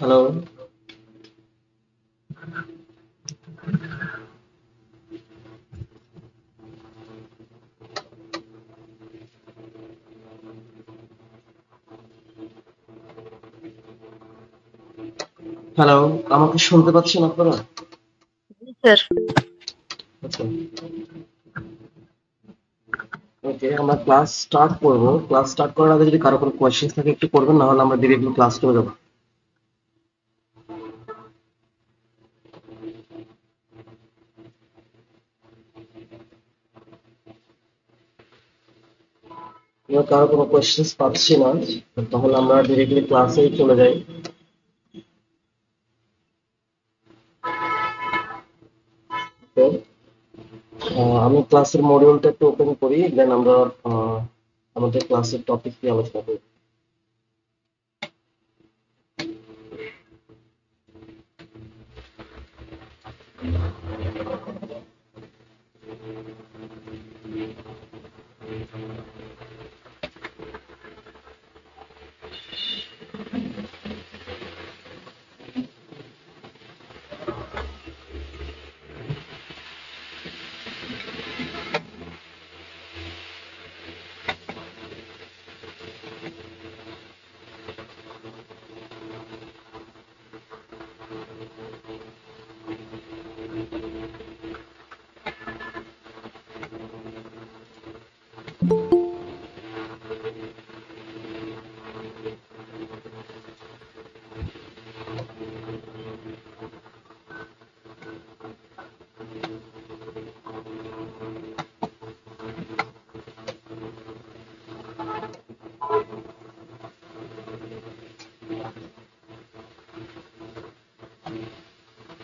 Hello, hello, আমাকে শুনতে পাচ্ছেন আপনারা? স্যার। আচ্ছা, ওকে, আমরা ক্লাস স্টার্ট করব। ক্লাস স্টার্ট করার আগে যদি কারো কোনো কোয়েশ্চেন থাকে একটু করবেন, না হলে আমরা ডিরেক্টলি ক্লাস করে যাবো। আমরা কারো কোনো কোয়েশ্চেন পাচ্ছি না, তাহলে আমরা ডিরেক্টলি ক্লাসেই চলে যাই। তো আমি ক্লাসের মডিউলটা একটু ওপেন করি, দেন আমরা আমাদের ক্লাসের টপিক নিয়ে আলোচনা করি।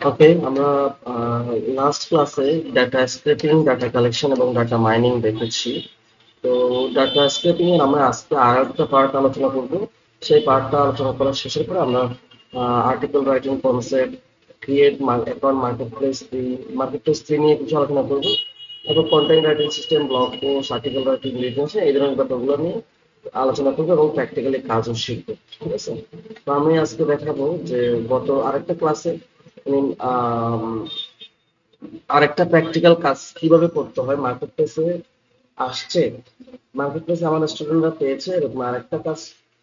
ওকে, আমরা লাস্ট ক্লাসে ডাটা স্ক্রেপিং, ডাটা কালেকশন এবং ডাটা মাইনিং দেখেছি। তো ডাটা স্ক্রেপিং এর আমরা আজকে আর একটা পার্ট আলোচনা করব। সেই পার্টটা আলোচনা করার শেষের পরে আমরা article writing concept, create account market place three নিয়ে কিছু আলোচনা করব, এবং content writing system, blog post, article writing, retention, এই ধরনের ব্যাপারগুলো নিয়ে আলোচনা করবো এবং প্র্যাকটিক্যালি কাজও শিখবো। ঠিক আছে? তো আমি আজকে দেখাবো যে গত আরেকটা ক্লাসে আরেকটা প্র্যাকটিক্যাল কাজ কিভাবে করতে হয় মার্কেট প্লেসে আসছে। মার্কেট প্লেসে আমাদের স্টুডেন্টরা পেয়েছে এরকম আরেকটা কাজ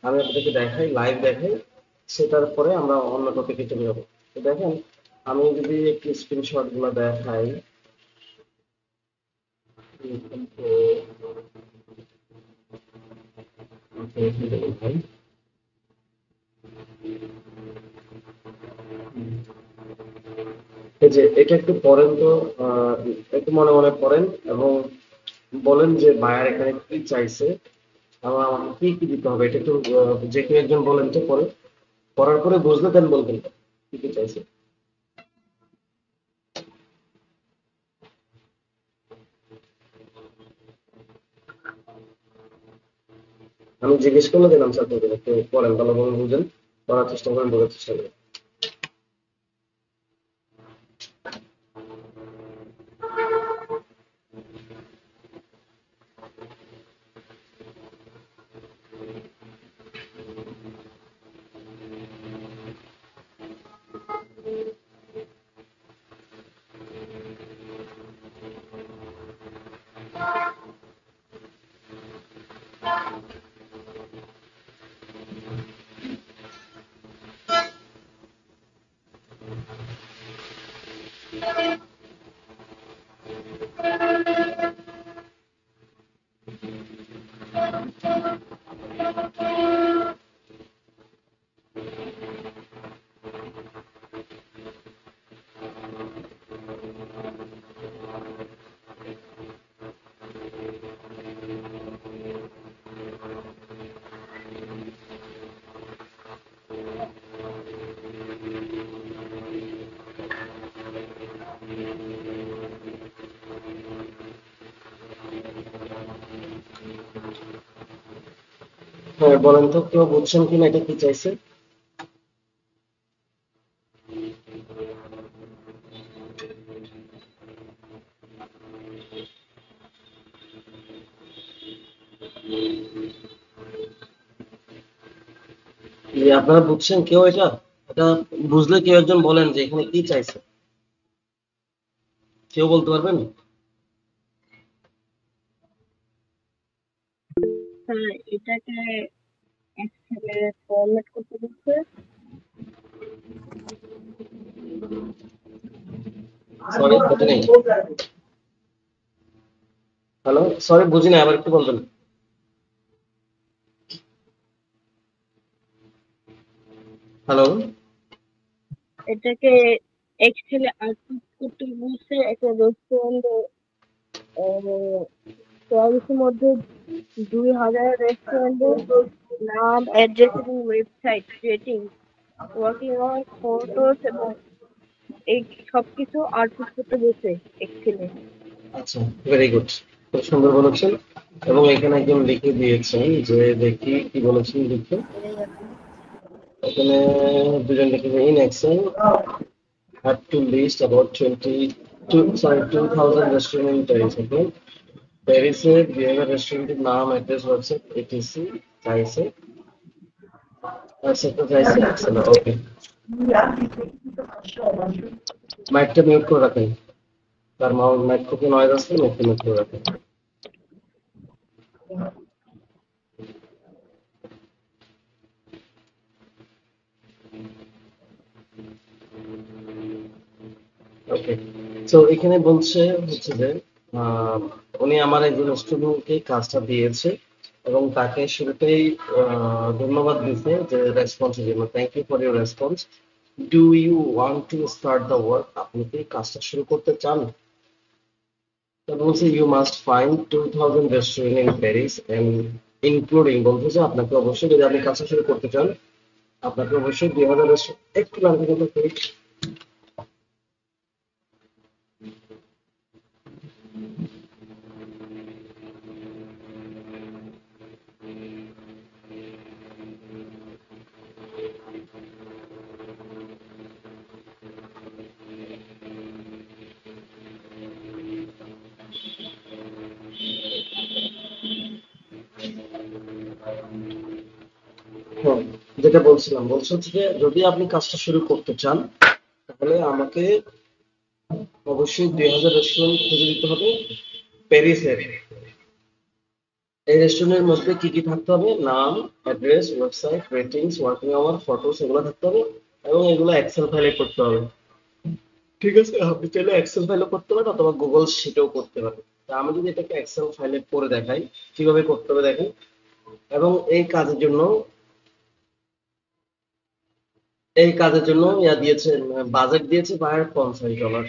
আমি আপনাদেরকে দেখাই, লাইভ দেখাই, সেটার পরে আমরা অন্য টপিকে চলে যাবো। তো দেখেন, আমি যদি একটু স্ক্রিনশট গুলো দেখাই। এই যে এটা একটু পড়েন তো, একটু মনে মনে পড়েন এবং বলেন যে বায়ার এখানে কি চাইছে, আমার আমাকে কি কি দিতে হবে, এটা একটু যে কেউ একজন বলেন তো পরে, পড়ার পরে বুঝলে দেন বলবেন কি কি চাইছে। আমি জিজ্ঞেস করলে দেন আনসার করবেন, একটু পড়েন ভালোভাবে বুঝেন, পড়ার চেষ্টা করেন, বোঝার চেষ্টা করেন। হ্যাঁ, বলেন তো কেউ বুঝছেন কিনা এটা কি চাইছে। আপনারা বুঝছেন কেউ এটা, এটা বুঝলে কেউ একজন বলেন যে এখানে কি চাইছে, কেউ বলতে পারবেন? স্যার এটাকে এক্সেলে ফরম্যাট করতে দিচ্ছে। সরি বুঝি নাই। হ্যালো, সরি বুঝি নাই, আবার একটু বলবেন? হ্যালো। এটাকে এক্সেলে আউটপুট করতে বলছে। একটা রেস্টুরেন্টে প্যারিসের মধ্যে 2000 রেস্টুরেন্টের নাম, অ্যাড্রেস এবং website, rating, working hour, photos এবং এই সবকিছু আউটপুট করতে বলছে এক্সেলে। আচ্ছা, ভেরি গুড, খুব সুন্দর বলেছেন। এবং এখানে একজন লিখে দিয়েছেন যে, দেখি কি বলেছেন লিখে। এখানে দুজন লিখেছে, in Excel had to list about 2000 restaurant in Paris. Okay, প্যারিসে 2000 রেস্টুরেন্টের নাম, অ্যাড্রেস, ওয়েবসাইট, এটিসি চাইছে, সেটা চাইছে এক্সেল। ওকে, মাইকটা মিউট করে রাখেন, তার মাইক থেকে নয়েজ আসছে, মাইকটা মিউট করে রাখেন। ওকে, তো এখানে বলছে হচ্ছে যে আহ, উনি আমার একজন স্টুডেন্টকে কাজটা দিয়েছে এবং তাকে শুরুতেই ধন্যবাদ দিতে যে রেসপন্সের জন্য, thank you for your response, do you want to start the work, আপনি কি কাজটা শুরু করতে চান? তারপর বলছে you must find 2000 restaurant in Paris and including, বলতেছে আপনাকে অবশ্যই, যদি আপনি কাজটা শুরু করতে চান, আপনাকে অবশ্যই 2000 রেস্টুরেন্ট, একটু লাগবে কিন্তু হ্যাঁ, যেটা বলছিলাম, বলছে হচ্ছে যে যদি আপনি কাজটা শুরু করতে চান, তাহলে আমাকে অবশ্যই 2000 রেস্টুরেন্ট খুঁজে দিতে হবে প্যারিসের। এই রেস্টুরেন্টের মধ্যে কি কি থাকতে হবে? নাম, address, website, ratings, working hour, photos, এগুলো থাকতে হবে এবং এগুলো এক্সেল ফাইলে করতে হবে। ঠিক আছে, আপনি চাইলে এক্সেল ফাইলও করতে পারেন অথবা গুগল শিটেও করতে পারেন। তা আমি যদি এটাকে এক্সেল ফাইলে করে দেখাই কিভাবে করতে হবে দেখেন। এবং এই কাজের জন্য ইয়া দিয়েছে, বাজেট দিয়েছে প্রায় $50।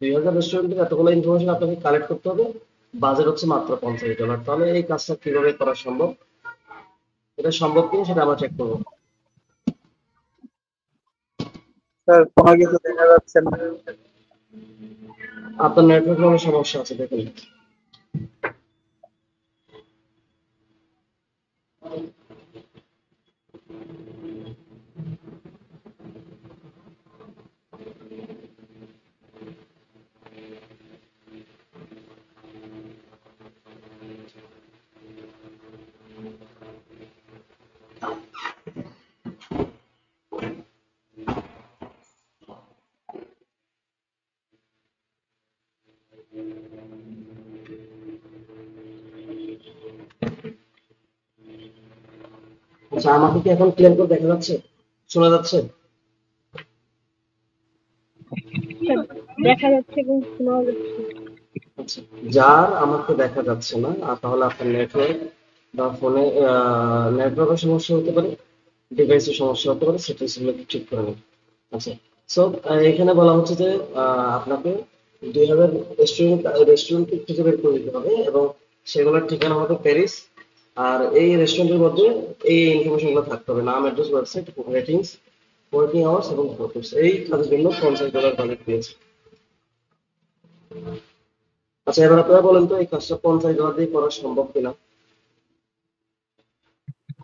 2000 রেস্টুরেন্টের এতগুলো ইনফরমেশন আপনাকে কালেক্ট করতে হবে, বাজেট হচ্ছে মাত্র $50। তাহলে এই কাজটা কিভাবে করা সম্ভব, এটা সম্ভব কিনা সেটা আমরা চেক করবো। স্যার কোনো কিছু দেখা যাচ্ছে না। আপনার নেটওয়ার্কে অনেক সমস্যা আছে দেখুন। আচ্ছা, আমাকে কি এখন ক্লিয়ার করে দেখা যাচ্ছে, শোনা যাচ্ছে? স্যার দেখা যাচ্ছে এবং শোনাও যাচ্ছে। আচ্ছা, যার আমাকে দেখা যাচ্ছে না, তাহলে আপনার নেটওয়ার্ক বা ফোনে নেটওয়ার্কের সমস্যা হতে পারে, ডিভাইসের সমস্যা হতে পারে, সেটিংসগুলো ঠিক করে নিন। আচ্ছা, সো এখানে বলা হচ্ছে যে আপনাকে 2000 রেস্টুরেন্ট খুঁজে বের করে দিতে হবে এবং সেগুলোর ঠিকানা হবে প্যারিস। আর এই রেস্টুরেন্টের মধ্যে এই ইনফরমেশন গুলো থাকতে হবে, নাম, address, website, ratings, working hours এবং ফটোস। এই কাজের জন্য $50 বাজেট দিয়েছে। আচ্ছা, এবার আপনারা বলেন তো এই কাজটা $50 দিয়ে করা সম্ভব কিনা?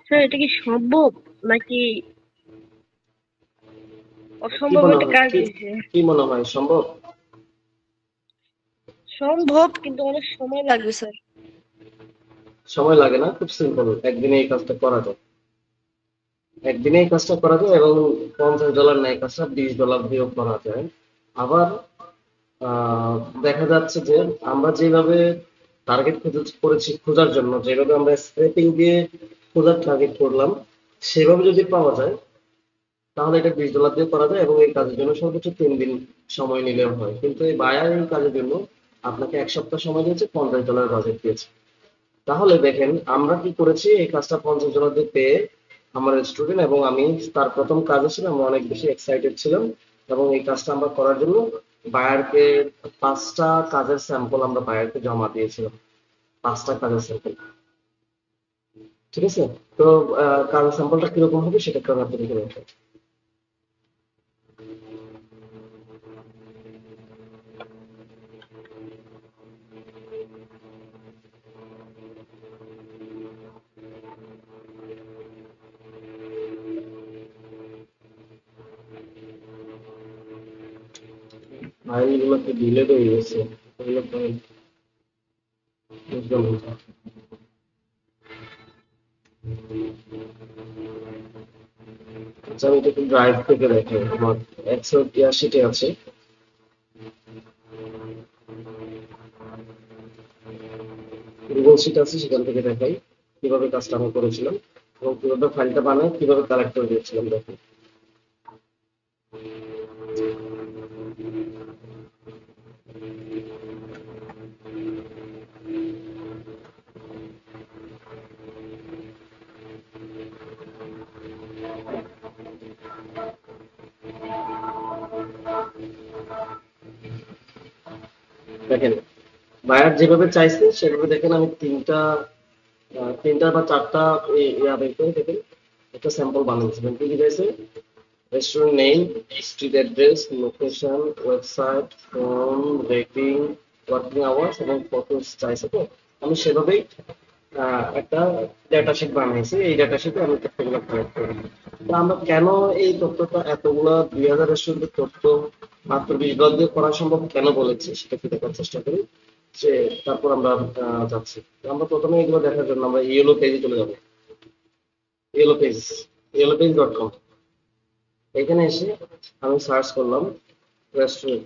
স্যার এটা কি সম্ভব নাকি কি অসম্ভব মনে একটা হয়, কাজ কি দিয়েছে? কি মনে হয় সম্ভব? সম্ভব, কিন্তু অনেক সময় লাগবে স্যার। সময় লাগে না, খুব সিম্পল, একদিনে এই কাজটা করা যায়। একদিনে এই কাজটা করা যায় এবং $50 না, এই কাজটা $20 দিয়েও করা যায়। আবার আহ, দেখা যাচ্ছে যে আমরা যেভাবে টার্গেট করেছি খোঁজার জন্য, যেভাবে আমরা স্ক্রেপিং দিয়ে খোঁজার টার্গেট করলাম, সেভাবে যদি পাওয়া যায় তাহলে এটা $20 দিয়ে করা যায় এবং এই কাজের জন্য সর্বোচ্চ 3 দিন সময় নিলেও হয়। কিন্তু এই বায়ার এই কাজের জন্য আপনাকে 1 সপ্তাহ সময় দিয়েছে, $50 বাজেট দিয়েছে। তাহলে দেখেন আমরা কি করেছি, এই কাজটা $50 দিয়ে পেয়ে আমার স্টুডেন্ট এবং আমি তার প্রথম কাজে ছিলাম, আমরা অনেক বেশি এক্সাইটেড ছিলাম এবং এই কাজটা আমরা করার জন্য বায়ারকে 5টা কাজের স্যাম্পল আমরা বায়ারকে জমা দিয়েছিলাম। 5টা কাজের স্যাম্পল, ঠিক আছে? তো কাজের স্যাম্পলটা কিরকম হবে সেটা একটু আপনাদের দেখে রাখেন। ভাই এগুলো তো ডিলেট হয়ে গেছে, এগুলো তো বুঝলাম না। আচ্ছা আমি এটা একটু ড্রাইভ থেকে দেখে, আমার 183 আছে। গুগল শিট আছে, সেখান থেকে দেখাই কিভাবে কাজটা আমি করেছিলাম এবং কিভাবে ফাইলটা বানাই, কিভাবে কালেক্ট করে দিয়েছিলাম দেখেন। দেখেন বায়ার যেভাবে চাইছে সেভাবে দেখেন আমি তিনটা বা চারটা ইয়া বের করে দেখেন একটা স্যাম্পল বানিয়েছিলাম। কি কি চাইছে? Restaurant name, street address, location, website, phone, rating, working hours এবং ফটোস চাইছে। তো আমি সেভাবেই একটা ডেটা শিট বানিয়েছি। এই ডেটা শিটে আমি তথ্যগুলো কালেক্ট করি। তো আমরা কেন এই তথ্যটা এতগুলো 2000 রেস্টুরেন্টের তথ্য মাত্র $20 দিয়ে করা সম্ভব কেন বলেছি সেটা একটু দেখার চেষ্টা করি। যে তারপর আমরা যাচ্ছি। তো আমরা প্রথমে এগুলো দেখার জন্য আমরা ইয়েলো পেজে চলে যাবো। Yellow page, yellowpage.com। এখানে এসে আমি সার্চ করলাম রেস্টুরেন্ট।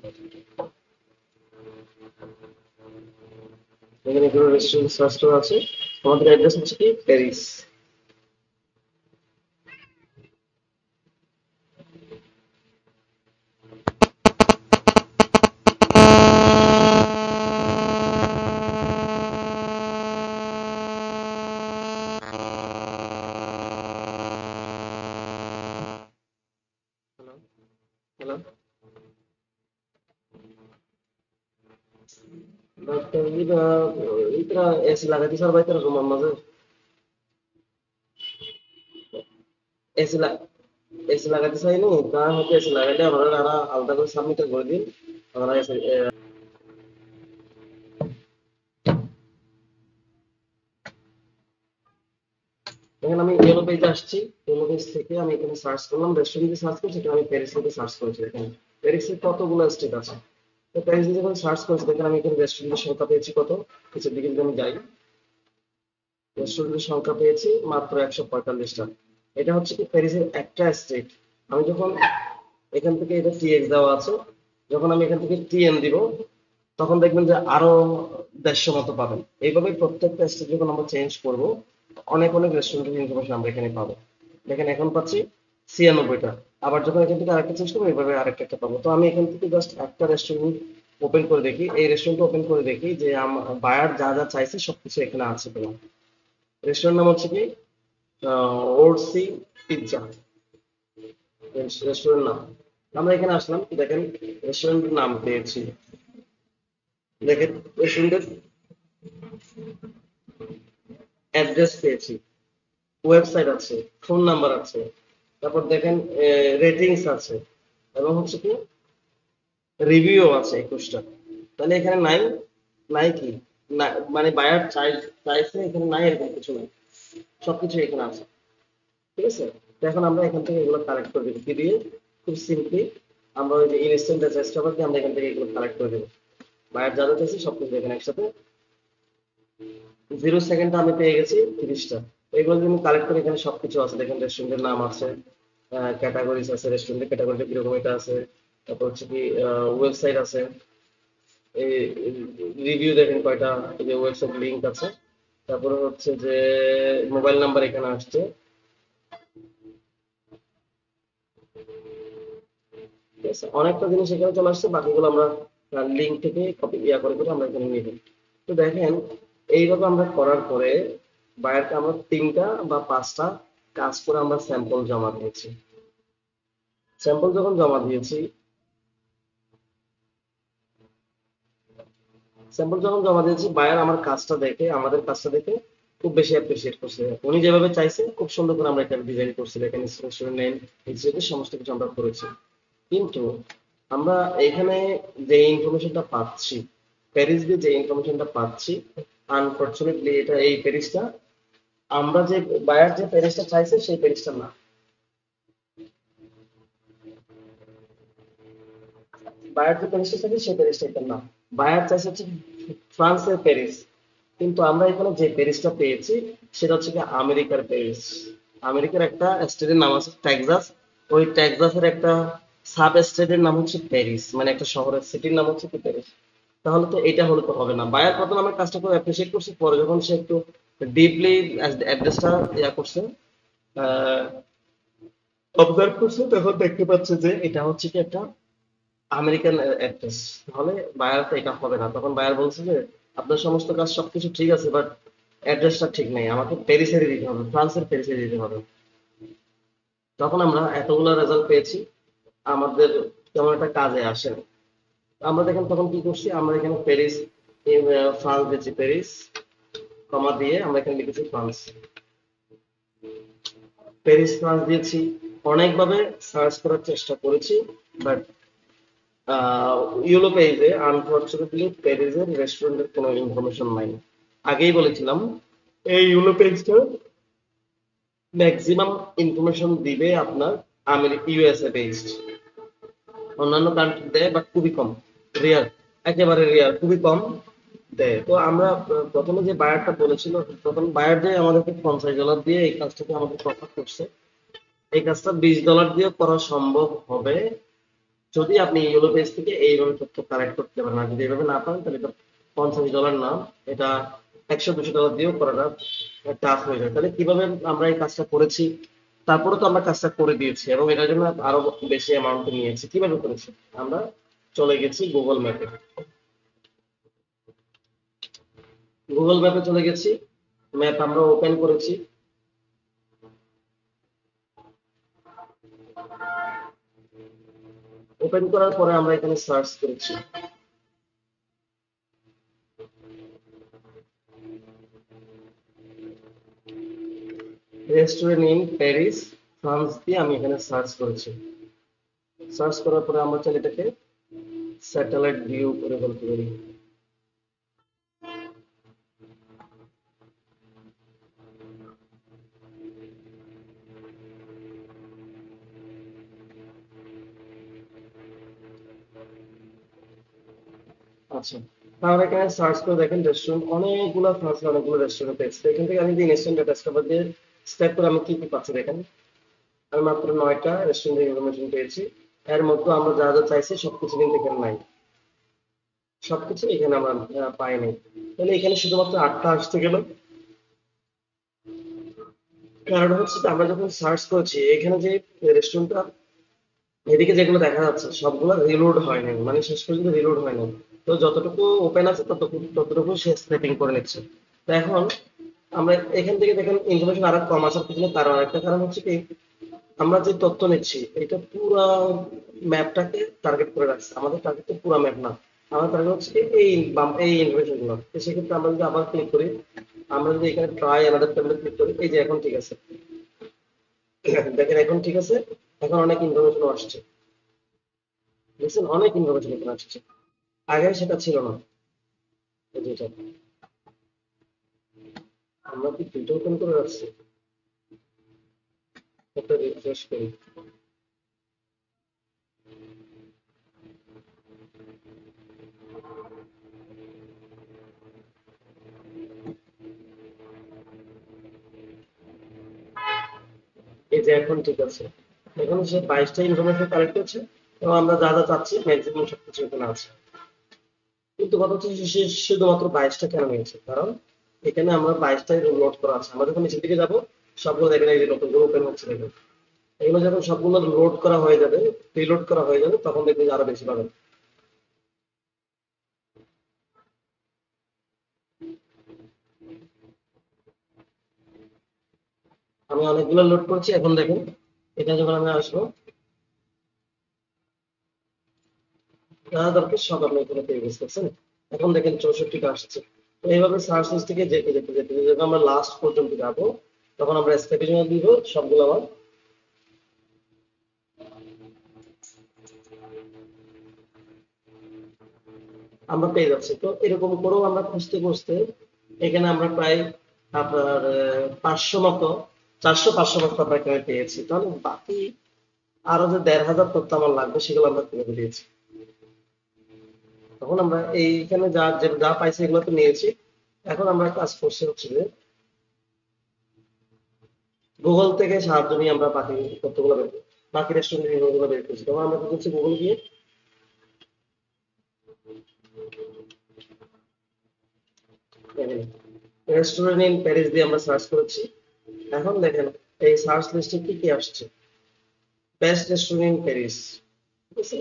এখানে কোনো রেস্টুরেন্ট সার্চ করা আছে। আমাদের অ্যাড্রেস হচ্ছে কি প্যারিস। হ্যালো, হ্যালো, डॉक्टर इतना ऐसे लगा थी सर भाई तेरा रूम में ऐसे ऐसे লাগাতে চাইনি, কারণ হচ্ছে এসি লাগাইলে আমরা আলাদা করে সাবমিটটা করে দিন। আমরা এসে এখন আমি ইয়েলো পেজে আসছি। ইয়েলো পেজ থেকে আমি এখানে সার্চ করলাম, রেস্টুরেন্টে সার্চ করছি, সেখানে আমি প্যারিস লিখে সার্চ করেছি। দেখেন প্যারিসের কতগুলো স্টেট আছে। তো প্যারিস লিখে যখন সার্চ করেছি দেখেন আমি এখানে রেস্টুরেন্টের সংখ্যা পেয়েছি কত। নিচের দিকে যদি আমি যাই, রেস্টুরেন্টের সংখ্যা পেয়েছি মাত্র 145টা। এটা হচ্ছে কি প্যারিসের একটা স্টেট। আমি যখন এখান থেকে এটা টিএক্স দেওয়া আছে, যখন আমি এখান থেকে টিএন দিব তখন দেখবেন যে আরো 150 মতো পাবেন। এইভাবে প্রত্যেকটা স্টেট যখন আমরা চেঞ্জ করব অনেক অনেক রেস্টুরেন্টের ইনফরমেশন আমরা এখানে পাবো। দেখেন এখন পাচ্ছি 96টা। আবার যখন এখান থেকে আরেকটা চেঞ্জ করবো এইভাবে আরেকটা একটা পাবো। তো আমি এখান থেকে জাস্ট একটা রেস্টুরেন্ট ওপেন করে দেখি, এই রেস্টুরেন্টটা ওপেন করে দেখি যে বায়ার যা যা চাইছে সবকিছু এখানে আছে কিনা। রেস্টুরেন্ট নাম হচ্ছে কি ওরসি পিৎজা, রেস্টুরেন্ট নাম। আমরা এখানে আসলাম, দেখেন রেস্টুরেন্টের নাম পেয়েছি। দেখেন রেস্টুরেন্টের অ্যাড্রেস পেয়েছি, ওয়েবসাইট আছে, ফোন নাম্বার আছে, তারপর দেখেন রেটিংস আছে এবং হচ্ছে কি রিভিউ আছে 21টা। তাহলে এখানে নাই, নাই কি না, মানে বায়ার চাইছে এখানে নাই এরকম কিছু নাই, সবকিছু এখানে আছে। ঠিক আছে? তো এখন আমরা এখান থেকে এগুলো কালেক্ট করে দেবো কি দিয়ে? খুব সিম্পলি আমরা ওই যে ইনস্ট্যান্ট চেষ্টা করতে আমরা এখান থেকে এগুলো কালেক্ট করে দেবো। বায়ার যা যা চাইছে সবকিছু এখানে একসাথে। 0 সেকেন্ডে আমি পেয়ে গেছি 30টা। এগুলো যদি কালেক্ট করে এখানে সবকিছু আছে, দেখেন রেস্টুরেন্টের নাম আছে, ক্যাটাগরিজ আছে, রেস্টুরেন্টের ক্যাটাগরিটা কিরকম এটা আছে, তারপর হচ্ছে কি ওয়েবসাইট আছে, এই রিভিউ দেখেন কয়টা, এই যে ওয়েবসাইট লিংক আছে, তারপরে হচ্ছে যে মোবাইল নাম্বার এখানে আসছে, ঠিক আছে, অনেকটা জিনিস এখানে চলে আসছে, বাকিগুলো আমরা লিঙ্ক থেকে কপি করে করে আমরা এখানে নিয়ে নিই। তো দেখেন এইভাবে আমরা করার পরে বায়ারকে আমরা 3টা বা 5টা কাজ করে আমরা স্যাম্পল জমা দিয়েছি। স্যাম্পল যখন জমা দিয়েছি, বায়ার আমার কাজটা দেখে, আমাদের কাজটা দেখে খুব বেশি অ্যাপ্রিসিয়েট করছে। উনি যেভাবে চাইছে খুব সুন্দর করে আমরা এটা ডিজাইন করছি, এখানে রেস্টুরেন্ট নেম হিসেবে সমস্ত কিছু আমরা করেছি। কিন্তু আমরা এখানে যে ইনফরমেশনটা পাচ্ছি, প্যারিস দিয়ে যে ইনফরমেশনটা পাচ্ছি, আনফরচুনেটলি এটা এই প্যারিসটা আমরা যে বায়ার যে প্যারিসটা চাইছে সেই প্যারিসটা না। বায়ার যে প্যারিসটা চাইছে সেই প্যারিসটা এটা না। বায়ার চাইছে হচ্ছে ফ্রান্সের প্যারিস, কিন্তু আমরা এখানে যে প্যারিসটা পেয়েছি সেটা হচ্ছে কি আমেরিকার প্যারিস। আমেরিকার একটা স্টেটের নাম আছে টেক্সাস, ওই টেক্সাসের একটা সাব স্টেটের নাম হচ্ছে প্যারিস, মানে একটা শহরের সিটির নাম হচ্ছে কি প্যারিস। তাহলে তো এটা হলে তো হবে না। বায়ার প্রথম আমার কাজটা করে অ্যাপ্রিসিয়েট করছে, পরে যখন সে একটু ডিপলি অ্যাড্রেসটা করছে, অবজার্ভ করছে, তখন দেখতে পাচ্ছে যে এটা হচ্ছে কি একটা আমেরিকান অ্যাড্রেস। তাহলে বায়ার তো এটা হবে না। তখন বায়ার বলছে যে আপনার সমস্ত কাজ সবকিছু ঠিক আছে, বাট অ্যাড্রেসটা ঠিক নেই, আমাকে প্যারিসেরই দিতে হবে, ফ্রান্সের প্যারিসে দিতে হবে। তখন আমরা এতগুলো রেজাল্ট পেয়েছি, আমাদের তেমন একটা কাজে আসে না। আমরা দেখেন তখন কি করছি, আমরা এখানে প্যারিস, ফ্রান্স দিয়েছি, প্যারিস কমা দিয়ে আমরা এখানে লিখেছি ফ্রান্স, প্যারিস ফ্রান্স দিয়েছি। অনেকভাবে সার্চ করার চেষ্টা করেছি, বাট ইউরো পেজে আনফরচুনেটলি প্যারিসের রেস্টুরেন্টের কোনো ইনফরমেশন নাই। আগেই বলেছিলাম এই ইউরো পেজটা ম্যাক্সিমাম ইনফরমেশন দিবে আপনার আমেরিকা, ইউএসএ বেসড। অন্যান্য কান্ট্রি দেয় বাট খুবই কম, রেয়ার, একেবারে রেয়ার, খুবই কম দেয়। তো আমরা প্রথমে যে বায়ারটা বলেছিল, প্রথম বায়ার যে আমাদেরকে $50 দিয়ে এই কাজটাকে আমাদের অফার করছে, এই কাজটা $20 দিয়ে করা সম্ভব হবে যদি আপনি ইয়েলো পেজ থেকে এইভাবে তথ্য কালেক্ট করতে পারেন। আর যদি এইভাবে না পারেন তাহলে এটা $50 না, এটা $100-200 দিয়েও করাটা টাফ হয়ে যায়। তাহলে কিভাবে আমরা এই কাজটা করেছি, তারপরে তো আমরা কাজটা করে দিয়েছি এবং এটার জন্য আরো বেশি অ্যামাউন্ট নিয়েছি। কিভাবে করেছি, আমরা চলে গেছি গুগল ম্যাপে। গুগল ম্যাপে চলে গেছি, ম্যাপ আমরা ওপেন করেছি, ওপেন করার পরে আমরা এখানে সার্চ করেছি, রেস্টুরেন্ট ইন প্যারিস ফ্রান্স দিয়ে আমি এখানে সার্চ করেছি। সার্চ করার পরে আমরা চাইলে এটাকে স্যাটেলাইট ভিউ করে বলতে পারি। আচ্ছা, তাহলে এখানে সার্চ করে দেখেন রেস্টুরেন্ট অনেকগুলো, ফ্রান্সের অনেকগুলো রেস্টুরেন্ট পেয়েছি। তো এখান থেকে আমি যদি ইনস্ট্যান্ট ডেটা স্ক্রাবার দিয়ে স্ট্যাক করে আমি কি কি পাচ্ছি দেখেন। আমি মাত্র 9টা রেস্টুরেন্টের ইনফরমেশন পেয়েছি। এর মধ্যে আমরা যা যা চাইছি সবকিছু কিন্তু এখানে নাই, সবকিছু এখানে আমরা পাইনি। তাহলে এখানে শুধুমাত্র 8টা আসতে গেল। কারণ হচ্ছে যে আমরা যখন সার্চ করেছি এখানে যে রেস্টুরেন্টটা, এদিকে যেগুলো দেখা যাচ্ছে সবগুলো রিলোড হয়নি, মানে শেষ পর্যন্ত রিলোড হয়নি। তো যতটুকু ওপেন আছে ততটুকু সে স্ক্র্যাপিং করে নিচ্ছে। তো এখন আমরা এখান থেকে দেখেন ইনফরমেশন আরো কম আসার পিছনে তার আরেকটা কারণ হচ্ছে কি, আমরা যে তথ্য নিচ্ছি এটা পুরা ম্যাপটাকে টার্গেট করে রাখছে। আমাদের টার্গেট তো পুরা ম্যাপ না, আমাদের টার্গেট হচ্ছে কি এই ইনফরমেশন গুলো। তো সেক্ষেত্রে আমরা যদি আবার ক্লিক করি, আমরা যদি এখানে ট্রাই আনাদার ট্যাবে ক্লিক করি, এই যে এখন ঠিক আছে, দেখেন এখন ঠিক আছে, এখন অনেক ইনফরমেশন আসছে, দেখছেন অনেক ইনফরমেশন এখানে আসছে, আগে সেটা ছিল না। এই যে এটা, আমরা কি ফিল্টার ওপেন করে রাখছি, একটা রিফ্রেশ করি। যে এখন ঠিক আছে, এখন সে 22টা ইনফরমেশন কালেক্ট করছে এবং আমরা যা যা চাচ্ছি ম্যাক্সিমাম সবকিছু এখানে আছে। কিন্তু কথা হচ্ছে যে সে শুধুমাত্র 22টা কেন নিয়েছে, কারণ এখানে আমরা 22টাই লোড করা আছে। আমরা যখন নিচের দিকে যাবো সবগুলো দেখেন এই যে নতুন করে ওপেন হচ্ছে দেখেন, এগুলো যখন সবগুলো লোড করা হয়ে যাবে, প্রিলোড করা হয়ে যাবে, তখন দেখবেন যে আরো বেশি পাবেন। আমি অনেকগুলো লোড করছি, এখন দেখেন এটা যখন আমি আসবো যা দরকার সব আপনি এখানে পেয়ে গেছেন। এখন দেখেন 64টা আসছে। তো এইভাবে সার্চ লিস্ট থেকে যেতে যেতে যেতে যখন আমরা লাস্ট পর্যন্ত যাবো তখন আমরা স্ক্যাপিং দিব সবগুলো আবার আমরা পেয়ে যাচ্ছি। তো এরকম করেও আমরা খুঁজতে খুঁজতে এখানে আমরা প্রায় আপনার 500 মতো 400-500 মতো আমরা এখানে পেয়েছি। তাহলে বাকি আরো যে 1500 তথ্য আমার লাগবে সেগুলো আমরা তুলে দিয়েছি। তখন আমরা এইখানে যা যা পাইছি এগুলো তো নিয়েছি। এখন আমরা কাজ করছি হচ্ছে যে গুগল থেকে সাহায্য নিয়ে আমরা বাকি তথ্যগুলো বের করি, বাকি রেস্টুরেন্টের রিভিউগুলো বের করছি। তখন আমরা কি করছি, গুগল গিয়ে রেস্টুরেন্ট ইন প্যারিস দিয়ে আমরা সার্চ করেছি। এখন দেখেন এই সার্চ লিস্টে কি কি আসছে, বেস্ট রেস্টুরেন্ট ইন প্যারিস, ঠিক আছে,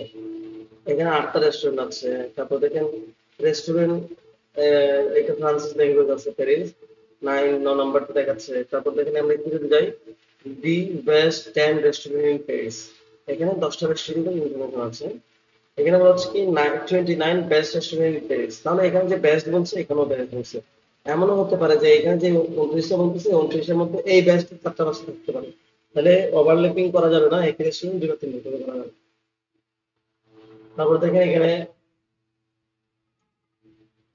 এখানে 8টা রেস্টুরেন্ট আছে। তারপর দেখেন রেস্টুরেন্ট এটা ফ্রান্সিস ল্যাঙ্গুয়েজ আছে প্যারিস 9 নম্বরটা দেখাচ্ছে। তারপর দেখেন আমরা একটু যদি যাই the best 10 restaurant in Paris, এখানে 10টা রেস্টুরেন্টের ইনফরমেশন আছে। এখানে বলা হচ্ছে কি 29 বেস্ট রেস্টুরেন্ট ইন প্যারিস, তাহলে এখানে যে বেস্ট বলছে এখানেও বেস্ট বলছে। এমনও হতে পারে যে এখানে যে 29টা বলতেছে 29টার মধ্যে এই বেস্ট 4টা বাস থাকতে পারে, তাহলে ওভারল্যাপিং করা যাবে না, একই রেস্টুরেন্ট দুটো তিনটে করে করা যাবে। তারপর দেখেন এখানে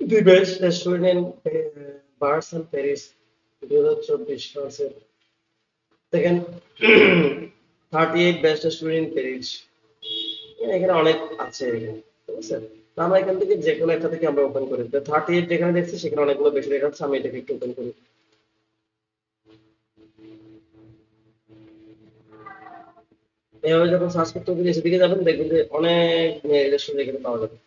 the best restaurant in bars and Paris 2024 ফ্রান্সের। দেখেন 38 বেস্ট রেস্টুরেন্ট ইন প্যারিস, এখানে অনেক আছে এখানে, ঠিক আছে। তো আমরা এখান থেকে যে কোনো একটা থেকে আমরা ওপেন করি। তো 38 যেখানে দেখছি সেখানে অনেকগুলো বেশি দেখাচ্ছে, আমি এটাকে একটু ওপেন করি। এভাবে যখন সার্চ করতে হবে সেদিকে যাবেন দেখবেন যে অনেক রেস্টুরেন্ট এখানে পাওয়া যাবে,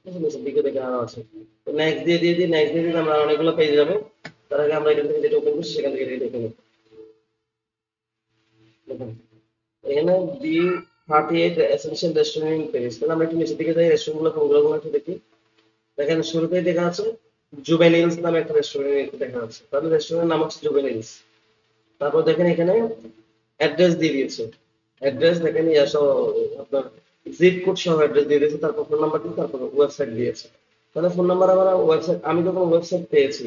নিচের দিকে দেখে আরো আছে। তো নেক্সট দিয়ে দিয়ে দিয়ে নেক্সট দিয়ে দিয়ে আমরা অনেকগুলো পেয়ে যাবো। তার আগে আমরা এখান থেকে যেটা ওপেন করছি সেখান থেকে এটা দেখে নেব। দেখুন এখানে দি 38 এসেনশিয়াল রেস্টুরেন্ট ইন প্যারিস, তাহলে আমরা একটু নিচের দিকে যাই রেস্টুরেন্ট গুলো কোনগুলো একটু দেখি। দেখেন শুরুতেই দেখা আছে জুভেনিলস নামে একটা রেস্টুরেন্ট দেখা যাচ্ছে, তাহলে রেস্টুরেন্টের নাম হচ্ছে জুভেনিলস। তারপর দেখেন এখানে অ্যাড্রেস দিয়ে দিয়েছে, অ্যাড্রেস দেখেন সহ আপনার জিপ কোড সহ অ্যাড্রেস দিয়ে দিয়েছে, তারপর ফোন নাম্বার দিয়ে তারপর ওয়েবসাইট দিয়েছে। তাহলে ফোন নাম্বার আমার ওয়েবসাইট, আমি যখন ওয়েবসাইট পেয়েছি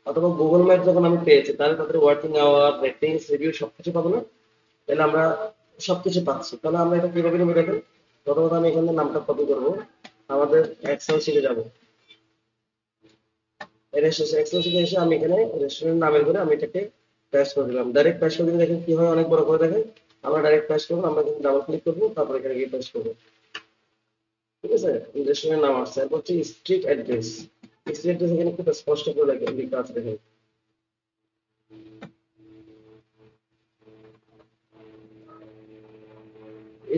অথবা গুগল ম্যাপ যখন আমি পেয়েছি তাহলে তাদের ওয়ার্কিং আওয়ার রেটিংস রিভিউ সবকিছু পাবো না, তাহলে আমরা সবকিছু পাচ্ছি। তাহলে আমরা এটা কিভাবে নেবো দেখেন, প্রথমত আমি এখানে নামটা কপি করবো, আমাদের এক্সেল শিটে যাবো, এক্সেল শিটে এসে আমি এখানে রেস্টুরেন্ট নামের করে আমি এটাকে পেস্ট করে দিলাম। ডাইরেক্ট পেস্ট করে দিলে দেখেন কি হয়, অনেক বড় করে দেখেন। আমরা ডাইরেক্ট পেস্ট করবো, আমরা কিন্তু ডাবল ক্লিক করবো, তারপর এখানে গিয়ে পেস্ট করবো, ঠিক আছে। রেস্টুরেন্টের নাম আসছে, এরপর হচ্ছে স্ট্রিট অ্যাড্রেস। স্ট্রিট অ্যাড্রেস এখানে খুব স্পষ্ট করে লেখা আছে দেখেন।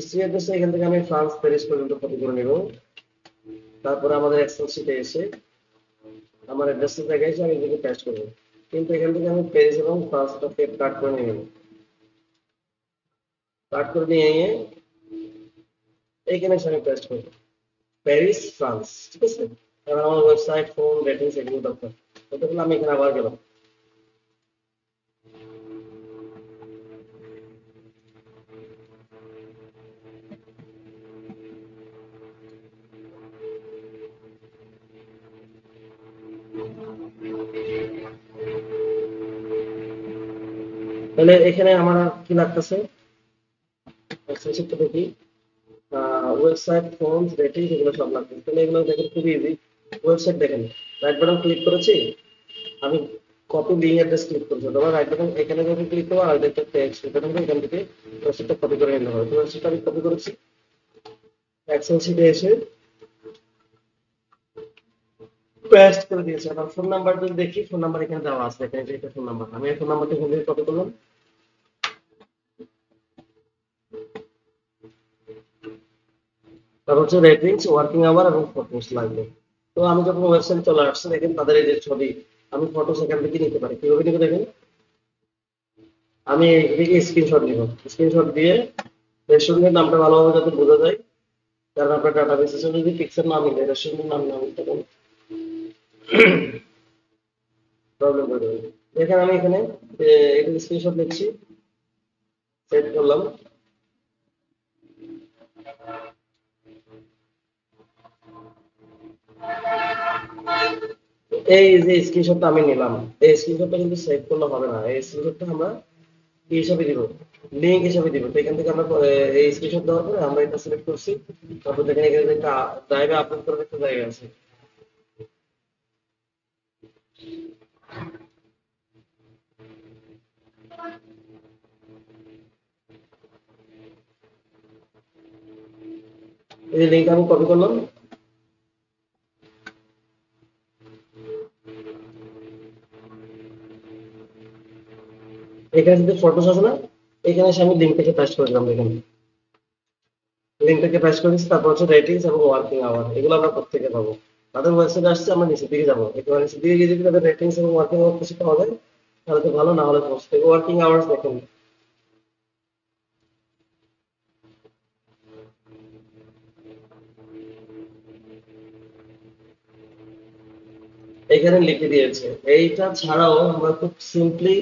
স্ট্রিট অ্যাড্রেস এখান থেকে আমি ফ্রান্স প্যারিস পর্যন্ত কপি করে নেব। তারপরে আমাদের এক্সেল শিটে এসে আমার অ্যাড্রেসের জায়গায় এসে আমি এটাকে পেস্ট করবো, কিন্তু এখান থেকে আমি প্যারিস এবং ফ্রান্সটাকে কাট করে নিয়ে নেব। কাট করে নিয়ে এইখানে এসে আমি পেস্ট করবো প্যারিস ফ্রান্স, ঠিক আছে। কারণ আমার ওয়েবসাইট ফোন রেটিংস এগুলো দরকার, ততক্ষণ আমি এখানে আবার গেলাম। তাহলে এখানে আমার কি লাগতেছে, দেখি ওয়েবসাইট ফোন রেটিং এগুলো সব লাগতেছে। তাহলে এগুলো দেখেন খুবই ইজি। ওয়েবসাইট দেখেন রাইট বাটন ক্লিক করেছি, আমি কপি লিঙ্ক অ্যাড্রেস ক্লিক করছি, অথবা রাইট বাটন এখানে যখন ক্লিক করবো আর একটা টেক্সট এটা থেকে এখান থেকে ওয়েবসাইটটা কপি করে নিতে হবে। তো ওয়েবসাইটটা আমি কপি করেছি, এক্সেল শিটে এসে পেস্ট করে দিয়েছি। আবার ফোন নাম্বার যদি দেখি, ফোন নাম্বার এখানে দেওয়া আছে, এখানে যে এটা ফোন নাম্বার, আমি এই ফোন নাম্বারটা এখান থেকে কপি করলাম, তারপর হচ্ছে রেটিংস, ওয়ার্কিং আওয়ার এবং ফটোস লাগবে। তো আমি যখন ওয়েবসাইটে চলে আসছি দেখেন তাদের এই যে ছবি, আমি ফটোস এখান থেকে নিতে পারি। কিভাবে নিবে দেখেন, আমি এদিকে স্ক্রিনশট নিব। স্ক্রিনশট দিয়ে রেস্টুরেন্টের নামটা ভালোভাবে যাতে বোঝা যায়, কারণ আপনার ডাটাবেসের সাথে যদি পিকচার না মিলে, রেস্টুরেন্টের নাম না মিলে তখন প্রবলেম হয়ে যাবে। দেখেন আমি এখানে এটা স্ক্রিনশট নিচ্ছি, সেভ করলাম। এই যে স্ক্রিনশটটা আমি নিলাম, এই স্ক্রিনশটটা কিন্তু সেভ করলে হবে না। এই স্ক্রিনশটটা আমরা কি হিসাবে দিব, লিঙ্ক হিসাবে দিব। তো এখান থেকে আমরা এই স্ক্রিনশট দেওয়ার পরে আমরা এটা সিলেক্ট করছি। তারপর দেখেন এখানে যে একটা ড্রাইভে আপলোড করার একটা জায়গা আছে, এই লিঙ্ক আমি কপি করলাম। এখানে যদি ফটোস আছে না, এখানে এসে আমি লিঙ্কটাকে পেস্ট করে দিলাম। দেখেন লিঙ্কটাকে পেস্ট করেছি। তারপর হচ্ছে রেটিংস এবং ওয়ার্কিং আওয়ার, এগুলো আমরা কোথেকে পাবো? তাদের ওয়েবসাইটে আসছে, আমরা নিচের দিকে যাবো। একেবারে নিচের দিকে গিয়ে যদি তাদের রেটিংস এবং ওয়ার্কিং আওয়ার কিছু পাওয়া যায় তাহলে তো ভালো, না হলে পোস্ট থেকে ওয়ার্কিং আওয়ার্স দেখেন। এখানে লিখে দিয়েছে। এইটা ছাড়াও আমরা খুব সিম্পলি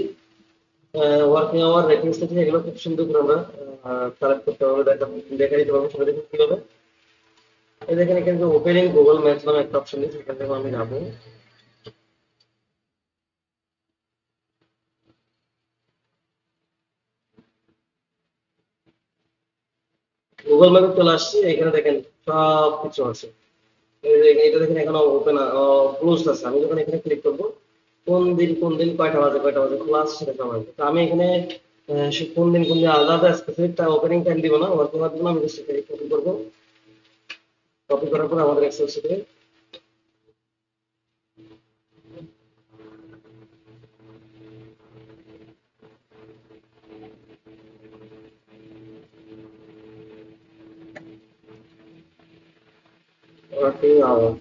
ওয়ার্কিং আওয়ার, রেটিংস থেকে এগুলো খুব সুন্দর করে আমরা কালেক্ট করতে পারবো, দেখা দিতে পারবো। সেটা দেখুন কিভাবে। এই দেখেন এখানে ওপেনিং গুগল ম্যাপস নামে একটা অপশন দিয়েছে, সেখান থেকে আমি যাবো। গুগল ম্যাপে চলে আসছি, এখানে দেখেন সব কিছু আছে। এটা দেখেন এখনো ওপেন ক্লোজ আছে। আমি যখন এখানে ক্লিক করবো, কোন দিন কয়টা বাজে ক্লাস, সেটা সব আসবে। তো আমি এখানে কোন দিন আলাদা আলাদা স্পেসিফিক ওপেনিং টাইম দিব না, ওয়ার্কিং আওয়ার দিব না। আমি জাস্ট এটাকে কপি করবো। কপি করার পর আমাদের এক্সেল শিটে ওয়ার্কিং আওয়ার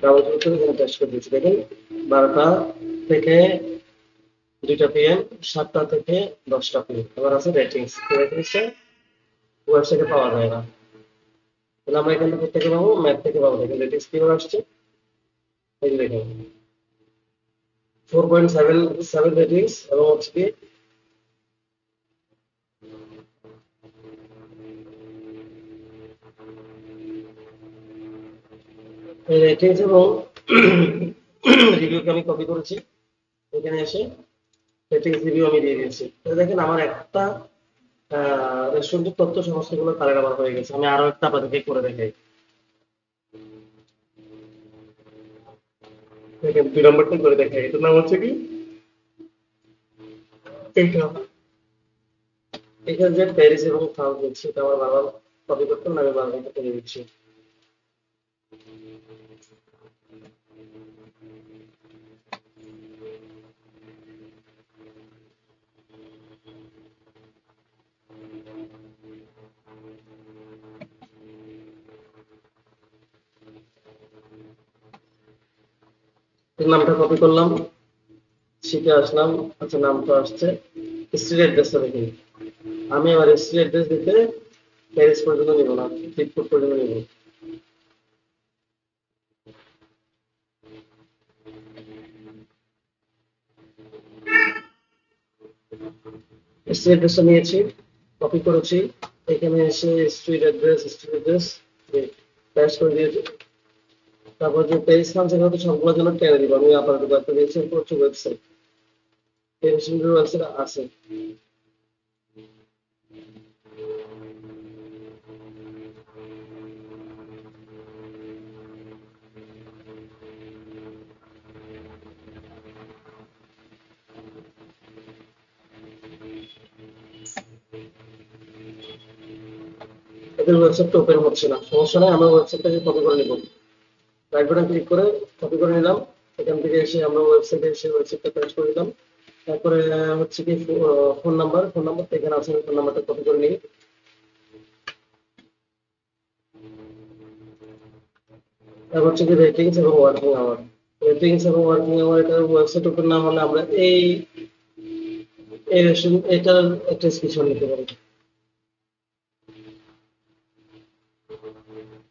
ডাবল ক্লিক করে এখানে পেস্ট করে দিচ্ছি। দেখেন 12টা থেকে 2টা PM, 7টা থেকে 10টা PM। আবার আছে রেটিংস। রেটিংসটা ওয়েবসাইটে পাওয়া যায় না, তাহলে আমরা এখান থেকে পাবো, ম্যাপ থেকে পাবো। দেখেন রেটিংস কিভাবে আসছে, এই যে দেখেন 4.77 রেটিংস এবং হচ্ছে কি রেটিংস এবং রিভিউকে আমি কপি করেছি। এখানে এসে রেটিংস রিভিউ আমি দিয়ে দিয়েছি। তো দেখেন আমার একটা রেস্টুরেন্টের তথ্য সমস্তগুলো কালেক্ট আমার হয়ে গেছে। আমি আরো একটা আপনাদেরকে করে দেখাই। দেখেন 2 নম্বরটা করে দেখাই। এটার নাম হচ্ছে কি, এইটা। এখানে যে প্যারিস এবং ফ্রান্স দিচ্ছি, এটা আমার বারবার কপি করতে না, আমি বারবার এটা করে দিচ্ছি। এর নামটা কপি করলাম, শিখে আসলাম। আচ্ছা, নাম তো আসছে। স্ট্রিট অ্যাড্রেসটা দেখি। আমি আবার স্ট্রিট অ্যাড্রেস দিতে প্যারিস পর্যন্ত নিব না, ফ্লিপকোট পর্যন্ত নিব। স্ট্রিট অ্যাড্রেসটা নিয়েছি, কপি করেছি। এখানে এসে স্ট্রিট অ্যাড্রেস পেস্ট করে দিয়েছি। তারপর যে প্যারিস নাম, সেখানে তো সবগুলোর জন্য টেনে দিব। আমি আপাতত কয়েকটা দিয়েছি। এরপর হচ্ছে ওয়েবসাইট, প্যারিস ওয়েবসাইট আছে। এদের ওয়েবসাইটটা ওপেন হচ্ছে না, সমস্যা নেই। আমরা ওয়েবসাইটটাকে কপি করে নিব। রাইট বাটন ক্লিক করে কপি করে নিলাম। এখান থেকে এসে আমরা ওয়েবসাইটে এসে ওয়েবসাইটটা পেস্ট করে দিলাম। তারপরে হচ্ছে কি ফোন নাম্বার তো এখানে আছে, ফোন নাম্বারটা কপি করে নিই। তারপর হচ্ছে কি রেটিংস এবং ওয়ার্কিং আওয়ার। রেটিংস এবং ওয়ার্কিং আওয়ার এটা ওয়েবসাইট ওপেন না হলে আমরা এই রেস্টুরেন্ট এটার একটা স্ক্রিনশট নিতে পারি।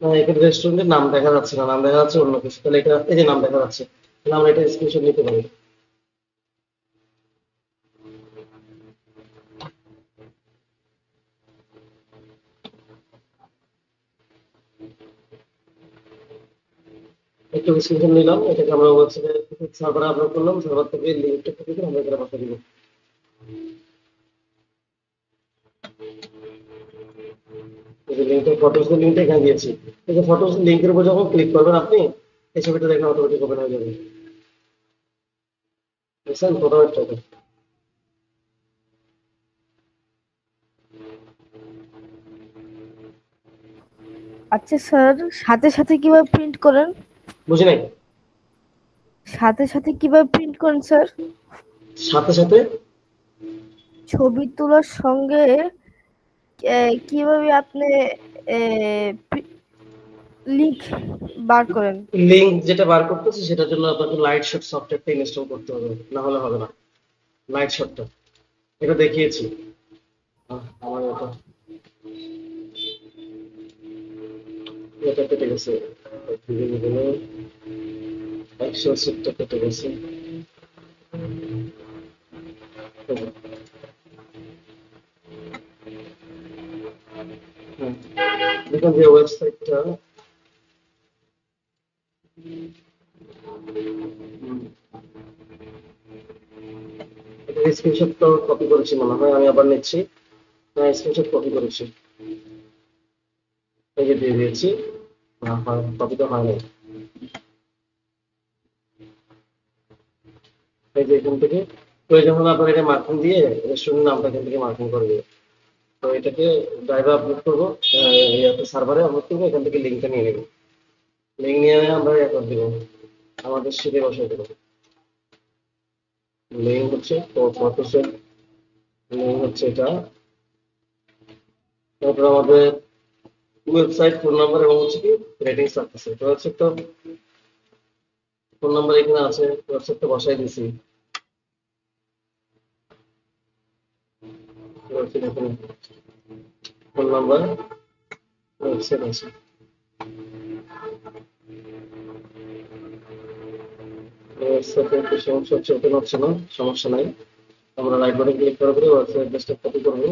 না, এখানে রেস্টুরেন্টের নাম দেখা যাচ্ছে না, নাম দেখা যাচ্ছে অন্য কিছু। তাহলে এটা এই যে নাম দেখা যাচ্ছে, তাহলে আমরা এটা স্ক্রিনশট নিতে পারি। একটু স্ক্রিনশট নিলাম, এটাকে আমরা ওয়েবসাইটে সার্ভারে আপলোড করলাম, সার্ভার থেকে লিঙ্কটা কপি করে আমরা এখানে পাঠিয়ে দিব। এই যে লিঙ্কটা, ফটোস লিঙ্কটা এখানে দিয়েছি। এই যে ফটোস লিঙ্কের উপর যখন ক্লিক করবেন আপনি, এই ছবিটা দেখলে অটোমেটিক ওপেন হয়ে যাবে। বুঝছেন ফটোটা? আচ্ছা স্যার, সাথে সাথে কিভাবে প্রিন্ট করেন? বুঝি নাই। সাথে সাথে কিভাবে প্রিন্ট করেন স্যার? সাথে সাথে ছবি তোলার সঙ্গে কিভাবে আপনি লিংক বার করেন? লিঙ্ক যেটা বার করতেছি সেটার জন্য আপনাকে লাইট শট সফটওয়্যারটা ইনস্টল করতে হবে, না হলে হবে না। লাইট শটটা এটা দেখিয়েছি। আমার এটা কেটে গেছে, 180টা কেটে গেছে। হ্যাঁ, দেখুন যে ওয়েবসাইটটা এটা স্ক্রিনশট তো কপি করেছি মনে হয়, আমি আবার নিচ্ছি। হ্যাঁ, স্ক্রিনশট কপি করেছি, এই যে দিয়ে দিয়েছি। কপি তো হয় নাই। এই যে এখান থেকে প্রয়োজন হলে আপনার এটা মার্কিং দিয়ে রেস্টুরেন্ট নামটা এখান থেকে মার্কিং করবে। তো এটাকে ড্রাইভে আপলোড করবো, সার্ভারে আপলোড করবো, এখান থেকে লিঙ্কটা নিয়ে নেবো। লিঙ্ক নিয়ে আমরা ইয়ে করে দেবো, আমাদের শিটে বসাই দেবো। লিঙ্ক হচ্ছে ফটোসের লিঙ্ক হচ্ছে এটা। তারপর আমাদের ওয়েবসাইট, ফোন নাম্বার এবং হচ্ছে কি রেটিংস থাকতেছে। তো ওয়েবসাইট তো ফোন নাম্বার এখানে আছে, ওয়েবসাইটটা বসাই দিয়েছি। ওয়েবসাইট এখানে ফোন নাম্বার, ওয়েবসাইট আছে। ওয়েবসাইটে একটু সমস্যা হচ্ছে, ওপেন হচ্ছে না, সমস্যা নাই। আমরা রাইট বাটন ক্লিক করার পরে ওয়েবসাইট অ্যাড্রেসটা কপি করবো,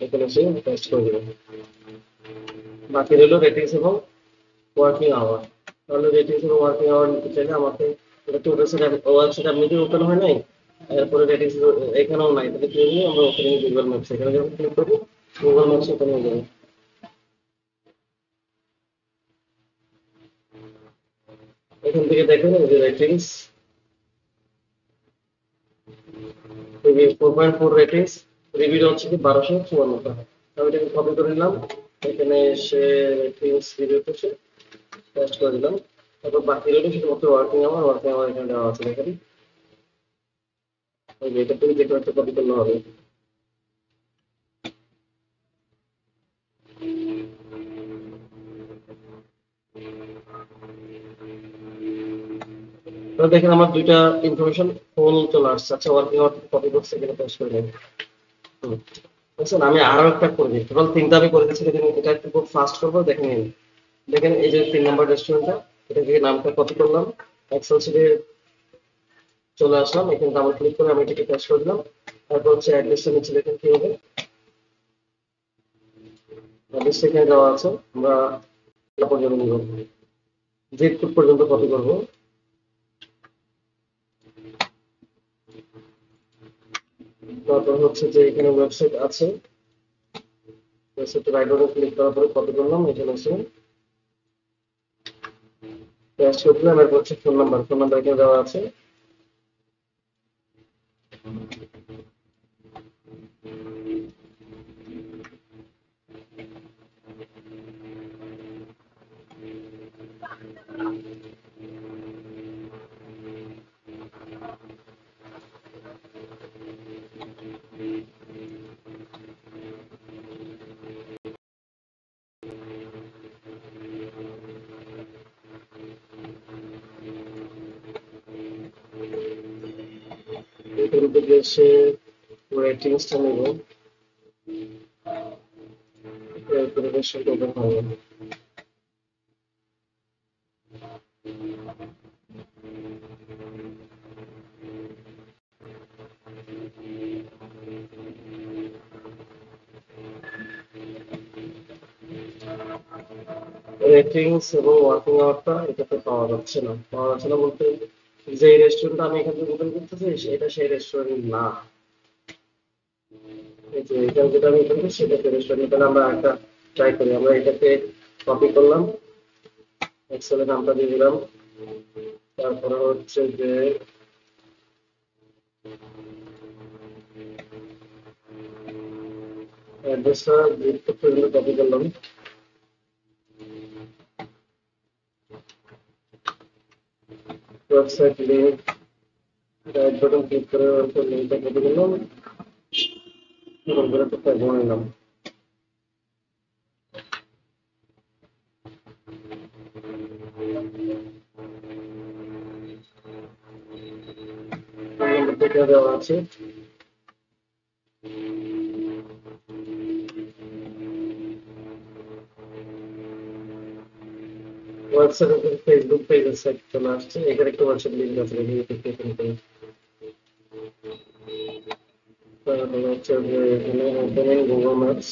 এখানে এসে পেস্ট করে দেবো। বাকি রইল রেটিংস এবং ওয়ার্কিং আওয়ার। তাহলে রেটিংস এবং ওয়ার্কিং আওয়ার নিতে চাইলে আমাকে এটা তো ওয়েবসাইট এমনিতেই ওপেন হয় নাই, এরপরে রেটিংস এখানেও নাই, তাহলে কি হবে, আমরা ওখানে গুগল ম্যাপস, এখানে যখন ক্লিক করবো গুগল ম্যাপস ওপেন হয়ে যাবে। এখান থেকে দেখেন এই যে রেটিংস, 4.4 রেটিংস, রিভিউ হচ্ছে কি 1254টা। আমি এটাকে কপি করে নিলাম, এখানে এসে রেটিংস রিভিউ করছে, পেস্ট করে দিলাম। তারপর বাকি রইল শুধুমাত্র ওয়ার্কিং আওয়ার এখানে দেওয়া আছে দেখেন। ওই যে এটা থেকে যে কোনো একটা কপি করলে হবে। তো দেখেন আমার দুইটা ইনফরমেশন ফোন চলে আসছে। আচ্ছা, ওয়ার্কিং আওয়ার কপি করছে, এখানে পেস্ট করে দেন। বুঝছেন, আমি আরো একটা করে দিই, টোটাল তিনটা আমি করে দিচ্ছি। দেখেন এটা একটু খুব ফাস্ট করবো, দেখেন নিন। দেখেন এই যে 3 নম্বর রেস্টুরেন্টটা, এটা থেকে নামটা কপি করলাম, এক্সেল শিটে চলে আসলাম, এখানে ডাবল ক্লিক করে আমি এটাকে পেস্ট করে দিলাম। তারপর হচ্ছে অ্যাড্রেসটা নিচে দেখেন কি হবে, অ্যাড্রেস এখানে দেওয়া আছে। আমরা এটা পর্যন্ত নিব, জিপ কোড পর্যন্ত কপি করবো। তারপর হচ্ছে যে এখানে ওয়েবসাইট আছে, ওয়েবসাইটে রাইট বাটন ক্লিক করার পরে কপি করলাম, এখানে এসে পেস্ট করে দিলাম। এরপর হচ্ছে ফোন নাম্বার এখানে দেওয়া আছে। এখান থেকে এসে রেটিংসটা নেব, রেশনটা ওপেন হবে। রেটিংস এবং ওয়ার্কিং আওয়ারটা এটাতে পাওয়া যাচ্ছে না বলতে যে রেস্টুরেন্টটা আমি এখান থেকে ওপেন করতেছি এটা সেই রেস্টুরেন্ট না। এই যে এখানে যেটা আমি ওপেন করছি সেটা রেস্টুরেন্ট। তাহলে আমরা একটা ট্রাই করি, আমরা এটাকে কপি করলাম, এক্সেলে নামটা দিয়ে দিলাম, তারপরে হচ্ছে যে অ্যাড্রেসটা জিনিসপত্রগুলো কপি করলাম, website link right button click করে লিঙ্কটা কপি করলাম এবং বেরোতে ট্যাগ নিলাম। দেওয়া আছে, হোয়াটসঅ্যাপে ফেসবুক পেজের সাইট চলে আসছে, এখানে একটা হোয়াটসঅ্যাপ লিঙ্ক আছে, তারপরে হচ্ছে যে এখানে ওপেনিং গুগল ম্যাপস,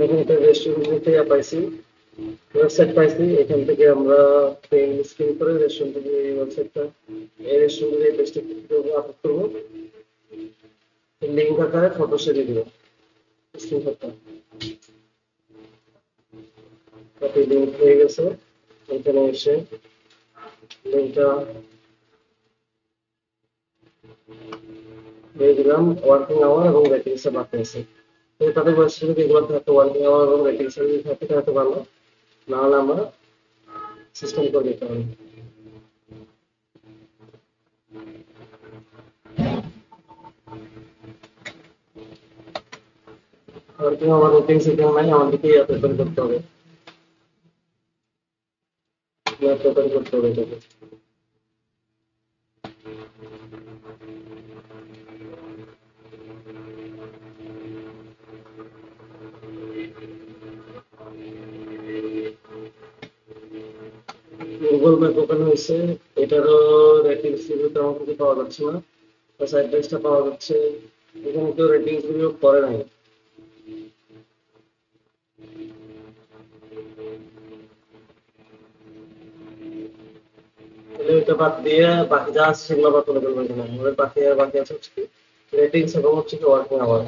এখানে একটা রেস্টুরেন্ট থেকে পাইছি, ওয়েবসাইট পাইছি, এখান থেকে আমরা পেন স্ক্রিন করে রেস্টুরেন্ট থেকে এই ওয়েবসাইটটা, এই রেস্টুরেন্টের এই পেজটা আপলোড করবো, লিঙ্ক আকারে ফটো সেরে দিব স্ক্রিনশটটা। কপি লিঙ্ক হয়ে গেছে, এখানে এসে লিঙ্কটা দিয়ে দিলাম, ওয়ার্কিং আওয়ার এবং রেটিংসে বাড়তেছে। তো তাদের ওয়েবসাইটে যদি এগুলো থাকতো ওয়ার্কিং আওয়ার এবং রেটিংসে যদি থাকতো তাহলে ভালো, না হলে আমরা সিস্টেম করে দিতে হবে। ওয়ার্কিং আওয়ার রেটিংস এখানে নাই, আমাদেরকে অ্যাপ ওপেন করতে হবে, অ্যাপ ওপেন করতে হবে এটাকে। গুগল ম্যাপ ওপেন হয়েছে, এটারও রেটিংস রিভিউ তেমন কিছু পাওয়া যাচ্ছে না, সাইড পেজটা পাওয়া যাচ্ছে, এখানে কেউ রেটিংস রিভিউ করে নাই। তাহলে ওইটা বাদ দিয়ে বাকি যা আছে সেগুলো আবার করে ফেলবো এখানে। আমাদের বাকি আছে হচ্ছে কি রেটিংস এবং হচ্ছে কি ওয়ার্কিং আওয়ার।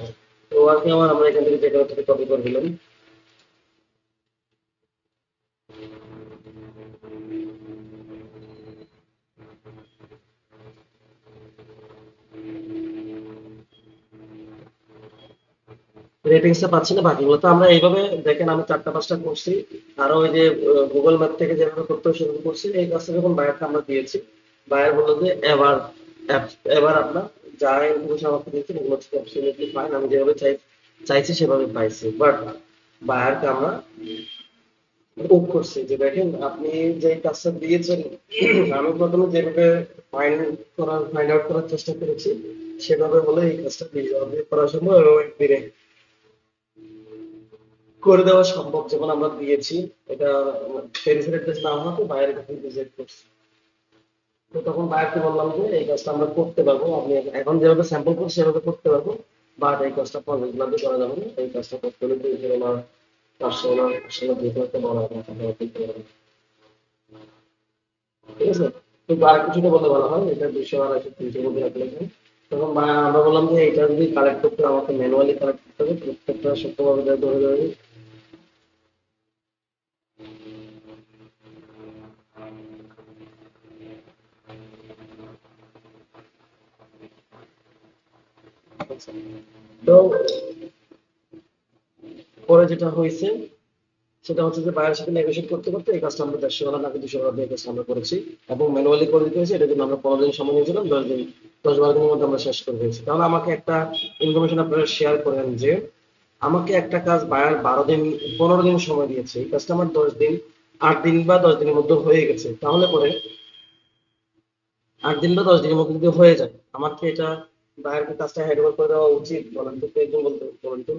তো ওয়ার্কিং আওয়ার আমরা এখান থেকে যে কোনো থেকে কপি করে দিলাম, রেটিংসটা পাচ্ছি না, বাকিগুলো তো আমরা এইভাবে দেখেন আমি 4টা 5টা করছি, আরো ওই যে গুগল ম্যাপ থেকে যেভাবে করতে হয় সেভাবে করছি। এই কাজটা যখন বায়ারকে আমরা দিয়েছি, বায়ার বললো যে এবার আপনার যা ইনফরমেশন আমাকে দিয়েছেন এগুলো হচ্ছে অ্যাবসলিউটলি ফাইন, আমি যেভাবে চাইছি সেভাবে পাইছি। বাট বায়ারকে আমরা ওক করছি যে দেখেন আপনি যে কাজটা দিয়েছেন আমি প্রথমে যেভাবে ফাইন্ড আউট করার চেষ্টা করেছি সেভাবে হলে এই কাজটা দিয়ে করার সময় একদিনে করে দেওয়া সম্ভব, যেমন আমরা দিয়েছি এটা পেরিফের অ্যাড্রেস না হওয়াতে বাইরে থেকে রিজেক্ট করছি। তো তখন বাইরকে বললাম যে এই কাজটা আমরা করতে পারবো, আপনি এখন যেভাবে স্যাম্পল করছি সেভাবে করতে পারবো, বাট এই কাজটা পর্যালোচনা করা যাবে না, এই কাজটা করতে হলে 500 দিতে হতে বলা হবে, ঠিক আছে। কিন্তু আর কিছুটা বললে ভালো হয়, এটা 200 আর 300 মধ্যে রাখলে তখন আমরা বললাম যে এটা যদি কালেক্ট করতে আমাকে ম্যানুয়ালি কালেক্ট করতে হবে, প্রত্যেকটা সত্যভাবে ধরে ধরে। তো পরে যেটা হয়েছে সেটা হচ্ছে যে বায়ের সাথে নেগোশিয়েট করতে করতে এই কাজটা আমরা 150 নাকি 200 দিয়ে কাজটা আমরা করেছি এবং ম্যানুয়ালি করে দিতে হয়েছে, এটার জন্য আমরা 15 দিন সময় নিয়েছিলাম, 10 দিন 10-12 দিনের মধ্যে আমরা শেষ করে দিয়েছি। তাহলে আমাকে একটা ইনফরমেশন আপনারা শেয়ার করেন যে আমাকে একটা কাজ বায়ার 12 দিন 15 দিন সময় দিয়েছে, এই কাজটা আমার 10 দিন 8 দিন বা 10 দিনের মধ্যে হয়ে গেছে। তাহলে পরে 8 দিন বা 10 দিনের মধ্যে যদি হয়ে যায়, আমার কি এটা বায়ারকে কাজটা হ্যান্ড ওভার করে দেওয়া উচিত? বলেন তো, কে একজন বলতে বলেন তো।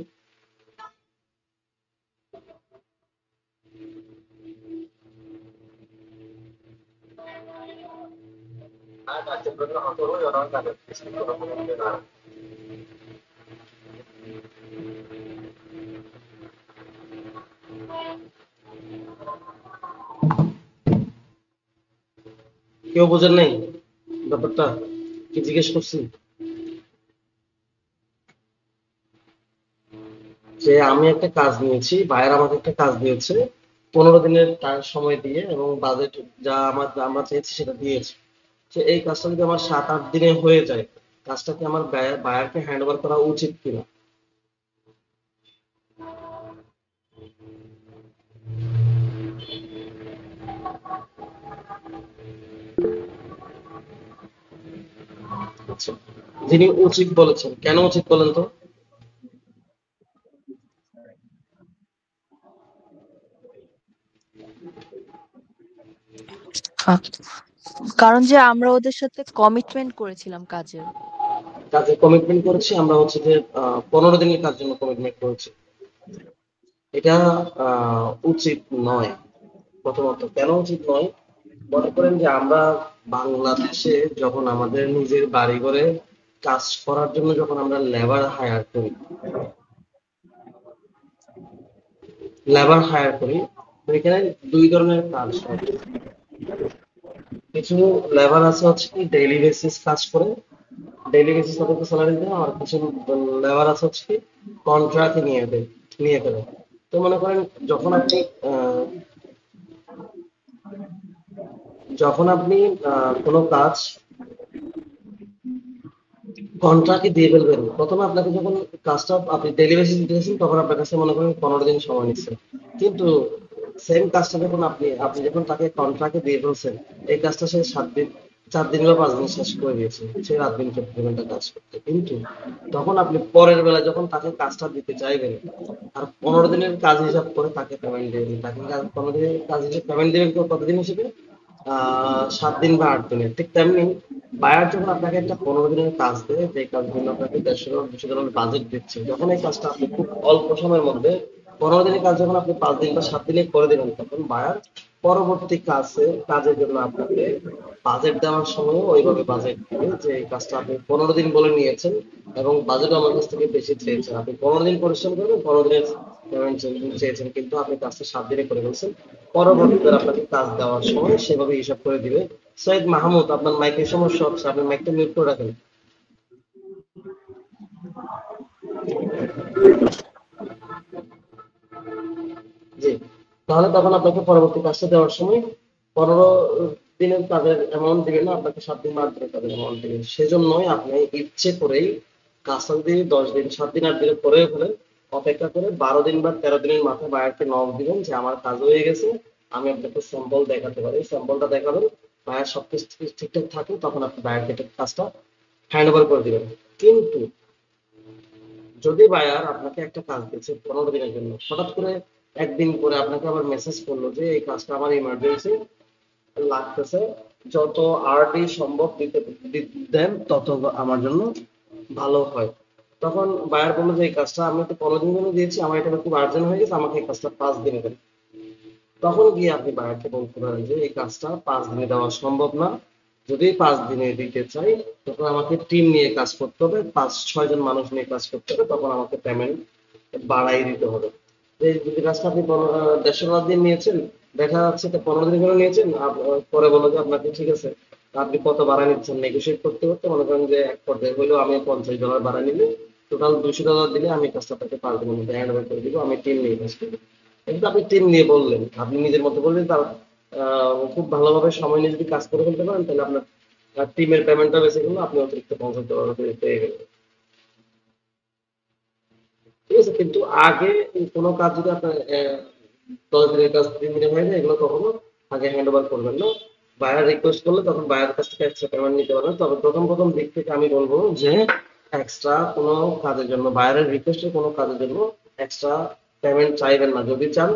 কেউ বোঝেন নাই ব্যাপারটা, কি জিজ্ঞেস করছি? যে আমি একটা কাজ নিয়েছি, বায়ার আমাকে একটা কাজ দিয়েছে 15 দিনের সময় দিয়ে, এবং বাজেট যা আমরা চেয়েছি সেটা দিয়েছে। যে এই কাজটা যদি আমার 7-8 দিনে হয়ে যায়, কাজটা কি আমার বায়ারকে হ্যান্ড ওভার করা উচিত কিনা? আচ্ছা, যিনি উচিত বলেছেন, কেন উচিত বলেন তো? আ- কারণ যে আমরা ওদের সাথে কমিটমেন্ট করেছিলাম কাজের। কাজে কমিটমেন্ট করেছি আমরা, হচ্ছে যে 15 দিনের কাজ জন্য কমিটমেন্ট করেছি। এটা উচিত নয়। প্রথমত কেন উচিত নয়, মনে করেন যে আমরা বাংলাদেশে যখন আমাদের নিজের বাড়ি ঘরে কাজ করার জন্য যখন আমরা লেবার হায়ার করি, তো এখানে দুই ধরনের কাজ হয়। কিছু লেবার আছে হচ্ছে কি ডেইলি বেসিস কাজ করে, ডেইলি বেসিস তাদেরকে স্যালারি দেয়। আর কিছু লেবার আছে হচ্ছে কি কন্ট্রাক্টে নিয়ে ফেলে। তো মনে করেন যখন আপনি আহ, যখন আপনি কোনো কাজ কন্ট্রাক্টে দিয়ে ফেলবেন, প্রথমে আপনাকে যখন কাজটা আপনি ডেলি বেসিস দিতেছেন, তখন আপনার কাছে মনে করেন 15 দিন সময় নিচ্ছে। কিন্তু সেম কাজটা যখন আপনি আপনি যখন তাকে কন্ট্রাক্টে দিয়ে ফেলছেন, এই কাজটা সে 7 দিন 4 দিন বা 5 দিন শেষ করে দিয়েছে, সে রাত দিন 24 ঘন্টা কাজ করতে। কিন্তু তখন আপনি পরের বেলা যখন তাকে কাজটা দিতে চাইবেন, আর 15 দিনের কাজ হিসাব করে তাকে পেমেন্ট দেবেন, তাকে 15 দিনের কাজ হিসেবে পেমেন্ট দেবেন কতদিন হিসেবে? 7 দিন বা 8 দিনের। ঠিক তেমনি বায়ার যখন আপনাকে একটা 15 দিনের কাজ দেয়, যে কাজের জন্য আপনাকে 150-200 ডলার বাজেট দিচ্ছে, যখন এই কাজটা আপনি খুব অল্প সময়ের মধ্যে 15 দিনের কাজ যখন আপনি 5 দিন বা 7 দিনে করে দেবেন, তখন বায়ার পরবর্তী কাজের জন্য আপনাকে বাজেট দেওয়ার সময় ওইভাবে বাজেট দিবে, যে এই কাজটা আপনি 15 দিন বলে নিয়েছেন এবং বাজেট আমার কাছ থেকে বেশি চেয়েছেন। আপনি 15 দিন পরিশ্রম করবেন, 15 দিনের পেমেন্ট চেয়েছেন, কিন্তু আপনি কাজটা 7 দিনে করে ফেলছেন। পরবর্তীবার আপনাকে কাজ দেওয়ার সময় সেভাবে হিসাব করে দিবে। সৈয়দ মাহমুদ, আপনার মাইকের সমস্যা হচ্ছে, আপনি মাইকটা মিউট করে রাখেন। জি। তাহলে তখন আপনাকে পরবর্তী কাজটা দেওয়ার সময় 15 দিনের কাজের অ্যামাউন্ট দিবেন না, আপনাকে 7 দিন বা 8 দিনের কাজের অ্যামাউন্ট দিবেন। সেজন্যই আপনি ইচ্ছে করেই কাজটা যদি 10 দিন 7 দিন 8 দিনে করে ফেলেন, অপেক্ষা করে 12 দিন বা 13 দিনের মাথায় বায়ারকে নক দিবেন যে আমার কাজ হয়ে গেছে, আমি আপনাকে স্যাম্পল দেখাতে পারি। স্যাম্পলটা দেখাবেন, বায়ার সবকিছু ঠিকঠাক থাকে, তখন আপনি বায়ারকে কাজটা হ্যান্ড ওভার করে দিবেন। কিন্তু যদি বায়ার আপনাকে একটা কাজ দিচ্ছে 15 দিনের জন্য, হঠাৎ করে একদিন পরে আপনাকে আবার মেসেজ করলো যে এই কাজটা আমার ইমার্জেন্সি লাগতেছে, যত আর্লি সম্ভব দেন তত আমার জন্য ভালো হয়। তখন বায়ার বললো যে এই কাজটা আমি তো 15 দিন জন্য দিয়েছি, আমার এটা খুব আর্জেন্ট হয়ে গেছে, আমাকে এই কাজটা 5 দিনে দেন। তখন গিয়ে আপনি বায়ারকে বলতে পারেন যে এই কাজটা 5 দিনে দেওয়া সম্ভব না, যদি 5 দিনে দিতে চাই তখন আমাকে টিম নিয়ে কাজ করতে হবে, 5-6 জন মানুষ নিয়ে কাজ করতে হবে, তখন আমাকে পেমেন্ট বাড়াই দিতে হবে। এই যদি কাজটা আপনি 150 দিন নিয়েছেন, দেখা যাচ্ছে তো 15 দিন করে নিয়েছেন, পরে বলো যে আপনাকে ঠিক আছে, আপনি কত বাড়া নিচ্ছেন, নেগোশিয়েট করতে করতে মনে করেন যে এক পর্যায়ে হইলেও আমি 50 ডলার বাড়া নিলে টোটাল 200 ডলার দিলে আমি কাজটা আপনাকে 5 দিনের মধ্যে হ্যান্ড ওভার করে দিব, আমি টিম নিয়ে কাজ করবো। কিন্তু আপনি টিম নিয়ে বললেন, আপনি নিজের মতো বললেন, তার খুব ভালোভাবে সময় নিয়ে যদি কাজ করে ফেলতে পারেন, তাহলে আপনার টিমের পেমেন্টটা বেঁচে গেল, আপনি অতিরিক্ত 50 ডলার পেয়ে গেলেন। ঠিক আছে, কিন্তু আগে কোনো কাজ যদি আপনার 10 দিনের কাজ 3 দিনে হয়ে যায়, এগুলো কখনো আগে হ্যান্ড ওভার করবেন না। বায়ার রিকোয়েস্ট করলে তখন বায়ার কাছ থেকে এক্সট্রা পেমেন্ট নিতে পারবেন। তবে প্রথম প্রথম দিক থেকে আমি বলবো যে এক্সট্রা কোনো কাজের জন্য, বায়ারের রিকোয়েস্টের কোনো কাজের জন্য এক্সট্রা পেমেন্ট চাইবেন না। যদি চান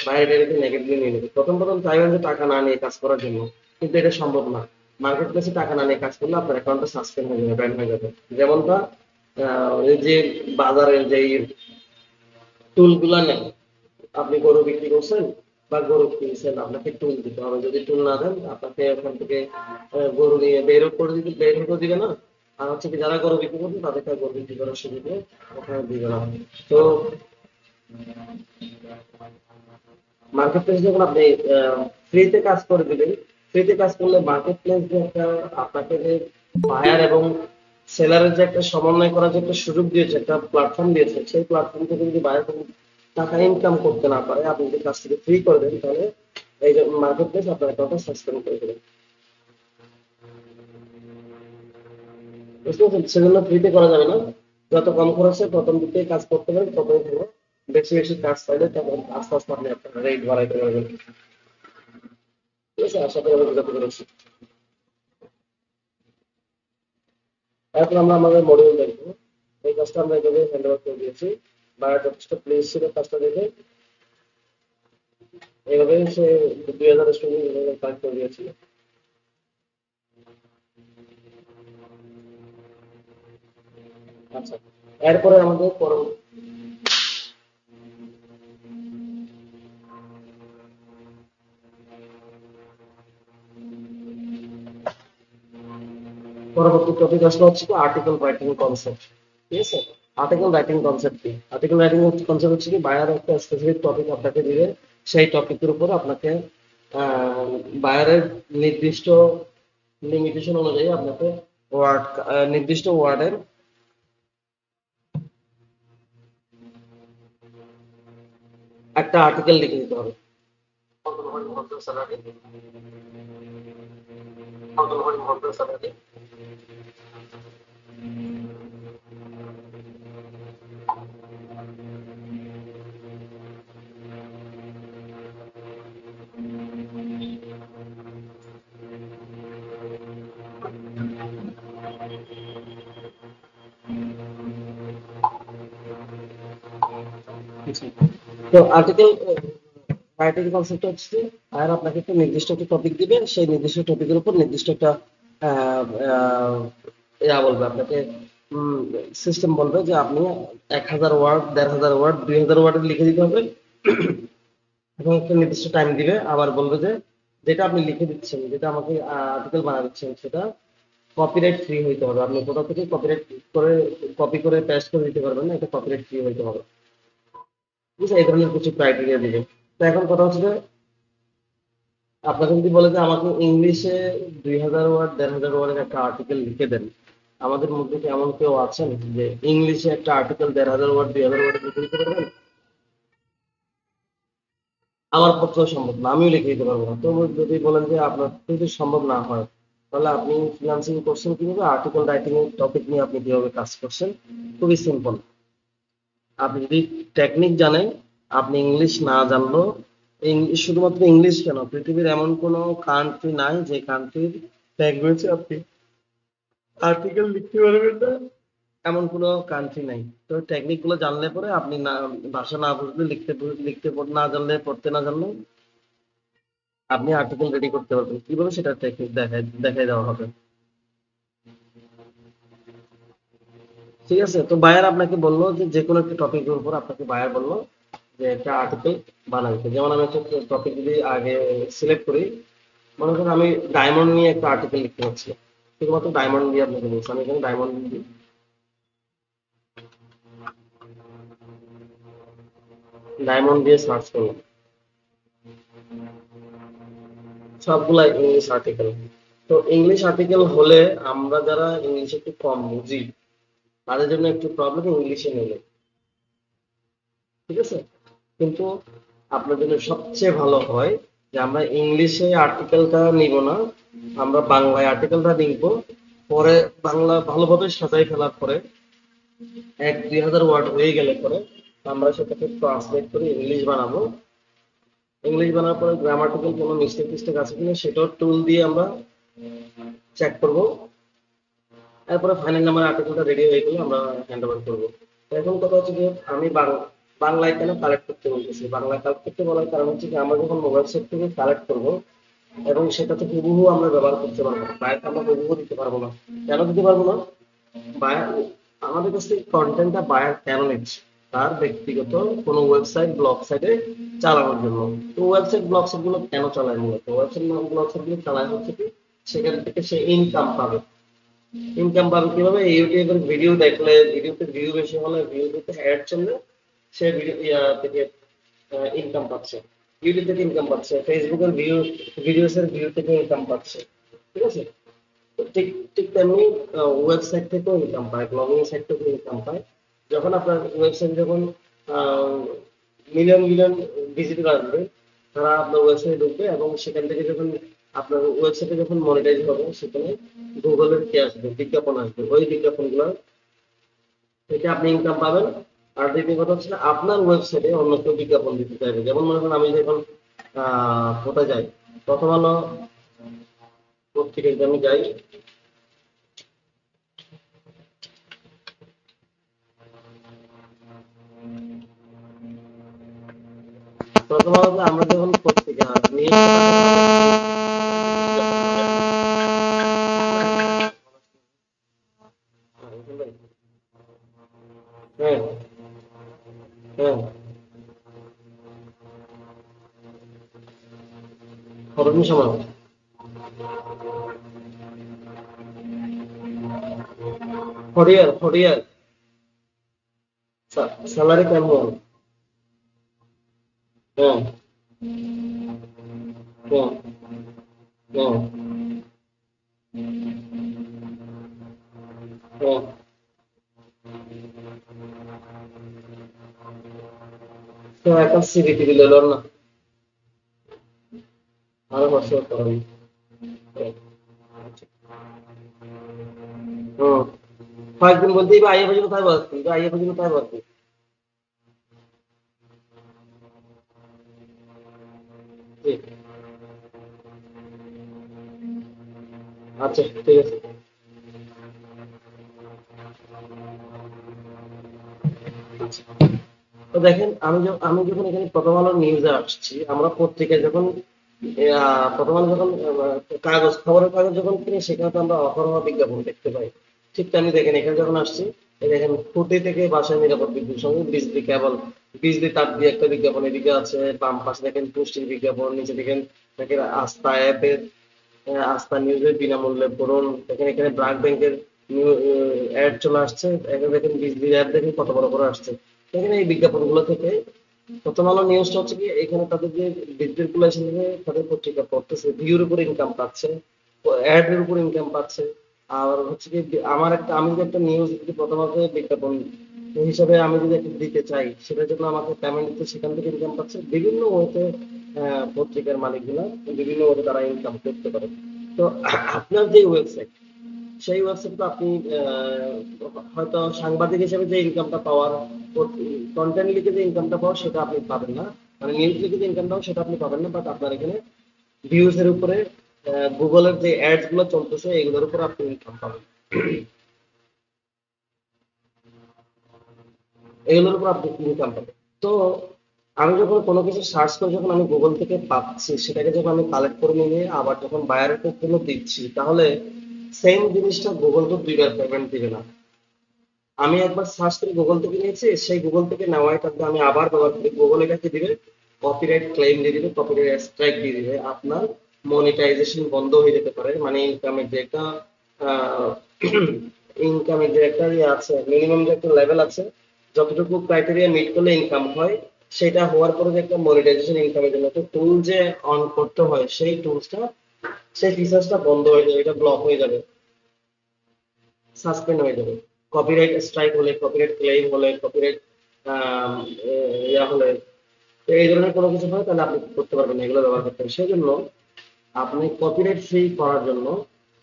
বায়ার এটাকে নেগেটিভলি নিয়ে নেবে। প্রথম প্রথম চাইবেন যে টাকা না নিয়ে কাজ করার জন্য, কিন্তু এটা সম্ভব না। মার্কেট প্লেসে টাকা না নিয়ে কাজ করলে আপনার অ্যাকাউন্টটা সাসপেন্ড হয়ে যাবে, ব্যান হয়ে যাবে। যেমনটা এই যে বাজারের যে টুল গুলা নেন, আপনি গরু বিক্রি করছেন বা গরু কিনছেন, আপনাকে টুল দিতে হবে। যদি টুল না দেন আপনাকে ওখান থেকে গরু নিয়ে বের করে দিবে না। আর হচ্ছে কি যারা গরু বিক্রি করবে তাদেরকে আর গরু বিক্রি করার সুযোগে ওখানে দিবে না। তো মার্কেট প্লেস যখন আপনি ফ্রিতে কাজ করে দিবেন, ফ্রিতে কাজ করলে মার্কেট প্লেস যে একটা আপনাকে যে বায়ার এবং সেলারের যে একটা সমন্বয় করার যে একটা সুযোগ দিয়েছে, একটা প্ল্যাটফর্ম দিয়েছে, সেই প্ল্যাটফর্ম থেকে যদি বায়ার টাকা ইনকাম করতে না পারে, আপনি যদি কাজ থেকে ফ্রি করে দেন, তাহলে এই যে মার্কেট প্লেস আপনার অ্যাকাউন্টটা সাসপেন্ড করে দেবেন। বুঝতে পারছেন? সেজন্য ফ্রিতে করা যাবে না। যত কম খরচে প্রথম দিকে কাজ করতে পারেন ততই ভালো। বেশি বেশি কাজ পাইলে তখন আস্তে আস্তে আপনি আপনার রেট বাড়াইতে পারবেন। ঠিক আছে, আশা করি আমি বুঝাতে পেরেছি। এখন আমরা আমাদের মডিউল দেখবো। এই কাজটা আমরা এভাবে হ্যান্ড ওভার করে দিয়েছি। বায়ার যথেষ্ট প্লিজ ছিল কাজটা দেখে, এইভাবে সে 2000 স্টুডেন্ট কাজ করে দিয়েছিল। আচ্ছা, এরপরে আমাদের পরবর্তী টপিক আসলে হচ্ছে আর্টিকেল রাইটিং কনসেপ্ট। ঠিক আছে, আর্টিকেল রাইটিং কনসেপ্ট কি? আর্টিকেল রাইটিং কনসেপ্ট হচ্ছে কি, বায়ার একটা স্পেসিফিক টপিক আপনাকে দিবে, সেই টপিকের উপর আপনাকে বায়ারের নির্দিষ্ট লিমিটেশন অনুযায়ী আপনাকে ওয়ার্ড, নির্দিষ্ট ওয়ার্ডের একটা আর্টিকেল লিখে দিতে হবে। তো আর্টিকেল রাইটিং কনসেপ্ট হচ্ছে, আর আপনাকে একটা নির্দিষ্ট একটা টপিক দিবে, সেই নির্দিষ্ট টপিকের উপর নির্দিষ্ট একটা আহ, আহ, বলবে আপনাকে, সিস্টেম বলবে যে আপনি 1000 ওয়ার্ড, 1500 ওয়ার্ড, 2000 ওয়ার্ড লিখে দিতে হবে এবং একটা নির্দিষ্ট টাইম দিবে। আবার বলবে যে যেটা আপনি লিখে দিচ্ছেন, যেটা আমাকে আর্টিকেল বানা দিচ্ছেন, সেটা কপিরাইট ফ্রি হইতে হবে। আপনি কোথা থেকে কপিরাইট করে কপি করে পেস্ট করে দিতে পারবেন না, এটা কপিরাইট ফ্রি হইতে হবে। ঠিক আছে, এই ধরনের কিছু ক্রাইটেরিয়া দিবে। তো এখন কথা হচ্ছে যে আপনাকে যদি বলে যে আমাকে ইংলিশে 2000 ওয়ার্ড, 1500 ওয়ার্ডের একটা আর্টিকেল লিখে দেন, আমাদের মধ্যে কি এমন কেউ আছেন যে ইংলিশে একটা আর্টিকেল 1500 ওয়ার্ড, 2000 ওয়ার্ডে লিখে দিতে পারবেন? আমার পক্ষেও সম্ভব না, আমিও লিখে দিতে পারবো না। তো যদি বলেন যে আপনার যদি সম্ভব না হয়, তাহলে আপনি ফ্রিল্যান্সিং করছেন কিভাবে, আর্টিকেল রাইটিং এর টপিক নিয়ে আপনি কিভাবে কাজ করছেন? খুবই সিম্পল। আপনি যদি টেকনিক জানেন, আপনি ইংলিশ না জানলেও, ইংলিশ শুধুমাত্র ইংলিশ কেন, পৃথিবীর এমন কোনো কান্ট্রি নাই যে কান্ট্রির ল্যাঙ্গুয়েজে আপনি আর্টিকেল লিখতে পারবেন না, এমন কোনো কান্ট্রি নাই। তো টেকনিক গুলো জানলে পরে আপনি না, ভাষা না বুঝলে, না জানলে, পড়তে না জানলে আপনি আর্টিকেল রেডি করতে পারবেন। কিভাবে সেটা টেকনিক দেখাই দেওয়া হবে। ঠিক আছে, তো বায়ার আপনাকে বললো যে যে কোনো একটা টপিকের উপর আপনাকে বায়ার বললো যে একটা আর্টিকেল বানাইতে। যেমন আমি একটা টপিক যদি আগে সিলেক্ট করি, মনে করেন আমি ডায়মন্ড নিয়ে একটা আর্টিকেল লিখতে পারছি, শুধুমাত্র ডায়মন্ড দিয়ে আপনাকে বলছি। আমি এখানে ডায়মন্ড দিই, ডায়মন্ড দিয়ে সার্চ করলাম, সবগুলা ইংলিশ আর্টিকেল। তো ইংলিশ আর্টিকেল হলে আমরা যারা ইংলিশ একটু কম বুঝি, তাদের জন্য একটু প্রবলেম ইংলিশে নিলে। ঠিক আছে, কিন্তু আপনার জন্য সবচেয়ে ভালো হয় যে আমরা ইংলিশে আর্টিকেলটা নিব না, আমরা বাংলায় আর্টিকেলটা নিব। পরে বাংলা ভালোভাবে সাজাই ফেলার পরে 1000-2000 ওয়ার্ড হয়ে গেলে পরে আমরা সেটাকে ট্রান্সলেট করে ইংলিশ বানাবো। ইংলিশ বানানোর পরে গ্রামাটিক্যাল কোনো মিস্টেক টিস্টেক আছে কিনা সেটাও টুল দিয়ে আমরা চেক করব। এরপরে ফাইনাল নাম্বার আর্টিকেলটা রেডি হয়ে গেলে আমরা হ্যান্ড ওভার করবো। এখন কথা হচ্ছে যে আমি বাংলায় কেন কালেক্ট করতে বলতেছি, বাংলায় কালেক্ট করতে বলার কারণ হচ্ছে যে আমরা যখন মোবাইল সেট থেকে কালেক্ট করবো এবং সেটাতে হুবহু আমরা ব্যবহার করতে পারবো না, বাইরে আমরা হুবহু দিতে পারবো না। কেন দিতে পারবো না? বায়ার আমাদের কাছ থেকে কন্টেন্টটা বায়ার কেন নিচ্ছে, তার ব্যক্তিগত কোনো ওয়েবসাইট ব্লগ সাইটে চালানোর জন্য। তো ওয়েবসাইট ব্লগ সাইট গুলো কেন চালায়? মূলত ওয়েবসাইট ব্লগ সাইট গুলো চালায় হচ্ছে কি সেখান থেকে সে ইনকাম পাবে। ইনকাম পাবে কিভাবে? ইউটিউবের ভিডিও দেখলে, ভিডিওতে ভিউ বেশি হলে, ভিডিওতে অ্যাড চললে সে ভিডিও থেকে ইনকাম পাচ্ছে, ইউটিউব থেকে ইনকাম পাচ্ছে, ফেসবুকের ভিডিওস এর ভিউ থেকে ইনকাম পাচ্ছে। ঠিক আছে? তো ঠিক ঠিক তেমনি ওয়েবসাইট থেকেও ইনকাম পায়, ব্লগিং সাইট থেকেও ইনকাম পায়। যখন আপনার ওয়েবসাইট যখন মিলিয়ন মিলিয়ন ভিজিটর আসবে, তারা আপনার ওয়েবসাইটে ঢুকবে এবং সেখান থেকে যখন আপনার ওয়েবসাইটে যখন মনিটাইজ হবে, সেখানে গুগলের কি আসবে, বিজ্ঞাপন আসবে, ওই বিজ্ঞাপনগুলো থেকে আপনি ইনকাম পাবেন। আর দ্বিতীয় কথা হচ্ছে আপনার ওয়েবসাইটে অন্য কেউ বিজ্ঞাপন দিতে চাইবে। যেমন মনে করেন আমি যখন কোথায় যাই, প্রথম আলো পত্রিকায় আমি যাই, প্রথম আলোতে আমরা যখন পত্রিকা নিয়ে হ্যাঁ হ্যাঁ করণীয় সময় ফরিয়ার ফরিয়ার স্যালারি কেমন? হ্যাঁ হ্যাঁ হ্যাঁ হ্যাঁ তো এখন সিভি টিভি লইল না, আরো বছর করেন। হুম, কয়েকদিন বলতেই বা আইয়া পর্যন্ত তাই বাড়তি, আইয়া পর্যন্ত তাই বাড়তি। ঠিক, আচ্ছা ঠিক আছে। তো দেখেন আমি যখন এখানে প্রথম আলোর নিউজে আসছি, আমরা পত্রিকায় যখন প্রথম আলো যখন খবরের কাগজ যখন কিনি, সেখানে তো আমরা অহরহ বিজ্ঞাপন দেখতে পাই। ঠিক তেমনি দেখেন এখানে যখন আসছি, এই দেখেন খুঁটি থেকে বাসায় নিরাপদ বিদ্যুৎ সঙ্গে বিজলি কেবল, বিজলি তার দিয়ে একটা বিজ্ঞাপন, এদিকে আছে বাম পাশে দেখেন পুষ্টির বিজ্ঞাপন, নিচে দেখেন আস্থা অ্যাপের, আস্থা নিউজের বিনামূল্যে পড়ুন, দেখেন এখানে ব্র্যাক ব্যাংকের অ্যাড চলে আসছে, এখানে দেখেন বিজলির অ্যাড দেখেন কত বড় বড় আসছে। দেখেন এই বিজ্ঞাপনগুলো থেকে প্রথম আলো নিউজটা হচ্ছে কি এখানে তাদের যে বিদ্যুৎ গুলো হিসেবে তাদের পত্রিকা পড়তেছে, ভিউর উপর ইনকাম পাচ্ছে, অ্যাড এর উপর ইনকাম পাচ্ছে। আর হচ্ছে কি আমি যদি একটা নিউজ যদি প্রথমত বিজ্ঞাপন হিসাবে আমি যদি একটা দিতে চাই, সেটার জন্য আমাকে পেমেন্ট দিতে, সেখান থেকে ইনকাম পাচ্ছে। বিভিন্ন ওয়েতে পত্রিকার মালিকগুলা বিভিন্ন ওয়েতে তারা ইনকাম করতে পারে। তো আপনার যে ওয়েবসাইট, সেই ওয়েবসাইটে আপনি হয়তো সাংবাদিক হিসেবে যে ইনকামটা পাওয়ার, কন্টেন্ট লিখে যে ইনকামটা পাওয়ার সেটা আপনি পাবেন না, মানে নিউজ লিখে যে ইনকামটা পাওয়ার সেটা আপনি পাবেন না। বাট আপনার এখানে ভিউজ এর উপরে গুগলের যে অ্যাডস গুলো চলতেছে এগুলোর উপর আপনি ইনকাম পাবেন, এগুলোর উপর আপনি ইনকাম পাবেন। তো আমি যখন কোনো কিছু সার্চ করে যখন আমি গুগল থেকে পাচ্ছি, সেটাকে যখন আমি কালেক্ট করে নিয়ে আবার যখন বায়ারের জন্য দিচ্ছি, তাহলে সেম জিনিসটা গুগল তো দুইবার পেমেন্ট দিবে না। আমি একবার সার্চ করে গুগল থেকে নিয়েছি, সেই গুগল থেকে নেওয়া টাকা আমি আবার ব্যবহার করি, গুগল এটাকে দিবে কপিরাইট ক্লেম দিয়ে দিবে, কপিরাইট স্ট্রাইক দিয়ে দিবে, আপনার মনিটাইজেশন বন্ধ হয়ে যেতে পারে। মানে ইনকামের যে একটা ইনকামের যে একটা ইয়ে আছে, মিনিমাম যে একটা লেভেল আছে, যতটুকু ক্রাইটেরিয়া মিট করলে ইনকাম হয়, সেটা হওয়ার পরে যে একটা মনিটাইজেশন ইনকামের জন্য একটা টুল যে অন করতে হয়, সেই টুলসটা, সেই ফিচার্সটা বন্ধ হয়ে যাবে, এটা ব্লক হয়ে যাবে, সাসপেন্ড হয়ে যাবে। কপিরাইট স্ট্রাইক হলে, কপিরাইট ক্লেম হলে, কপিরাইট ইয়া হলে, তো এই ধরনের কোনো কিছু হয় তাহলে আপনি করতে পারবেন না, এগুলো ব্যবহার করতে হবে। সেই জন্য আপনি কপিরাইট ফ্রি করার জন্য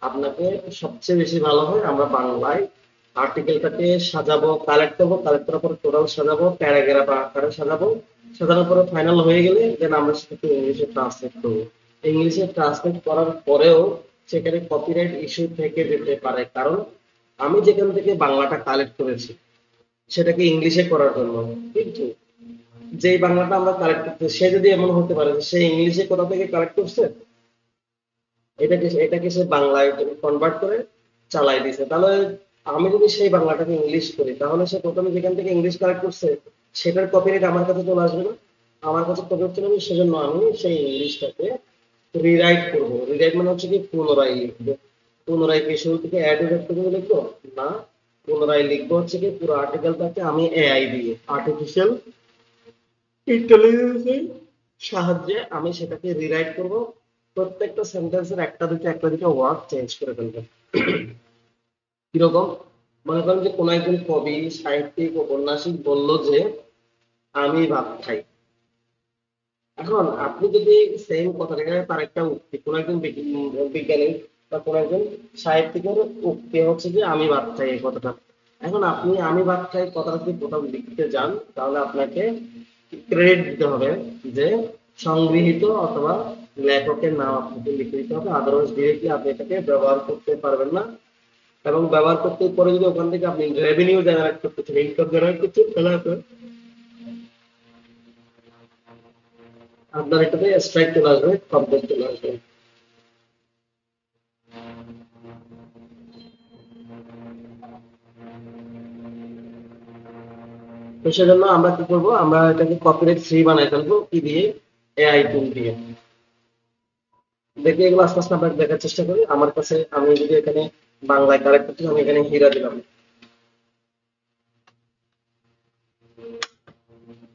আপনাকে সবচেয়ে বেশি ভালো হয় আমরা বাংলায় আর্টিকেলটাকে সাজাবো, কালেক্ট করবো, কালেক্ট করার পর টোটাল সাজাবো, প্যারাগ্রাফ আকারে সাজাবো, সাধারণত পরে ফাইনাল হয়ে গেলে দেন আমরা সেটাকে ইংলিশে ট্রান্সলেট করবো। ইংলিশে ট্রান্সলেট করার পরেও সেখানে কপিরাইট ইস্যু থেকে যেতে পারে, কারণ আমি যেখান থেকে বাংলাটা কালেক্ট করেছি সেটাকে ইংলিশে করার জন্য, কিন্তু যেই বাংলাটা আমরা কালেক্ট করতে সে যদি এমন হতে পারে যে সে ইংলিশে কোথা থেকে কালেক্ট করছে, এটাকে সে বাংলায় কনভার্ট করে চালাই দিছে, তাহলে আমি যদি সেই বাংলাটাকে ইংলিশ করি তাহলে সে প্রথমে যেখান থেকে ইংলিশ কালেক্ট করছে সেটার কপিরাইট আমার কাছে চলে আসবে না, আমার কাছে কপিরাইট চলে আসবে। সেজন্য আমি সেই ইংলিশটাকে রিরাইট করব। রিরাইট মানে হচ্ছে কি পুনরায় লিখবো। পুনরায় কি শুরু থেকে অ্যাড থেকে লিখবো না, পুনরায় লিখবো হচ্ছে কি পুরো আর্টিকেলটাকে আমি এআই দিয়ে, আর্টিফিশিয়াল ইন্টেলিজেন্সের সাহায্যে আমি সেটাকে রিরাইট করব। প্রত্যেকটা সেন্টেন্সের একটা দুটো ওয়ার্ড চেঞ্জ করে ফেলবো। কিরকম? মনে করেন যে কোন একজন কবি, সাহিত্যিক, ঔপন্যাসিক বলল যে আমি ভাত খাই। এখন আপনি যদি সেম কথাটাকে তার একটা উক্তি, কোন একজন বিজ্ঞানী বা কোন একজন সাহিত্যিকের উক্তি হচ্ছে যে আমি ভাত খাই এই কথাটা, এখন আপনি আমি ভাত খাই কথাটা যদি কোথাও লিখতে যান তাহলে আপনাকে ক্রেডিট দিতে হবে যে সংগৃহীত অথবা লেখকের নাম আপনাকে লিখে দিতে হবে, আদারওয়াইজ ডিরেক্টলি আপনি এটাকে ব্যবহার করতে পারবেন না। এবং ব্যবহার করতে পরে যদি ওখান থেকে আপনি রেভিনিউ জেনারেট করতে চান, ইনকাম জেনারেট করতে, তাহলে আপনার এটাতে স্ট্রাইক চলে আসবে, কমপ্লেক্স চলে আসবে। তো সেজন্য আমরা কি করবো, আমরা এটাকে কপিরাইট ফ্রি বানাই ফেলবো কি দিয়ে, এআই টুল দিয়ে। দেখি এগুলো আস্তে আস্তে আমরা দেখার চেষ্টা করি। আমার কাছে আমি যদি এখানে বাংলায় কারেক্ট করতে আমি এখানে হীরা দিলাম,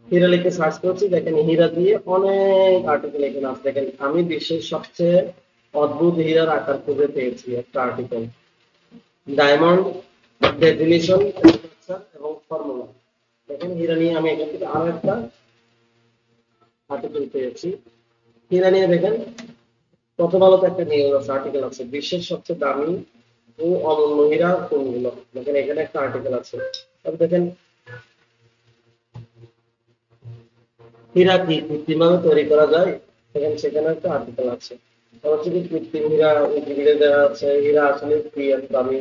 হীরা লিখে সার্চ করছি, দেখেন হীরা দিয়ে অনেক আর্টিকেল এখানে আছে। দেখেন আমি বিশ্বের সবচেয়ে অদ্ভুত হীরার আকার খুঁজে পেয়েছি একটা আর্টিকেল, ডায়মন্ড ডেফিনিশন এবং ফর্মুলা। দেখেন হীরা নিয়ে আমি এখান থেকে আরো একটা আর্টিকেল পেয়েছি। হীরা নিয়ে দেখেন প্রথম আলোতে একটা নিউজ আর্টিকেল আছে, বিশ্বের সবচেয়ে দামি ও অমূল্য হীরা কোনগুলো। দেখেন এখানে একটা আর্টিকেল আছে। তবে দেখেন হীরা কি কৃত্রিমভাবে তৈরি করা যায়, দেখেন সেখানে একটা আর্টিকেল আছে। হচ্ছে কি কৃত্রিম হীরা উইকিপিডিয়া দেওয়া আছে, হীরা আসলে কি আর দামি।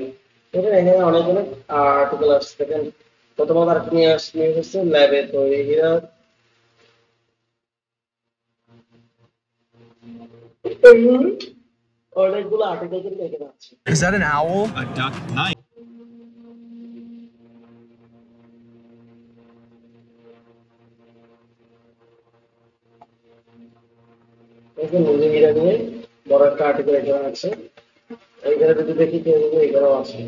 দেখেন এখানে অনেক অনেক আর্টিকেল আসছে। দেখেন প্রথমত আর নিয়ে আসছে ল্যাবে তৈরি হীরা। অনেকগুলো আর্টিকেল কিন্তু এখানে আছে। Is that an owl? A duck. Nice. দেখেন নিজে হীরা নিয়ে বড় একটা আর্টিকেল এখানে আছে। এইখানে যদি দেখি এখানেও আছে।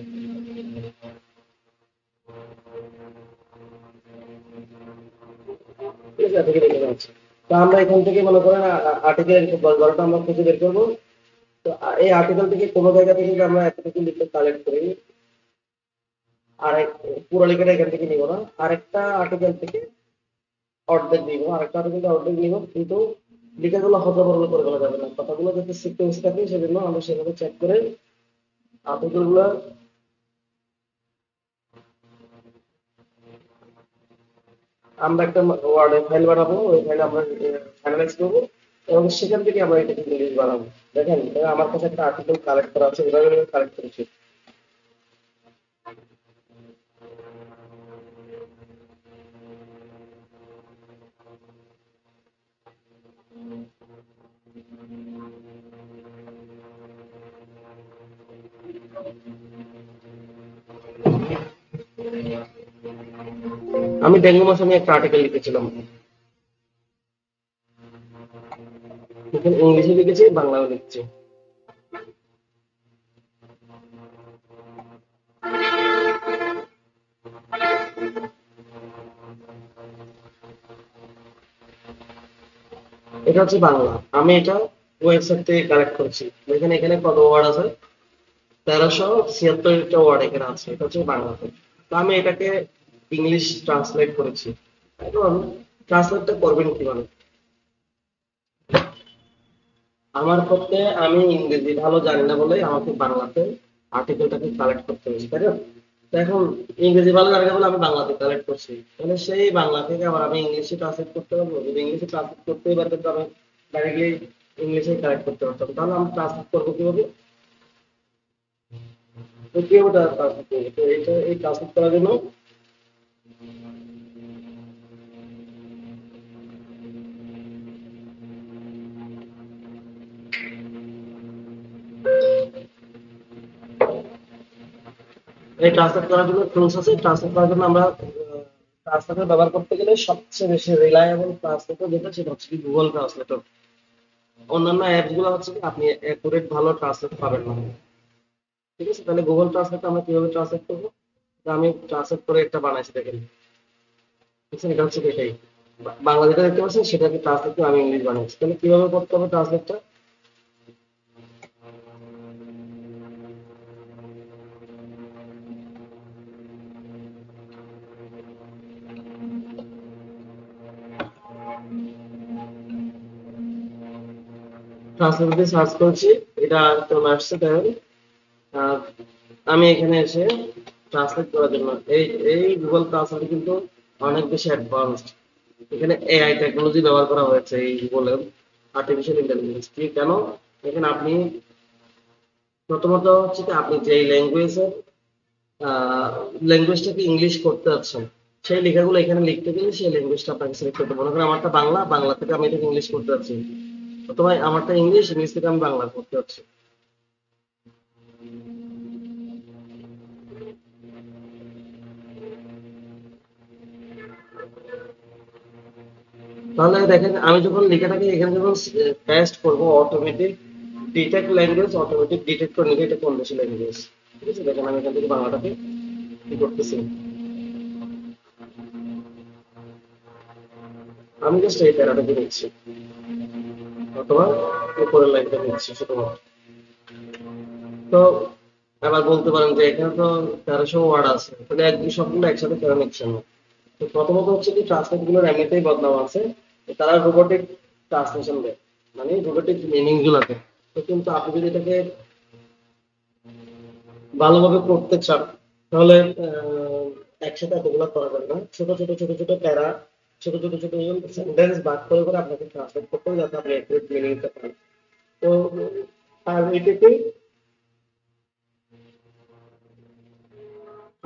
ঠিক আছে, এতগুলো এখানে আছে। তো আমরা এখান থেকে মনে করেন আর্টিকেল 10-12টা আমরা খুঁজে বের করবো। তো এই আর্টিকেল থেকে কোনো জায়গা থেকে যদি আমরা এতটুকু লিখে কালেক্ট করি, আর পুরো লেখাটা এখান থেকে নিব না, আরেকটা আর্টিকেল থেকে অর্ধেক নিব, আরেকটা আর্টিকেল অর্ধেক নিব, কিন্তু লেখাগুলো হজবরল করে বলা যাবে না, কথাগুলো যাতে সিকোয়েন্স থাকে সেজন্য আমরা সেভাবে চেক করে আর্টিকেল গুলা আমরা একটা ওয়ার্ডে ফাইল বানাবো, ওই ফাইলে আমরা ফাইনালাইজ করবো এবং সেখান থেকে আমরা এটাকে ইংলিশ বানাবো। দেখেন আমার কাছে একটা আর্টিকেল কালেক্ট করা আছে, এভাবে কালেক্ট করেছি। আমি ডেঙ্গু মশা নিয়ে একটা আর্টিকেল লিখেছিলাম, এখানে ইংলিশে লিখেছি, বাংলাও লিখছি। এটা হচ্ছে বাংলা, আমি এটা ওয়েবসাইট থেকে কালেক্ট করেছি। এখানে এখানে কত ওয়ার্ড আছে, 1376টা ওয়ার্ড এখানে আছে। এটা হচ্ছে বাংলাতে। তো আমি এটাকে ইংলিশ ট্রান্সলেট করেছি। এখন ট্রান্সলেটটা করবেন কিভাবে? আমার পক্ষে আমি ইংরেজি ভালো জানি না বলে আমাকে বাংলাতে আর্টিকেলটাকে কালেক্ট করতে হয়েছে, তাই না? তো এখন ইংরেজি ভালো জায়গা বলে আমি বাংলাতে কালেক্ট করছি, তাহলে সেই বাংলা থেকে আবার আমি ইংলিশে ট্রান্সলেট করতে পারবো। যদি ইংলিশে ট্রান্সলেট করতেই পারতাম তো আমি ডাইরেক্টলি ইংলিশে কালেক্ট করতে পারতাম। তাহলে আমি ট্রান্সলেট করবো কিভাবে? তো কিভাবে ট্রান্সলেট করবো? তো এই ট্রান্সলেট করার জন্য এই ট্রান্সলেট করার জন্য টুলস আছে। ট্রান্সলেট করার জন্য আমরা ট্রান্সলেটর ব্যবহার করতে গেলে সবচেয়ে বেশি রিলায়েবল ট্রান্সলেটর যেটা, সেটা হচ্ছে কি গুগল ট্রান্সলেটর। অন্যান্য অ্যাপস গুলো হচ্ছে কি আপনি অ্যাকুরেট ভালো ট্রান্সলেট পাবেন না। ঠিক আছে, তাহলে গুগল ট্রান্সলেট আমরা কিভাবে ট্রান্সলেট করবো? তো আমি ট্রান্সলেট করে একটা বানাইছি, দেখেন। ঠিক আছে, এটা হচ্ছে কি এটাই বাংলা যেটা দেখতে পাচ্ছেন সেটাকে ট্রান্সলেট করে আমি ইংলিশ বানাইছি। তাহলে কিভাবে করতে হবে ট্রান্সলেটটা? ট্রান্সলেটর দিয়ে সার্চ করছি, এটা চলে আসছে। দেখেন আমি এখানে এসে ট্রান্সলেট করার জন্য এই এই গুগল ট্রান্সলেট কিন্তু অনেক বেশি অ্যাডভান্সড। এখানে এআই টেকনোলজি ব্যবহার করা হয়েছে এই গুগলের, আর্টিফিশিয়াল ইন্টেলিজেন্স। কি কেন? এখানে আপনি প্রথমত হচ্ছে কি আপনি যে ল্যাঙ্গুয়েজটাকে ইংলিশ করতে যাচ্ছেন, সেই লেখাগুলো এখানে লিখতে গেলে সেই ল্যাঙ্গুয়েজটা আপনাকে সিলেক্ট করতে হবে। মনে করেন আমারটা বাংলা, বাংলা থেকে আমি এটাকে ইংলিশ করতে যাচ্ছি, অথবা আমারটা ইংলিশ, ইংলিশ থেকে আমি বাংলা করতে যাচ্ছি। তাহলে দেখেন আমি যখন লেখাটাকে এখানে যখন পেস্ট করবো, automatic detect language automatic detect করে নেবে এটা কোন দেশের ল্যাঙ্গুয়েজ। ঠিক আছে, দেখেন আমি এখান থেকে বাংলাটাকে কি করতেছি, আমি জাস্ট এই প্যারাটাকে নিচ্ছি অথবা উপরের লাইনটা নিচ্ছি শুধুমাত্র। তো আবার বলতে পারেন যে এখানে তো 1300 ওয়ার্ড আছে, তাহলে সবগুলো একসাথে কেন নিচ্ছেন না? তো প্রথমত হচ্ছে কি ট্রান্সলেট গুলোর এমনিতেই বদনাম আছে, তারা রোবোটিক ট্রান্সলেশন দেয়, মানে রোবোটিক মিনিং গুলাতে। তো কিন্তু আপনি যদি এটাকে ভালোভাবে করতে চান তাহলে একসাথে এতগুলো করা যাবে না। ছোট ছোট ছোট ছোট প্যারা, ছোট ছোট ছোট সেন্টেন্স ভাগ করে করে আপনাকে ট্রান্সলেট করতে হবে যাতে আপনি অ্যাকুরেট মিনিংটা পান। তো আর এটাকে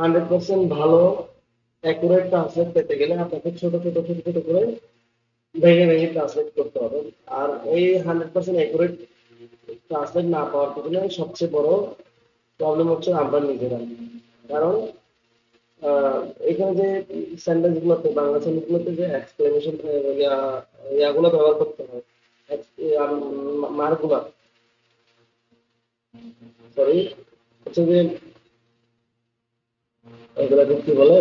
100% ভালো অ্যাকুরেট ট্রান্সলেট পেতে গেলে আপনাকে ছোট ছোট ছোট ছোট করে ভেঙে ভেঙে ট্রান্সলেট করতে হবে। আর এই 100% অ্যাকুরেট ট্রান্সলেট না পাওয়ার পিছনে সবচেয়ে বড় প্রবলেম হচ্ছে আমরা নিজেরা। কারণ এখানে যে সেন্টেন্স গুলোতে, বাংলা সেন্টেন্স গুলোতে যে এক্সপ্লেনেশন ইয়াগুলো ব্যবহার করতে হয়, মার্কগুলা, সরি হচ্ছে যে এগুলাকে কি বলে,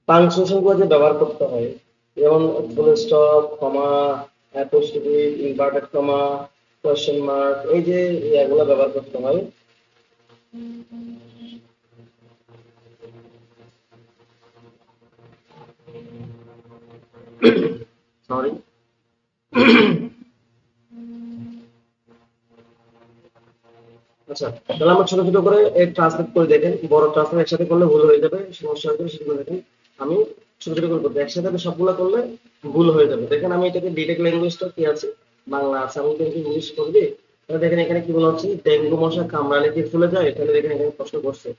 পাংচুয়েশন গুলো যে ব্যবহার করতে হয়, যেমন full stop, comma, apostrophe, inverted comma, question mark, এই যে ইয়াগুলো ব্যবহার করতে হয়। সরি, আচ্ছা তাহলে আমরা ছোট ছোট করে ট্রান্সলেট করে দেখেন। বড় ট্রান্সলেট একসাথে করলে ভুল হয়ে যাবে, সমস্যা হয়ে যাবে, সেগুলো দেখেন। আমি ছোট ছোট করে করবো, একসাথে আমি সবগুলো করলে ভুল হয়ে যাবে। দেখেন আমি এটাকে ডিটেক্ট ল্যাঙ্গুয়েজটা কি আছে, বাংলা আছে, আমি কিন্তু ইংলিশ করবি। তাহলে দেখেন এখানে কি বলা হচ্ছে, ডেঙ্গু মশা কামড়ালে কি ফুলে যায়? তাহলে দেখেন এখানে প্রশ্ন করছে,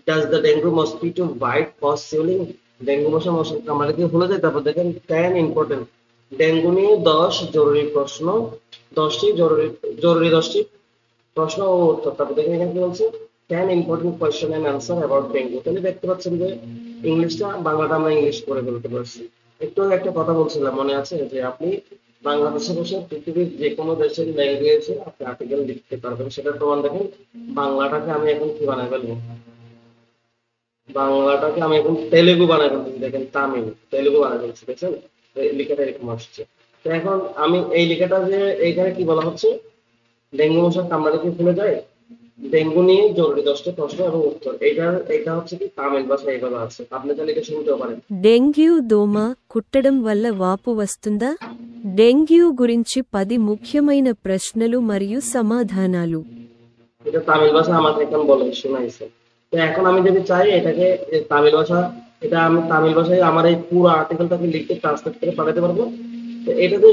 does the dengue mosquito bite cause swelling? Dengue মশা কামড়ালে কি ফুলে যায়? তারপর দেখেন 10 ইম্পর্টেন্ট ডেঙ্গু নিয়ে 10 জরুরি প্রশ্ন, 10টি জরুরি জরুরি 10টি প্রশ্ন ও উত্তর। তারপর দেখেন এখানে কি বলছে, 10 important question and answer about dengue. তাহলে দেখতে পাচ্ছেন যে ইংলিশটা, বাংলাটা আমরা ইংলিশ করে ফেলতে পারছি। একটু আগে একটা কথা বলছিলাম, মনে আছে যে আপনি বাংলাদেশে বসে পৃথিবীর যে কোনো দেশের ল্যাঙ্গুয়েজে আপনি আর্টিকেল লিখতে পারবেন। সেটার প্রমাণ দেখেন, বাংলাটাকে আমি এখন কি বানাই ফেলবো, বাংলাটাকে আমি এখন তেলেগু বানাই ফেলতেছি। দেখেন তামিল, তেলেগু বানাই ফেলছি, দেখছেন লেখাটা এরকম আসছে। তো এখন আমি এই লেখাটা যে এইখানে কি বলা হচ্ছে, ডেঙ্গু মশা কামড়ালে কি ফুলে যায়? ডেঙ্গু নিয়ে জরুরি 10টা প্রশ্ন এবং উত্তর। এটা হচ্ছে কি তামিল ভাষা এইভাবে আছে, আপনি তাহলে এটা শুনতেও পারেন। డెంగ్యూ దోమ కుట్టడం వల్ల వాపు వస్తుందా? డెంగ్యూ గురించి 10 ముఖ్యమైన ప్రశ్నలు మరియు సమాధానాలు. এটা তামিল ভাষা আমাকে এখন বলে শোনাইছে। তো এখন আমি যদি চাই এটাকে তামিল ভাষা, এটা আমি তামিল ভাষায় আমার এই পুরো আর্টিকেলটাকে লিখে ট্রান্সলেট করে পাঠাতে পারবো। তো এটা যে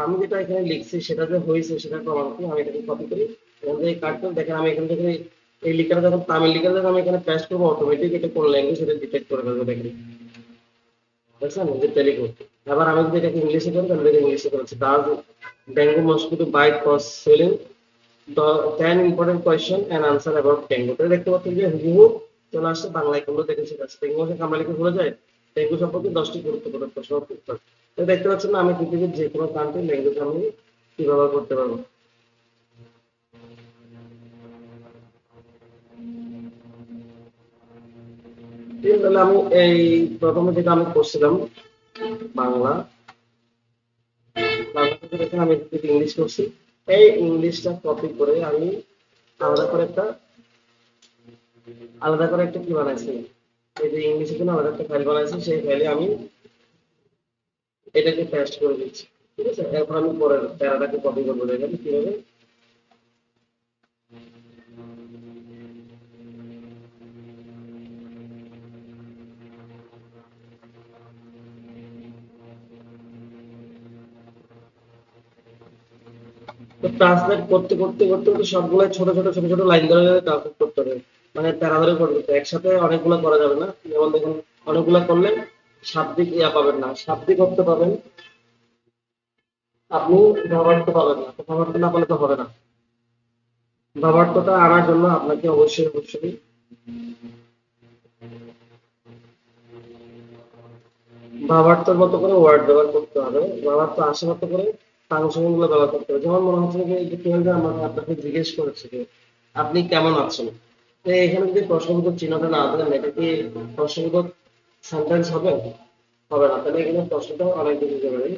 আমি যেটা এখানে লিখছি সেটা যে হয়েছে সেটা প্রমাণ কি, আমি এটাকে কপি করি, এখান থেকে কাটতে দেখেন আমি এখান থেকে এই লিখাটা যখন তামিল লিখাটা যখন আমি এখানে পেস্ট করবো অটোমেটিক এটা কোন ল্যাঙ্গুয়েজ সেটা ডিটেক্ট করে ফেলবে দেখেন, বুঝছেন যে তেলেগু। এবার আমি যদি এটাকে ইংলিশে করি তাহলে এটা ইংলিশে করেছি, does dengue mosquito bite cause swelling, the 10 important question and answer about dengue. তো দেখতে পাচ্ছেন যে হুবহু চলে আসছে বাংলায়, করলে দেখেছি ডেঙ্গু মশা কামড়ালে কি ভুলে যায়, ডেঙ্গু সম্পর্কে 10টি গুরুত্বপূর্ণ প্রশ্ন উত্তর। তো দেখতে পাচ্ছেন না আমি পৃথিবীর যে কোনো কান্ট্রি ল্যাঙ্গুয়েজ আমি কি ব্যবহার করতে পারবো। ঠিক আছে, তাহলে আমি এই প্রথমে যেটা আমি করছিলাম বাংলা, বাংলা থেকে দেখেন আমি ইংলিশ করছি, এই ইংলিশটা কপি করে আমি আলাদা করে একটা কি বানাইছি, এই যে ইংলিশের জন্য আলাদা একটা ফাইল বানাইছি, সেই ফাইলে আমি এটাকে পেস্ট করে দিচ্ছি। ঠিক আছে, এরপর আমি পরের প্যারাটাকে কপি করবো, দেখেন কিভাবে। তো ট্রান্সলেট করতে করতে করতে করতে সবগুলো ছোট ছোট লাইন ধরে ট্রান্সলেট করতে হবে, মানে প্যারা ধরে করতে হবে, একসাথে অনেকগুলো করা যাবে না। যেমন দেখুন অনেকগুলো করলে শাব্দিক ইয়া পাবেন না, শাব্দিক অর্থ পাবেন আপনি, ভাবার্থ পাবেন না। তো ভাবার্থ না পেলে তো হবে না, ভাবার্থটা আনার জন্য আপনাকে অবশ্যই অবশ্যই ভাবার্থের মতো করে ওয়ার্ড ব্যবহার করতে হবে, ভাবার্থ আসার মতো করে ফাংশনগুলো ব্যবহার করতে হবে। যেমন মনে হচ্ছে যে এই যে কেউ যে আমাকে আপনাকে জিজ্ঞেস করেছে যে আপনি কেমন আছেন, তো এখানে যদি প্রশ্নবোধক চিহ্নটা না দেন এটা কি প্রশ্নবোধক সেন্টেন্স হবে? হবে না, তাহলে এখানে প্রশ্নটা অনেক বেশি জরুরি।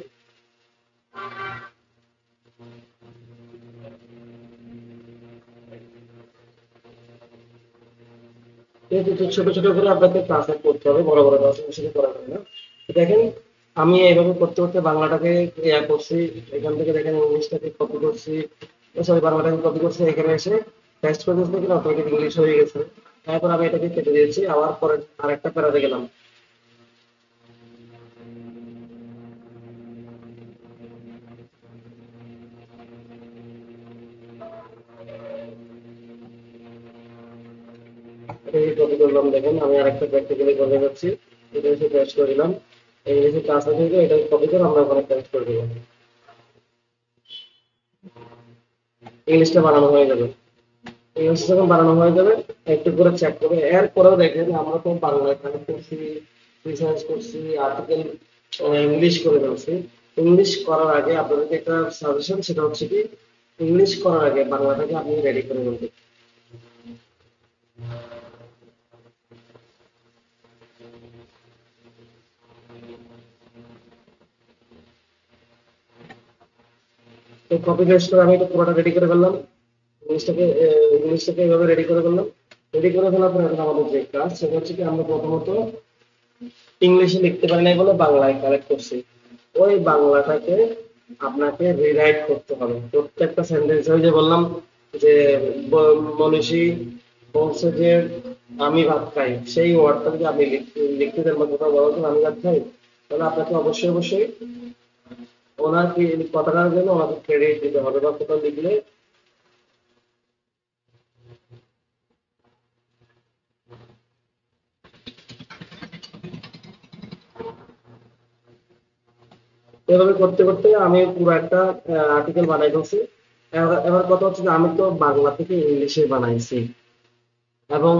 কিন্তু ছোট ছোট করে আপনাকে ট্রান্সলেট করতে হবে, বড় বড় ভাষা করা যাবে না। তো দেখেন আমি এইভাবে করতে করতে বাংলাটাকে ইয়া করছি, এখান থেকে দেখেন ইংলিশটাকে কপি করছি, সরি বাংলাটাকে কপি করছি, এখানে এসে টেক্সট করে দিচ্ছি, কিন্তু অটোমেটিক ইংলিশ হয়ে গেছে। তারপর আমি এটাকে কেটে দিয়েছি, আবার পরে আরেকটা প্যারাতে গেলাম। এটাকে কপি করলাম, দেখেন আমি আরেকটা প্র্যাকটিক্যালি করে যাচ্ছি, এটা এসে পেস্ট করে দিলাম, ইংলিশে ট্রান্সলেট হয়ে গেলে এটাকে কপি করে আমরা ওখানে পেস্ট করে দিলাম, ইংলিশটা বানানো হয়ে যাবে। ইংলিশ যখন বানানো হয়ে যাবে একটু করে চেক করবে। এরপরেও দেখেন আমরা তো বাংলায় কানেক্ট করছি, রিসার্চ করছি, আর্টিকেল ইংলিশ করে ফেলছি। ইংলিশ করার আগে আপনাদেরকে একটা সাজেশন, সেটা হচ্ছে কি ইংলিশ করার আগে বাংলাটাকে আপনি রেডি করে ফেলবেন। তো কপি পেস্ট করে আমি এটা পুরোটা রেডি করে ফেললাম, ইংলিশটাকে এইভাবে রেডি করে ফেললাম। রেডি করে ফেলার পরে এখন আমাদের যে কাজ সেটা হচ্ছে কি আমরা প্রথমত ইংলিশে লিখতে পারি নাই বলে বাংলায় কালেক্ট করছি, ওই বাংলাটাকে আপনাকে রিরাইট করতে হবে প্রত্যেকটা সেন্টেন্স। ওই যে বললাম যে মনীষী বলছে যে আমি ভাত খাই, সেই ওয়ার্ডটা যদি আপনি লিখতে দেন বা কোথাও বলছেন আমি ভাত খাই, তাহলে আপনাকে অবশ্যই অবশ্যই ওনার কি কথাটার জন্য ওনাকে ক্রেডিট দিতে হবে, বা কোথাও লিখলে এভাবে করতে করতে আমি পুরো একটা আর্টিকেল বানাই ফেলছি। এবার কথা হচ্ছে যে আমি তো বাংলা থেকে ইংলিশে বানাইছি, এবং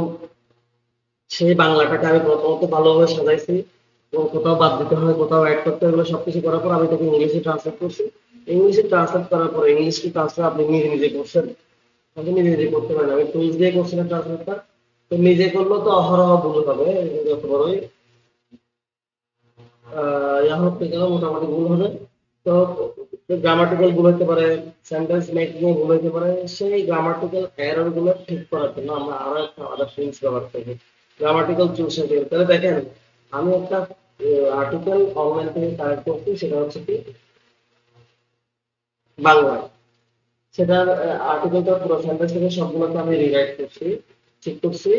সেই বাংলাটাকে আমি প্রথমত ভালোভাবে সাজাইছি, এবং কোথাও বাদ দিতে হয় কোথাও অ্যাড করতে হয়, এগুলো সবকিছু করার পর আমি তাকে ইংলিশে ট্রান্সলেট করছি। ইংলিশে ট্রান্সলেট করার পর ইংলিশ কি ট্রান্সলেট আপনি নিজে নিজে করছেন, আপনি নিজে নিজে করতে পারেন, আমি টুলস দিয়ে করছিলাম ট্রান্সলেটটা। তো নিজে করলেও তো অহরহ ভুল হবে, যত বড়ই ইয়া হোক না কেন মোটামুটি ভুল হবে। তো গ্রামাটিক্যাল ভুল হতে পারে, সেন্টেন্স মেকিং এ ভুল হতে পারে, সেই গ্রামাটিক্যাল এরর গুলো ঠিক করার জন্য আমরা আরো একটা আলাদা টুলস ব্যবহার করি, গ্রামাটিক্যাল চুজের জন্য। তাহলে দেখেন আমি একটা আর্টিকেল অনলাইন থেকে কালেক্ট করছি, সেটা হচ্ছে কি বাংলায়, সেটার আর্টিকেলটা পুরো সেন্টেন্স থেকে সবগুলোকে আমি রিরাইট করছি, ঠিক করছি,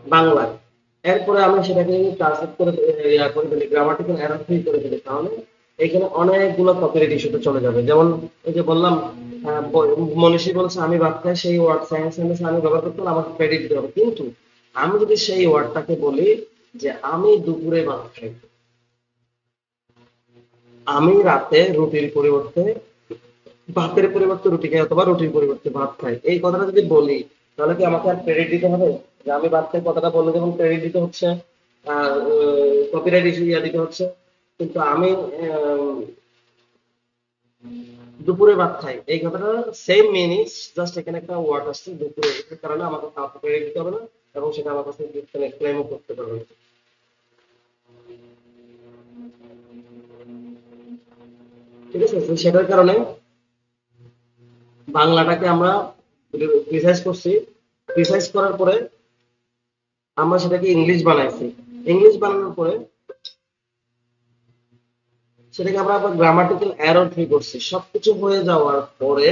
বাংলায়। এরপরে আমি সেটাকে ট্রান্সলেট করে ইয়া করে ফেলি, গ্রামাটিক্যাল এরর ফ্রি করে ফেলি, তাহলে এখানে অনেকগুলো কপিরাইট ইস্যুতে চলে যাবে। যেমন এই যে বললাম, মনীষী বলছে আমি ভাত খাই, সেই ওয়ার্ড সায়েন্স আমি ব্যবহার করতে হলে আমাকে ক্রেডিট দিতে হবে। কিন্তু আমি যদি সেই ওয়ার্ডটাকে বলি যে আমি দুপুরে ভাত খাই, আমি রাতে রুটির পরিবর্তে ভাতের পরিবর্তে রুটি খাই অথবা রুটির পরিবর্তে ভাত খাই, এই কথাটা যদি বলি তাহলে কি আমাকে আর ক্রেডিট দিতে হবে? যে আমি ভাত খাই কথাটা বললে যেমন ক্রেডিট দিতে হচ্ছে, আর কপিরাইট ইস্যু ইয়া দিতে হচ্ছে। কিন্তু আমি আহ, দুপুরে ভাত খাই এই কথাটা সেম মিনিং, জাস্ট এখানে একটা ওয়ার্ড আসছে দুপুরে, এর কারণে আমাকে কাউকে ক্রেডিট দিতে হবে না এবং সেটা আমার কাছে ক্লেমও করতে পারবে না। ঠিক আছে, তো সেটার কারণে বাংলাটাকে আমরা প্রিসাইজ করছি। প্রিসাইজ করার পরে আমরা সেটাকে ইংলিশ বানাইছি। ইংলিশ বানানোর পরে সেটাকে আমরা আবার গ্রামাটিক্যাল এরর ফ্রি করছি। সবকিছু হয়ে যাওয়ার পরে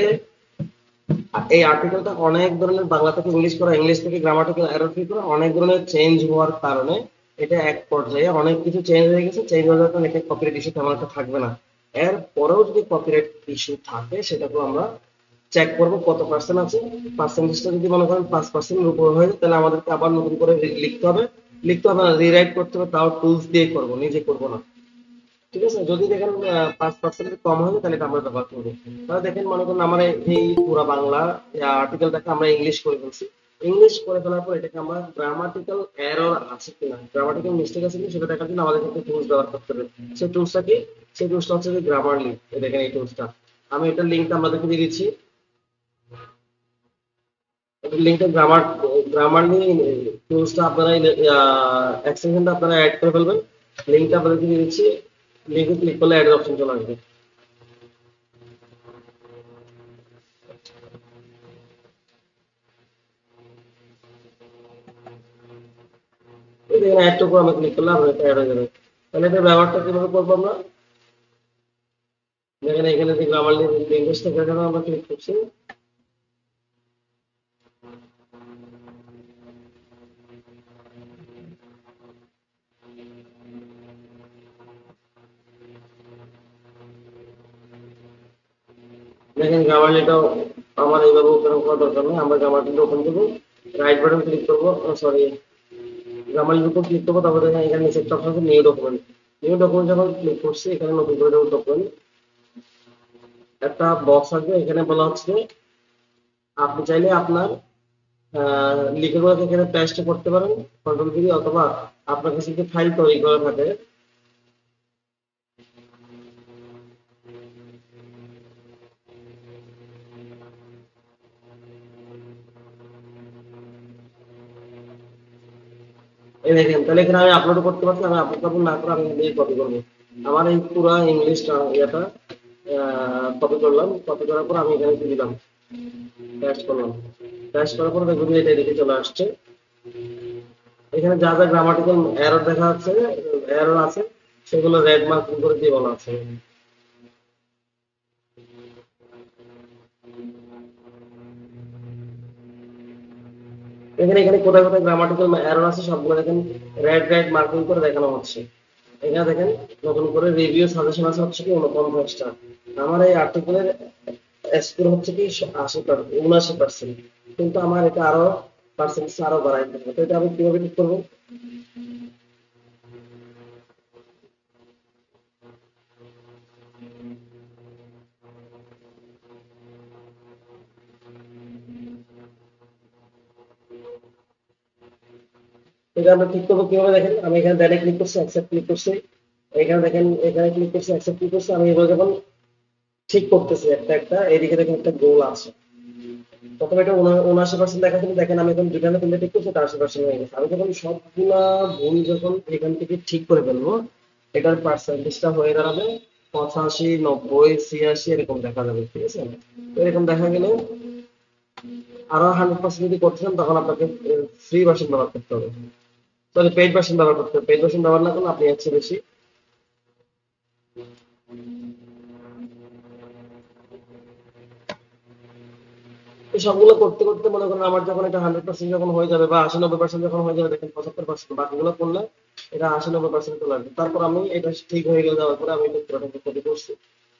এই আর্টিকেলটা অনেক ধরনের, বাংলা থেকে ইংলিশ করা, ইংলিশ থেকে গ্রামাটিক্যাল এরর ফ্রি করা, অনেক ধরনের চেঞ্জ হওয়ার কারণে এটা এক পর্যায়ে অনেক কিছু চেঞ্জ হয়ে গেছে। চেঞ্জ হয়ে যাওয়ার কারণে এটা কপিরাইট ইস্যু তেমন একটা থাকবে না। এর পরেও যদি কপিরাইট ইস্যু থাকে সেটাকেও আমরা চেক করবো কত পার্সেন্ট আছে। পার্সেন্টেজটা যদি মনে করেন 5% উপর হয়ে যায় তাহলে আমাদেরকে আবার নতুন করে লিখতে হবে। লিখতে হবে না, রিরাইট করতে হবে, তাও টুলস দিয়ে করবো, নিজে করবো না। ঠিক আছে, যদি দেখেন 5% কম হবে তাহলে এটা আমরা ব্যবহার করবো। তাহলে দেখেন মনে করেন আমার এই পুরো বাংলা আর্টিকেলটাকে আমরা ইংলিশ করে ফেলছি। ইংলিশ করে ফেলার পর এটাকে আমরা গ্রামাটিক্যাল এরর আছে কিনা, গ্রামাটিক্যাল মিস্টেক আছে কিনা সেটা দেখার জন্য আমাদের কিন্তু টুলস ব্যবহার করতে হবে। সেই টুলসটা কি? সেই টুলসটা হচ্ছে যে গ্রামারলি। দেখেন এই টুলসটা আমি এটার লিঙ্কটা আপনাদেরকে দিয়ে দিচ্ছি। লিঙ্কটা গ্রামারলি টুলসটা আপনারা এক্সটেনশনটা আপনারা অ্যাড করে ফেলবেন। লিঙ্কটা আপনাদেরকে দিয়ে দিচ্ছি। লিঙ্কে ক্লিক করলে অ্যাড অপশন চলে আসবে। এই দেখেন অ্যাডটার উপর আমরা ক্লিক করলে আপনার এটা অ্যাড হয়ে যাবে। তাহলে এটা ব্যবহারটা কিভাবে করবো আমরা? দেখেন এখানে যে গ্রামারলি লিঙ্কটা এখানে আমরা ক্লিক করছি। দেখেন গ্রামারলিটাও আমার এইভাবে ওপেন করা দরকার নেই। আমরা গ্রামারলিটা ওপেন করবো, রাইট বাটন ক্লিক করবো, সরি গ্রামারলির উপর ক্লিক করবো, তারপরে দেখেন এখানে নিচে একটা অপশন আছে নিউ ডকুমেন্ট। নিউ ডকুমেন্ট যখন ক্লিক করছি এখানে নতুন করে ডকুমেন্ট একটা বক্স আসবে। এখানে বলা হচ্ছে যে আপনি চাইলে আপনার লিখেগুলোকে এখানে পেস্ট করতে পারেন কন্ট্রোল দিয়ে, অথবা আপনার কাছে যদি ফাইল তৈরি করা থাকে এই দেখেন, তাহলে এখানে আমি আপলোড করতে পারছি। আমি আপলোড না করে আমি দিয়ে কপি করবো। আমার এই পুরো ইংলিশটা ইয়েটা কপি করলাম। কপি করার পর আমি এখানে দিয়ে দিলাম, পেস্ট করলাম। পেস্ট করার পর দেখুন এটা এদিকে চলে আসছে। এখানে যা যা গ্রামাটিক্যাল এরর দেখা যাচ্ছে, এরর আছে, সেগুলো রেড মার্কিং করে দিয়ে বলা আছে। এখানে এখানে কোথায় কোথায় গ্রামাটিক্যাল এরর আছে সবগুলো দেখেন রেড রেড মার্কিং করে দেখানো হচ্ছে। এখানে দেখেন নতুন করে রিভিউ সাজেশন আছে হচ্ছে কি 49টা। আমার এই আর্টিকেলের স্কোর হচ্ছে কি 79%, কিন্তু আমার এটা আরো পার্সেন্টেজ আরো বাড়াইতে হবে। তো এটা আমি কিভাবে ঠিক করবো? এটা আমরা ঠিক করবো কিভাবে? দেখেন আমি এখানে ডাইরেক্ট ক্লিক করছি, অ্যাকসেপ্ট ক্লিক করছি। এখানে দেখেন এখানে ক্লিক করছি, অ্যাকসেপ্ট ক্লিক করছি। আমি এগুলো যখন ঠিক করতেছি একটা একটা, এদিকে দেখেন একটা গোল আছে। প্রথমে এটা 79% দেখাচ্ছিল, দেখেন আমি এখন যেখানে তিনটা ঠিক করছি এটা 80% হয়ে গেছে। আমি যখন সবগুলা ভুল যখন এখান থেকে ঠিক করে ফেলবো এটার পার্সেন্টেজটা হয়ে দাঁড়াবে 85, 90, 86 এরকম দেখা যাবে। ঠিক আছে, তো এরকম দেখা গেলে আরো 100% যদি করতে চান তখন আপনাকে ফ্রি ভার্সন ব্যবহার করতে হবে, সরি পেইড ভার্সন ব্যবহার করতে হবে। পেইড ভার্সন ব্যবহার না করলে আপনি হচ্ছে বেশি তো সবগুলো করতে করতে মনে করেন আমার যখন এটা 100% যখন হয়ে যাবে বা 80-90% যখন হয়ে যাবে, দেখেন 75% বাকিগুলো করলে এটা 80-90% চলে আসবে। তারপর আমি এটা ঠিক হয়ে গেলে যাওয়ার পরে আমি এটা পুরোটাকে কপি করছি,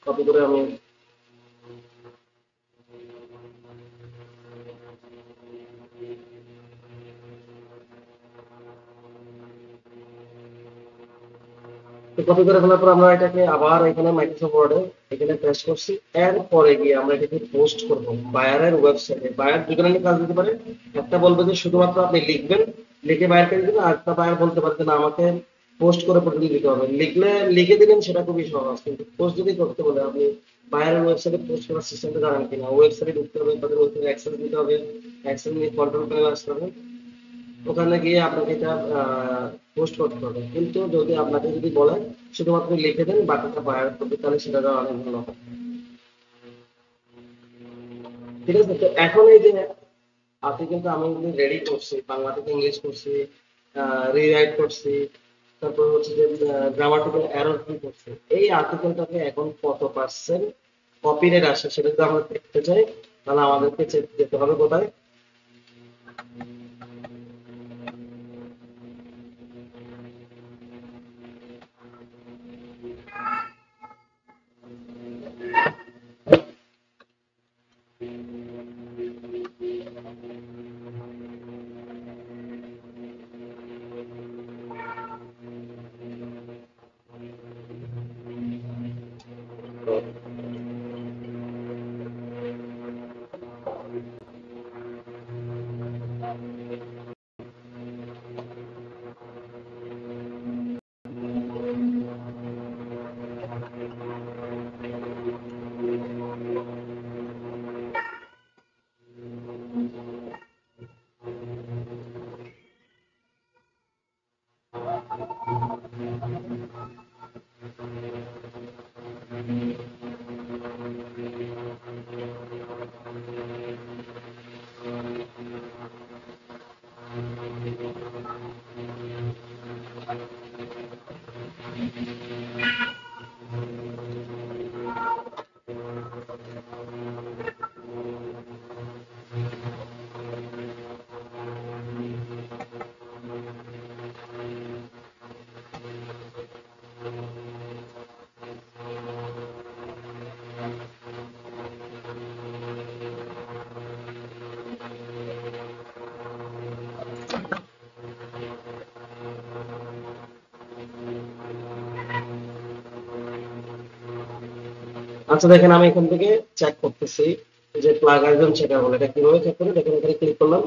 কপি করে আমি কপি করে ফেলার পর আমরা এটাকে আবার এখানে মাইক্রোসফট ওয়ার্ডে এখানে পেস্ট করছি। এরপরে গিয়ে আমরা এটাকে পোস্ট করব বায়ারের ওয়েবসাইটে। বায়ার দুই ধরনের কাজ দিতে পারে, একটা বলবে যে শুধুমাত্র আপনি লিখবেন, লিখে বায়ারকে দিবেন, আর একটা বায়ার বলতে পারে যে না আমাকে পোস্ট করে পর্যন্ত দিতে হবে। লিখলে লিখে দিলেন সেটা খুবই সহজ, কিন্তু পোস্ট যদি করতে বলে আপনি বায়ারের ওয়েবসাইটে পোস্ট করার সিস্টেমটা জানেন কিনা, ওয়েবসাইটে ঢুকতে হবে, তাদের ওয়েবসাইটে অ্যাক্সেস দিতে হবে, অ্যাক্সেস নিয়ে কন্ট্রোল প্যানেলে আসতে হবে, ওখানে গিয়ে আপনাকে এটা পোস্ট করতে হবে। কিন্তু যদি আপনাকে যদি বলে শুধুমাত্র লিখে দেন বাকিটা বায়ার করবে, তাহলে সেটা দেওয়া অনেক ভালো হবে। ঠিক আছে, তো এখন এই যে আপনি কিন্তু আমি রেডি করছি, বাংলা থেকে ইংলিশ করছি, রিরাইট করছি, তারপর হচ্ছে যে গ্রামাটিক্যাল এরর কি করছি, এই আর্টিকেলটাকে এখন কত পার্সেন্ট কপিরাইট আসে সেটা যদি আমরা দেখতে চাই, তাহলে আমাদেরকে যেতে হবে কোথায়, আচ্ছা দেখেন আমি এখান থেকে চেক করতেছি যে প্লাগারিজম চেকার বলে, এটা কিভাবে চেক করে দেখেন, এখানে ক্লিক করলাম।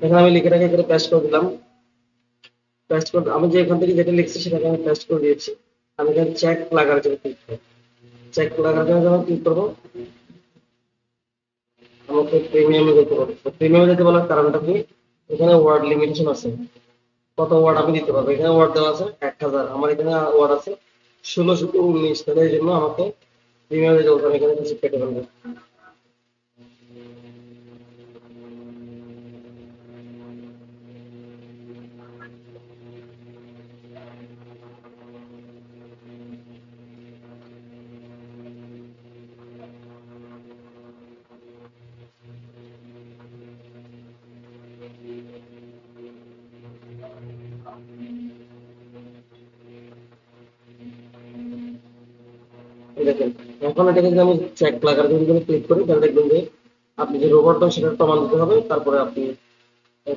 এখানে আমি লিখে রেখে করে পেস্ট করে দিলাম। পেস্ট করে আমি যে এখান থেকে যেটা লিখছি সেটাকে আমি পেস্ট করে দিয়েছি। আমি এখানে চেক প্লাগারিজম ক্লিক করব, চেক প্লাগারিজম যখন ক্লিক করবো আমাকে প্রিমিয়ামে যেতে পারবো। প্রিমিয়ামে যেতে বলার কারণটা কি, এখানে ওয়ার্ড লিমিটেশন আছে, কত ওয়ার্ড আমি দিতে পারবো। এখানে ওয়ার্ড দেওয়া আছে 1000, আমার এখানে ওয়ার্ড আছে 1619, তাহলে এই জন্য আমাকে প্রিমিয়ামে যেতে হবে, আমি এখানে কিছু কেটে ফেলবো। এই দেখেন এখন এটাকে যদি আমি চেক লাগার জন্য ক্লিক করি, তাহলে দেখবেন যে আপনি যে রোবটটা সেটার প্রমাণ দিতে হবে, তারপরে আপনি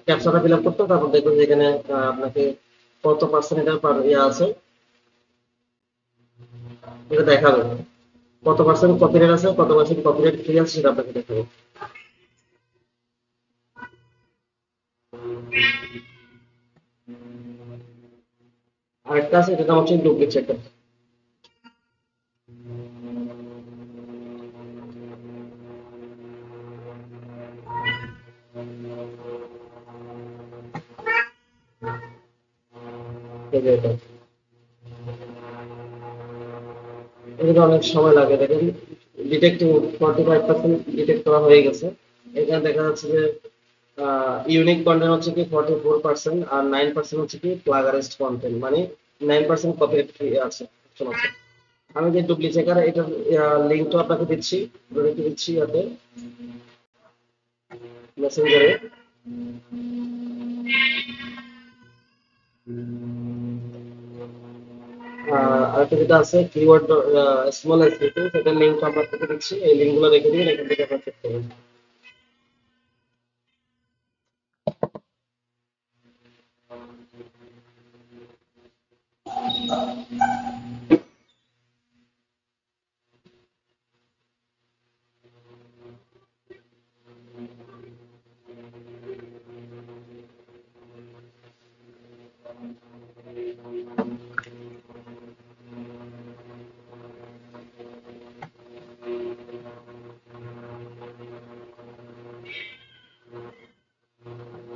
ক্যাপচাটা ফিল আপ করতে হবে, তারপর দেখবেন যে এখানে আপনাকে কত পার্সেন্ট এটা ইয়ে আছে এটা দেখাবে, কত পার্সেন্ট কপিরাইট আছে, কত পার্সেন্ট কপিরাইট ফ্রি আছে সেটা আপনাকে দেখাবে। আরেকটা আছে, এটা হচ্ছে ডুপ্লিকেট চেকার। এই যে এটা অনেক সময় লাগে, দেখেন ডিটেক্টিং 45% ডিটেক্ট করা হয়ে গেছে। এখানে দেখা যাচ্ছে যে ইউনিক কন্টেন্ট হচ্ছে কি 44% আর 9% হচ্ছে কি প্লাগারিস্ট কন্টেন্ট, মানে 9% কপিরাইট ফ্রি আছে, অপশন আছে। আমি যে ডুপ্লি চেকার এটার লিঙ্কটা আপনাকে দিচ্ছি, রেখে দিচ্ছি ইয়াতে মেসেঞ্জারে। আরেকটা যেটা আছে কিওয়ার্ড স্মল এসপিটি, সেটার লিঙ্কটা আমরা আপনাকে দিচ্ছি, এই লিঙ্কগুলো রেখে দিবেন, এখান থেকে আপনারা চেক করবেন।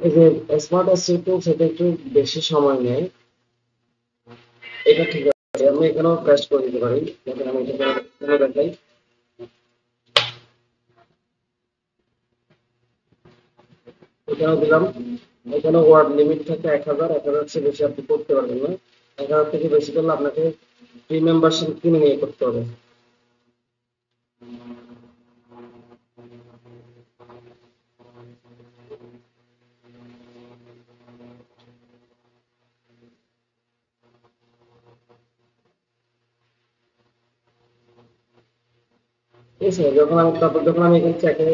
এই যে স্মার্ট এসইও টুল, সেটা একটু বেশি সময় নেয়, এটা ঠিক আছে, আমি এখানেও পেস্ট করে দিতে পারি। দেখেন আমি এটা এখানে দেখাই, এখানেও দিলাম। এখানে ওয়ার্ড লিমিট থাকে 1000, 1000 চেয়ে বেশি আপনি করতে পারবেন না। 1000 থেকে বেশি করলে আপনাকে ফ্রি মেম্বারশিপ কিনে নিয়ে করতে হবে। ঠিক আছে, যখন আমি এখানে চেকে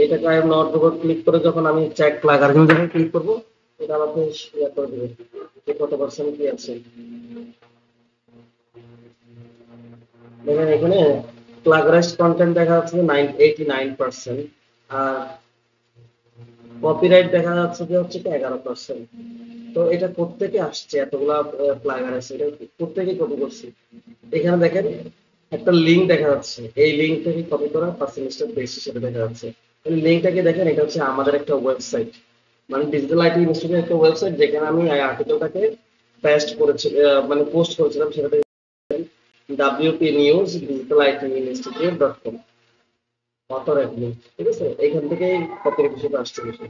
এটাকে আই এম নট উপর ক্লিক করে যখন আমি চেক লাগার যখন ক্লিক করবো, এটা আমাকে ইয়ে করে দেবে যে কত পার্সেন্ট কি আছে। দেখেন এখানে প্লাগারাইজড কন্টেন্ট দেখা যাচ্ছে যে 89%, আর কপিরাইট দেখা যাচ্ছে যে হচ্ছে কি 11%। তো এটা কোত্থেকে আসছে এতগুলা প্লাগারাইজ, এটা কোত্থেকে কপি করছি। এখানে দেখেন একটা লিঙ্ক দেখা যাচ্ছে, এই লিঙ্ক থেকে কপি করা পার্সেন্টেজটা বেশি সেটা দেখা যাচ্ছে। লিঙ্কটাকে দেখেন, এটা হচ্ছে আমাদের একটা ওয়েবসাইট, মানে ডিজিটাল আইটি ইনস্টিটিউটের একটা ওয়েবসাইট, যেখানে আমি এই আর্টিকেলটাকে পেস্ট করেছি, মানে পোস্ট করেছিলাম, সেটা WP news digital IT institute dot com, author admin. ঠিক আছে, এখান থেকেই কপিরাইট হিসেবে আসছে বেশি।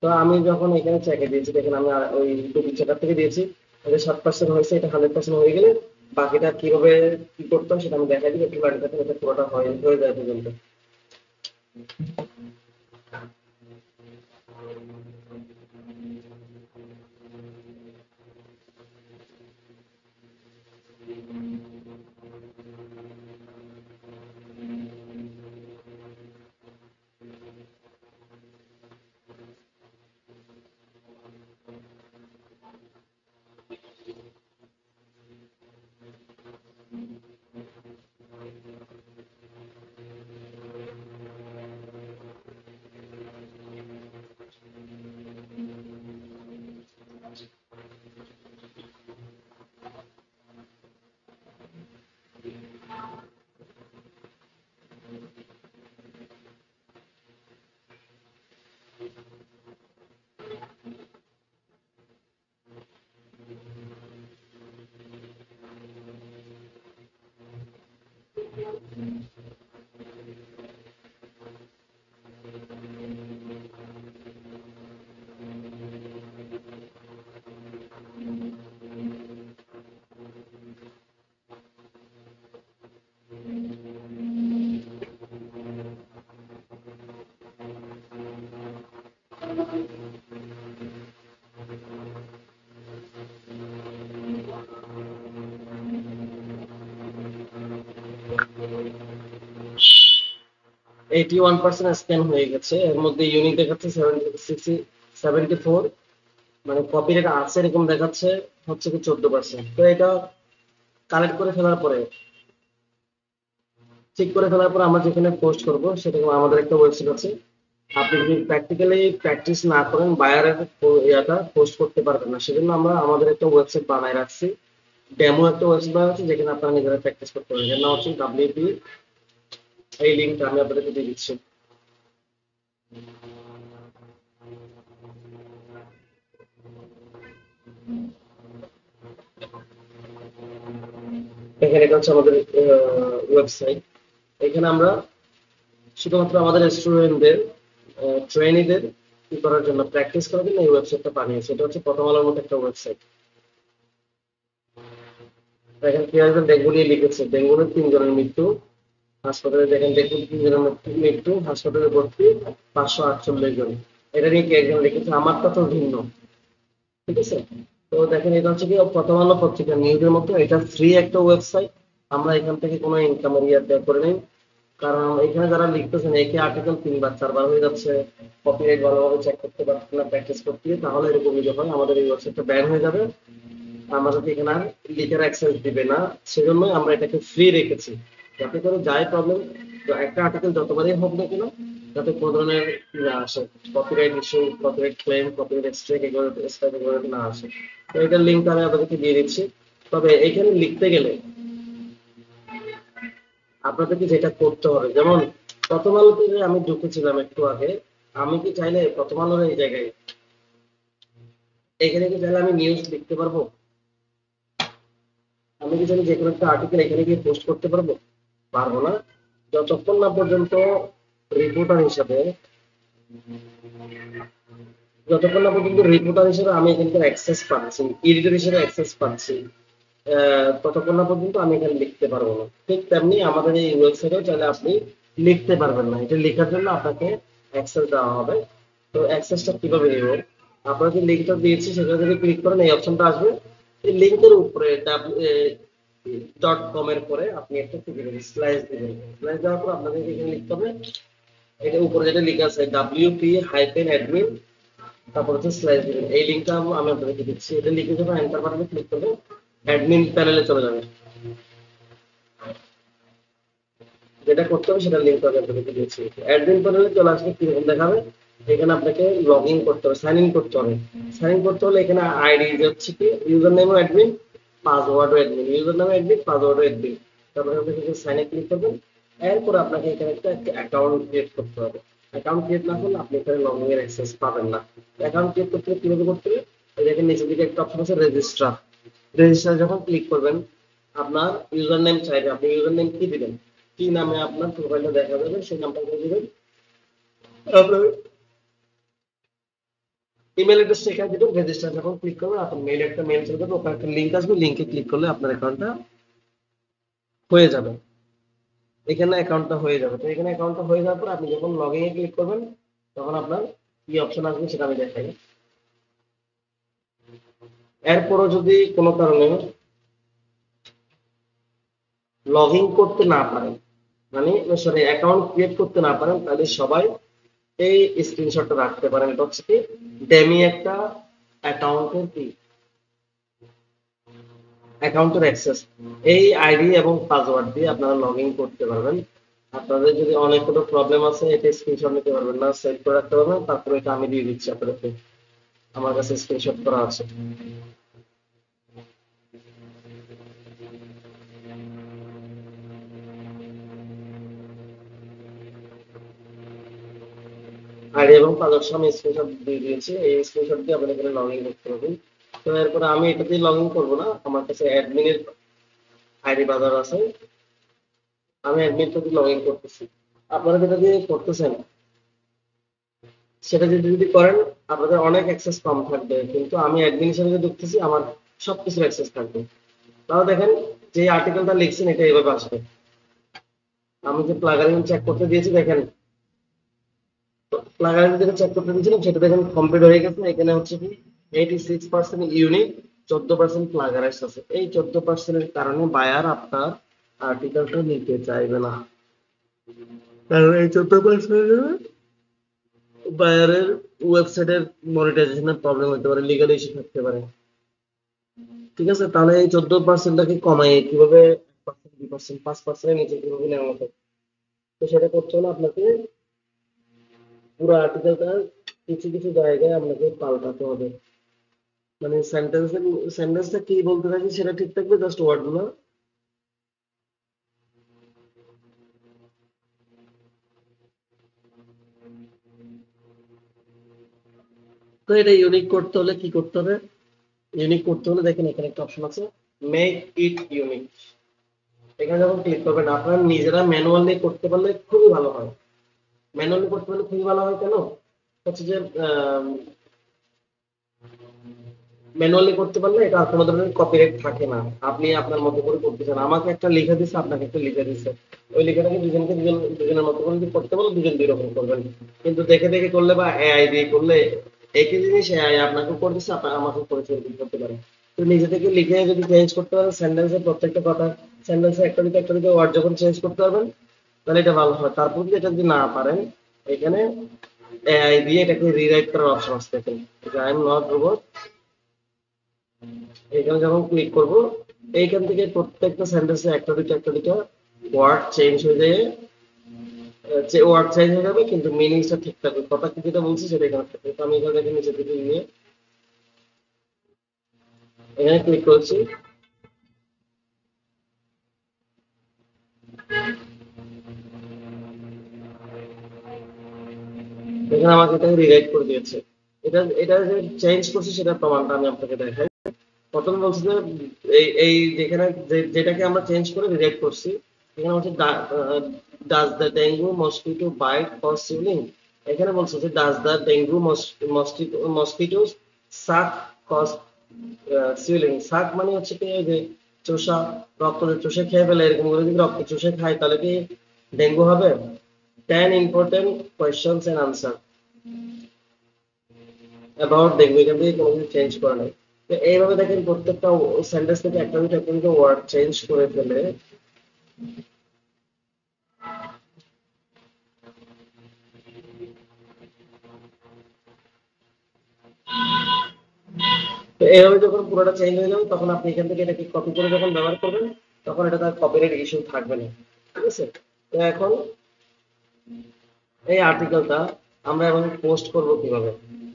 তো আমি যখন এখানে চেকে দিয়েছি, দেখেন আমি ওই ডুপ্লি চেকার থেকে দিয়েছি, এটা 7% হয়েছে, এটা 100% হয়ে গেলে বাকিটা কিভাবে কি করতে হয় সেটা আমি দেখাই দিই, একটু লাইন কাটে, এটা পুরোটা হয়ে যায় পর্যন্ত। এইটি 1% স্ক্যান হয়ে গেছে, এর মধ্যে ইউনিক দেখাচ্ছে 74, মানে কপিরাইট আছে এরকম দেখাচ্ছে হচ্ছে কি 14%। তো এটা কালেক্ট করে ফেলার পরে, চেক করে ফেলার পর আমরা যেখানে পোস্ট করব, সেটা আমাদের একটা ওয়েবসাইট আছে। আপনি যদি প্র্যাকটিক্যালি প্র্যাকটিস না করেন, বায়ারের ইয়াটা পোস্ট করতে পারবেন না, সেজন্য আমরা আমাদের একটা ওয়েবসাইট বানায় রাখছি, ডেমো একটা ওয়েবসাইট বানানো আছে, যেখানে আপনারা নিজেরা প্র্যাকটিস করতে পারবেন। এর নাম হচ্ছে WP, এই লিঙ্কটা আমি আপনাদেরকে দিয়ে দিচ্ছি। এখানে এটা হচ্ছে আমাদের ওয়েবসাইট। এখানে আমরা শুধুমাত্র আমাদের স্টুডেন্টদের ট্রেনিদের কি করার জন্য, প্র্যাকটিস করার জন্য এই ওয়েবসাইটটা বানিয়েছে। এটা হচ্ছে প্রথম আলোর মতো একটা ওয়েবসাইট। দেখেন কি আসবে, ডেঙ্গু নিয়ে লিখেছে, ডেঙ্গুর 3 জনের মৃত্যু হাসপাতালে। দেখেন ডেঙ্গু 3 জনের মৃত্যু হাসপাতালে ভর্তি 548 জন। এটা নিয়ে কি একজন লিখেছে, আমারটা তো ভিন্ন। ঠিক আছে, তো দেখেন এটা হচ্ছে কি প্রথম আলো পত্রিকা নিউজের মতো, এটা ফ্রি একটা ওয়েবসাইট। আমরা এখান থেকে কোনো ইনকামের ব্যয় করে নেই, কারণ এখানে যারা লিখতেছেন একই আর্টিকেল 3-4 বার হয়ে যাচ্ছে, কপিরাইট ভালোভাবে চেক করতে পারছেন না প্র্যাকটিস করতে গিয়ে, তাহলে এরকম অভিযোগ হয়, আমাদের এই ওয়েবসাইটটা ব্যান হয়ে যাবে, আমাদেরকে এখানে আর লিখার অ্যাক্সেস দিবে না। সেজন্য আমরা এটাকে ফ্রি রেখেছি, যাতে করে যাই প্রবলেম, একটা আর্টিকেল যতবারই হোক না কেন, যাতে কোনো ধরনের না আসে, copyright issue, copyright claim, copyright strike এগুলো না আসে। তো এটার লিঙ্ক আমি আপনাদেরকে দিয়ে দিচ্ছি। তবে এখানে লিখতে গেলে আপনাদেরকে যেটা করতে হবে, যেমন প্রথম আলোতে আমি ঢুকেছিলাম একটু আগে, আমি কি চাইলে প্রথম আলোর এই জায়গায় এখানে কি চাইলে আমি নিউজ লিখতে পারবো? আমি কি চাইলে যে কোনো একটা আর্টিকেল এখানে গিয়ে পোস্ট করতে পারবো? পারবো না, যতক্ষণ না পর্যন্ত রিপোর্টার হিসাবে আমি এখানকার অ্যাক্সেস পাচ্ছি, এডিটর হিসেবে অ্যাক্সেস পাচ্ছি, ততক্ষণ না পর্যন্ত আমি এখানে লিখতে পারবো না। ঠিক তেমনি আমাদের এই ওয়েবসাইটেও চাইলে আপনি লিখতে পারবেন না, এটা লেখার জন্য আপনাকে অ্যাক্সেস দেওয়া হবে। তো অ্যাক্সেসটা কিভাবে নেব, আপনারা যে লিঙ্কটা দিয়েছি সেটা যদি ক্লিক করেন এই অপশনটা আসবে, এই লিঙ্কের উপরে .com এর পরে আপনি একটা কি দিবেন, স্ল্যাশ দিবেন। স্ল্যাশ দেওয়ার পর আপনাদের এখানে লিখতে হবে, এটা উপরে যেটা লেখা আছে WP-admin, তারপর হচ্ছে স্ল্যাশ দিবেন। এই লিঙ্কটা আমি আপনাদেরকে দিচ্ছি, এটা লিখে যখন এন্টার বাটনে ক্লিক করবেন অ্যাডমিন প্যানেলে চলে যাবে। যেটা করতে হবে সেটা লিঙ্ক আমি আপনাদেরকে দিয়েছি। অ্যাডমিন প্যানেলে চলে আসলে কিরকম দেখাবে, এখানে আপনাকে লগ ইন করতে হবে, সাইন ইন করতে হবে। সাইন ইন করতে হলে এখানে আইডি হচ্ছে কি user name admin, password admin, user name admin, password admin. তারপরে আপনি সাইন ইন ক্লিক করবেন, এরপর আপনাকে এখানে একটা অ্যাকাউন্ট ক্রিয়েট করতে হবে। অ্যাকাউন্ট ক্রিয়েট না করলে আপনি এখানে লগইন এর অ্যাক্সেস পাবেন না। অ্যাকাউন্ট ক্রিয়েট করতে কিভাবে করতে হবে, দেখেন নিচের দিকে একটা অপশন আছে রেজিস্টার। রেজিস্টার যখন ক্লিক করবেন আপনার ইউজার নেম চাইবে, আপনি ইউজার নেম কি দিবেন, কি নামে আপনার প্রোফাইলটা দেখা যাবে সেই নামটা দিয়ে দিবেন। আপনার ইমেল অ্যাড্রেস এখানে দিবেন, রেজিস্টার যখন ক্লিক করবেন আপনার একটা মেইল চলে যাবে, ওখানে একটা লিঙ্ক আসবে, লিঙ্কে ক্লিক করলে আপনার অ্যাকাউন্টটা হয়ে যাবে। এখানে অ্যাকাউন্টটা হয়ে যাবে। তো এখানে অ্যাকাউন্টটা হয়ে যাওয়ার পর আপনি যখন লগইন এ ক্লিক করবেন তখন আপনার কি অপশন আসবে সেটা আমি দেখাই। এরপরও যদি কোনো কারণে লগ ইন করতে না পারেন, মানে সরি অ্যাকাউন্ট ক্রিয়েট করতে না পারেন, তাহলে সবাই এই স্ক্রিনশটটা রাখতে পারেন। এটা হচ্ছে কি ডেমি একটা অ্যাকাউন্টের কি অ্যাকাউন্টের অ্যাক্সেস, এই আইডি এবং পাসওয়ার্ড দিয়ে আপনারা লগ ইন করতে পারবেন। আপনাদের যদি অনেক কোনো প্রবলেম আছে এটা স্ক্রিনশট নিতে পারবেন না, সেভ করে রাখতে পারবেন। তারপরে এটা আমি দিয়ে দিচ্ছি আপনাদেরকে, আমার কাছে স্ক্রিনশট করা আছে। আইডি এবং পাসওয়ার্ড আমি স্ক্রিনশট দিয়ে দিয়েছি, এই স্ক্রিনশট দিয়ে আপনারা এখানে লগ ইন করতে পারবেন। তো এরপরে আমি এটা দিয়ে লগ ইন করবো না, আমার কাছে অ্যাডমিনের আইডি বাজার আছে, আমি অ্যাডমিনটা দিয়ে লগ ইন করতেছি। আপনারা যেটা দিয়ে করতেছেন সেটা যদি করেন আপনাদের অনেক অ্যাক্সেস কম থাকবে, কিন্তু আমি অ্যাডমিন হিসেবে যে ঢুকতেছি আমার সবকিছুর অ্যাক্সেস থাকবে। তাহলে দেখেন যে আর্টিকেলটা লিখছেন এটা এইভাবে আসবে। আমি যে প্লাগারিন চেক করতে দিয়েছি, দেখেন প্লাগারিন যেটা চেক করতে দিয়েছিলাম সেটা দেখেন কমপ্লিট হয়ে গেছে। এখানে হচ্ছে কি 86% ইউনিক, 14% প্লাগারাইজ আছে। এই 14%-এর কারণে বায়ার আপনার আর্টিকেলটা নিতে চাইবে না, কারণ এই 14% বায়ারের ওয়েবসাইটের মনিটাইজেশনের প্রবলেম হতে পারে, লিগাল ইস্যু থাকতে পারে। ঠিক আছে, তাহলে এই 14%টাকে কমাই কিভাবে 1%, 2%, 5%-এর নিচে কিভাবে নেওয়া যায়, তো সেটা করতে হলে আপনাকে পুরো আর্টিকেলটা কিছু কিছু জায়গায় আপনাকে পাল্টাতে হবে। মানে সেন্টেন্সটা কি বলতে থাকি সেটা ঠিক থাকবে, জাস্ট ওয়ার্ড গুলো। তো এটা ইউনিক করতে হলে কি করতে হবে, ইউনিক করতে হলে দেখেন এখানে একটা অপশন আছে মেক ইট ইউনিক। এখানে যখন ক্লিক করবেন আপনারা নিজেরা ম্যানুয়ালি করতে পারলে খুবই ভালো হয়। ম্যানুয়ালি করতে পারলে খুবই ভালো হয়। কেন হচ্ছে যে ম্যানুয়ালি করতে পারলে এটা কোনো ধরনের কপিরাইট থাকে না, আপনি আপনার মতো করে করতে চান, আমাকে একটা লিখে দিচ্ছে, আপনাকে একটা লিখে দিচ্ছে, ওই লেখাটাকে দুজনের মতো করে যদি করতে বলে দুজন দুই রকম করবেন। কিন্তু দেখে দেখে করলে বা এআই দিয়ে করলে একই জিনিস এআই আপনাকেও করে দিচ্ছে, আপনার আমাকেও করে করতে পারে। তো নিজে থেকে লিখে যদি চেঞ্জ করতে পারেন সেন্টেন্সের প্রত্যেকটা কথা, সেন্টেন্সে একটা দুটো ওয়ার্ড যখন চেঞ্জ করতে পারবেন তাহলে এটা ভালো হয়। তারপর যদি এটা যদি না পারেন, এখানে এআই দিয়ে এটাকে রিরাইট করার অপশন আছে, দেখেন আই এম নট রোবট, এখানে যখন ক্লিক করব এইখান থেকে প্রত্যেকটা সেন্টেন্সে একটা দুটো ওয়ার্ড চেঞ্জ হয়ে যায়, যে ওয়ার্ড চেঞ্জ হয়ে যাবে কিন্তু মিনিংসটা ঠিক থাকবে, কথা কি যেটা বলছি সেটা এখানে থাকবে। তো আমি এখানে দেখে নিচে থেকে নিয়ে এখানে ক্লিক করছি, এখানে আমাকে এটা রিরাইট করে দিয়েছে। এটা যে চেঞ্জ করছি সেটা প্রমাণটা আমি আপনাকে দেখাই। প্রথম বলছি যে এই যেখানে যেটাকে আমরা চেঞ্জ করে রিরাইট করছি, এখানে হচ্ছে does the dengue mosquito bite for swelling, এখানে বলছে যে does the dengue mosquitoes suck cause swelling. Suck মানে হচ্ছে কি এই যে চোষা, রক্ত যে চুষে খেয়ে ফেলে, এরকম করে যদি রক্ত চুষে খায় তাহলে কি ডেঙ্গু হবে? 10 important questions and answer about dengue, এখান থেকে কোনো কিছু চেঞ্জ করা নাই। তো এইভাবে দেখেন প্রত্যেকটা সেন্টেন্স থেকে একটা দুটো ওয়ার্ড চেঞ্জ করে ফেলে তো এইভাবে যখন পুরোটা চেঞ্জ হয়ে যাবে তখন আপনি এখান থেকে এটাকে কপি করে যখন ব্যবহার করবেন তখন এটা তার কপিরাইট ইস্যু থাকবে না, ঠিক আছে? তো এখন এই আর্টিকেলটা আমরা এখন পোস্ট করব কিভাবে?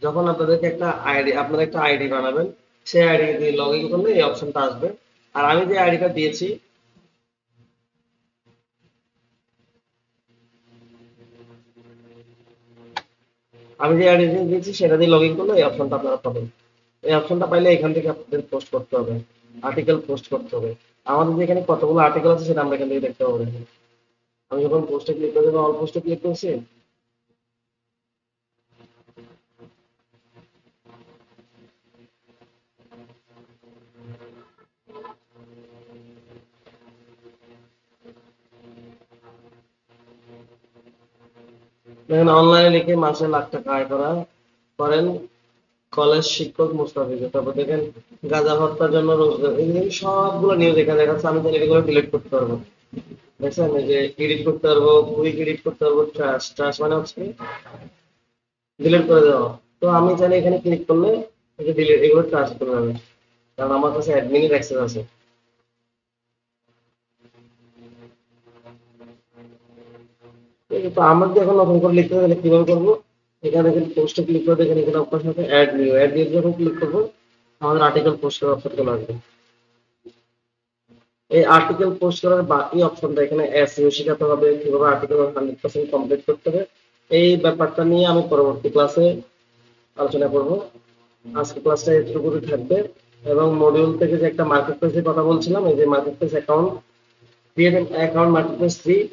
যখন আপনাদেরকে একটা আইডি, আপনারা একটা আইডি বানাবেন, সেই আইডি দিয়ে লগ ইন করলে এই অপশনটা আসবে। আর আমি যে আইডিটা দিয়েছি সেটা দিয়ে লগ ইন করলে এই অপশনটা আপনারা পাবেন। এই অপশনটা পাইলে এখান থেকে আপনাদের পোস্ট করতে হবে, আর্টিকেল পোস্ট করতে হবে। আমাদের যে এখানে কতগুলো আর্টিকেল আছে সেটা আমরা এখান থেকে দেখতে পাবো। আমি যখন পোস্টে ক্লিক করে দেবো, অল পোস্টে ক্লিক করছি, দেখেন অনলাইনে লিখে মাসে লাখ টাকা আয় করেন কলেজ শিক্ষক মুস্তাফিজুর। তারপর দেখেন গাঁজা হত্যার জন্য রোজগার, এই সবগুলো নিউজ এখানে দেখাচ্ছে। আমি চাইলে এগুলো ডিলিট করতে পারবো, দেখছেন এই যে এডিট করতে পারবো, কুইক এডিট করতে পারবো, ট্রাশ ট্রাশ মানে হচ্ছে ডিলিট করে দেওয়া। তো আমি চাইলে এখানে ক্লিক করলে এটা ডিলিট, এগুলো ট্রাশ করে যাবে, কারণ আমার কাছে অ্যাডমিনের অ্যাক্সেস আছে। ঠিক আছে, তো আমরা যদি এখন নতুন করে লিখতে হবে তাহলে কিভাবে করবো? এখানে দেখেন পোস্টে ক্লিক করে দেখেন এখানে আপনার সাথে অ্যাড নিউ যখন ক্লিক করবো আমাদের আর্টিকেল পোস্ট করার অপশন চলে আসবে। এই আর্টিকেল পোস্ট করার বাকি অপশনটা এখানে এসইও শেখাতে হবে, কিভাবে আর্টিকেল 100% কমপ্লিট করতে হবে, এই ব্যাপারটা নিয়ে আমি পরবর্তী ক্লাসে আলোচনা করব। আজকে ক্লাসটা এতটুকু থাকবে। এবং মডিউল থেকে যে একটা মার্কেট প্লেসের কথা বলছিলাম, এই যে market place account create account market place 3,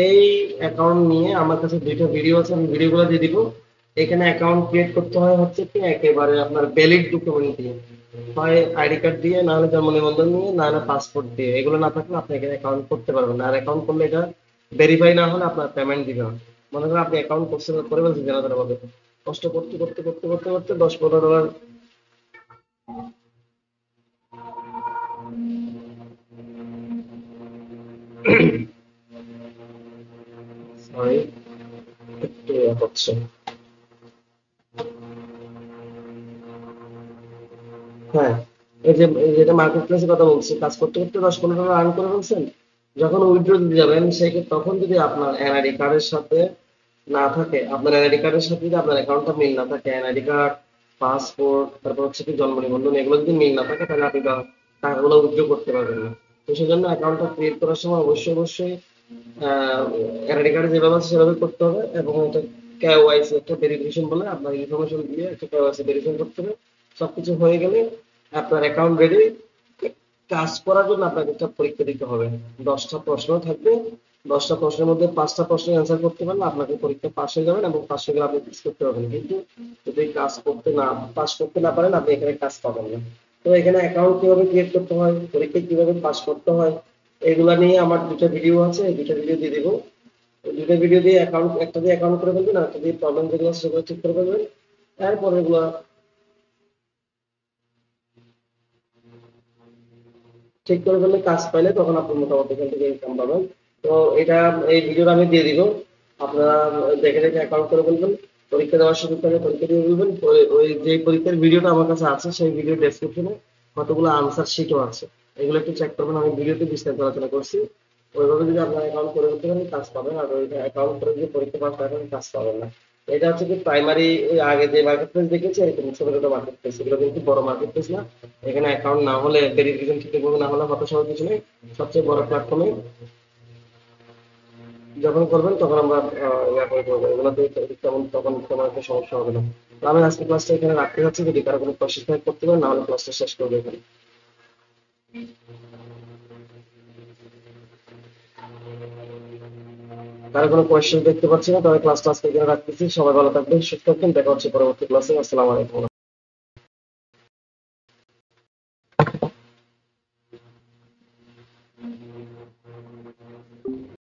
এই অ্যাকাউন্ট নিয়ে আমার কাছে দুইটা ভিডিও আছে, আমি ভিডিওগুলো দিয়ে দিব। এখানে অ্যাকাউন্ট ক্রিয়েট করতে হয় হচ্ছে কি একেবারে আপনার ভ্যালিড ডকুমেন্ট দিয়ে, হয় আইডি কার্ড দিয়ে, না হলে জন্ম নিবন্ধন নিয়ে, না হলে পাসপোর্ট দিয়ে। এগুলো না থাকলে আপনি এখানে অ্যাকাউন্ট করতে পারবেন না। আর অ্যাকাউন্ট করলে এটা ভেরিফাই না হলে আপনার পেমেন্ট দিবে না। মনে করেন আপনি অ্যাকাউন্ট করতে করে বলছেন জানা ভাবে, কষ্ট করতে করতে করতে করতে করতে $10-15 সরি একটু হচ্ছে। হ্যাঁ, এই যেটা মার্কেট প্লেসের কথা বলছি, কাজ করতে করতে $10-15 আর্ন করে ফেলছেন, যখন উইথড্র দিতে যাবেন তখন যদি আপনার এনআইডি কার্ডের সাথে না থাকে, আপনার এনআইডি কার্ডের সাথে যদি আপনার অ্যাকাউন্টটা মিল না থাকে, এনআইডি কার্ড, পাসপোর্ট, তারপর হচ্ছে কি জন্ম নিবন্ধন, এগুলো যদি মিল না থাকে তাহলে আপনি টাকাগুলো উইথড্র করতে পারবেন না। তো সেজন্য অ্যাকাউন্টটা ক্রিয়েট করার সময় অবশ্যই এনআইডি কার্ডে যেভাবে আছে সেভাবে করতে হবে। এবং এটা কেওয়াইসি একটা ভেরিফিকেশন বলে, আপনার ইনফরমেশন দিয়ে একটা কেওয়াইসি ভেরিফিকেশন করতে হবে। সবকিছু হয়ে গেলে আপনার অ্যাকাউন্ট রেডি। কাজ করার জন্য আপনাকে একটা পরীক্ষা দিতে হবে, 10টা প্রশ্ন থাকবে, 10টা প্রশ্নের মধ্যে 5টা প্রশ্নের অ্যান্সার করতে পারলে আপনাকে পরীক্ষা পাস হয়ে যাবেন, এবং পাস হয়ে গেলে আপনি পাস করতে পারবেন। কিন্তু যদি পাস করতে না পারেন, আপনি এখানে কাজ পাবেন না। তো এখানে অ্যাকাউন্ট কিভাবে ক্রিয়েট করতে হয়, পরীক্ষা কিভাবে পাস করতে হয়, এগুলা নিয়ে আমার 2টা ভিডিও আছে, এই 2টা ভিডিও দিয়ে দিব। এই 2টা ভিডিও দিয়ে একটা দিয়ে অ্যাকাউন্ট করে ফেলবেন, আর একটা দিয়ে প্রবলেম যেগুলো আছে সেগুলো ঠিক করে ফেলবেন। তারপরে এগুলো ঠিক করে ফেললে, কাজ পাইলে তখন আপনি মোটামুটি এখান থেকে ইনকাম পাবেন। তো এটা এই ভিডিওটা আমি দিয়ে দিব, আপনারা দেখে দেখে অ্যাকাউন্ট করে ফেলবেন। পরীক্ষা দেওয়ার সুযোগ থাকে পরীক্ষা দিয়ে ফেলবেন। ওই যে পরীক্ষার ভিডিওটা আমার কাছে আছে, সেই ভিডিও ডেসক্রিপশনে কতগুলো আনসার শিটও আছে, এগুলো একটু চেক করবেন। আমি ভিডিওতে বিস্তারিত আলোচনা করছি। ওইভাবে যদি আপনার অ্যাকাউন্ট করে ফেলতে পারেন, কাজ পাবেন। আর ওই অ্যাকাউন্ট করে যদি পরীক্ষা পাস করেন, কাজ পাবেন না। এটা হচ্ছে কি প্রাইমারি, আগে যে মার্কেট প্লেস দেখেছি এরকম ছোট ছোট মার্কেট প্লেস, এগুলো কিন্তু বড় মার্কেট প্লেস না। এখানে অ্যাকাউন্ট না হলে, ভেরিফিকেশন ঠিকভাবে না হলে হতাশ হওয়ার কিছু নেই। সবচেয়ে বড় প্ল্যাটফর্মে যখন করবেন তখন আমরা ইয়া করে করবো, এগুলোতে তেমন তখন কোনো একটা সমস্যা হবে না। তো আমি আজকে ক্লাসটা এখানে রাখতে যাচ্ছি, যদি কারো কোনো কোয়েশ্চেন থাকে করতে পারেন, না হলে ক্লাসটা শেষ করবো এখানে। কারো কোনো কোয়েশ্চেন দেখতে পাচ্ছি না, তবে ক্লাসটা আজকে এখানে রাখতেছি। সবাই ভালো থাকবেন, সুস্থ থাকবেন, দেখা হচ্ছে পরবর্তী ক্লাসে। আসসালামু আলাইকুম।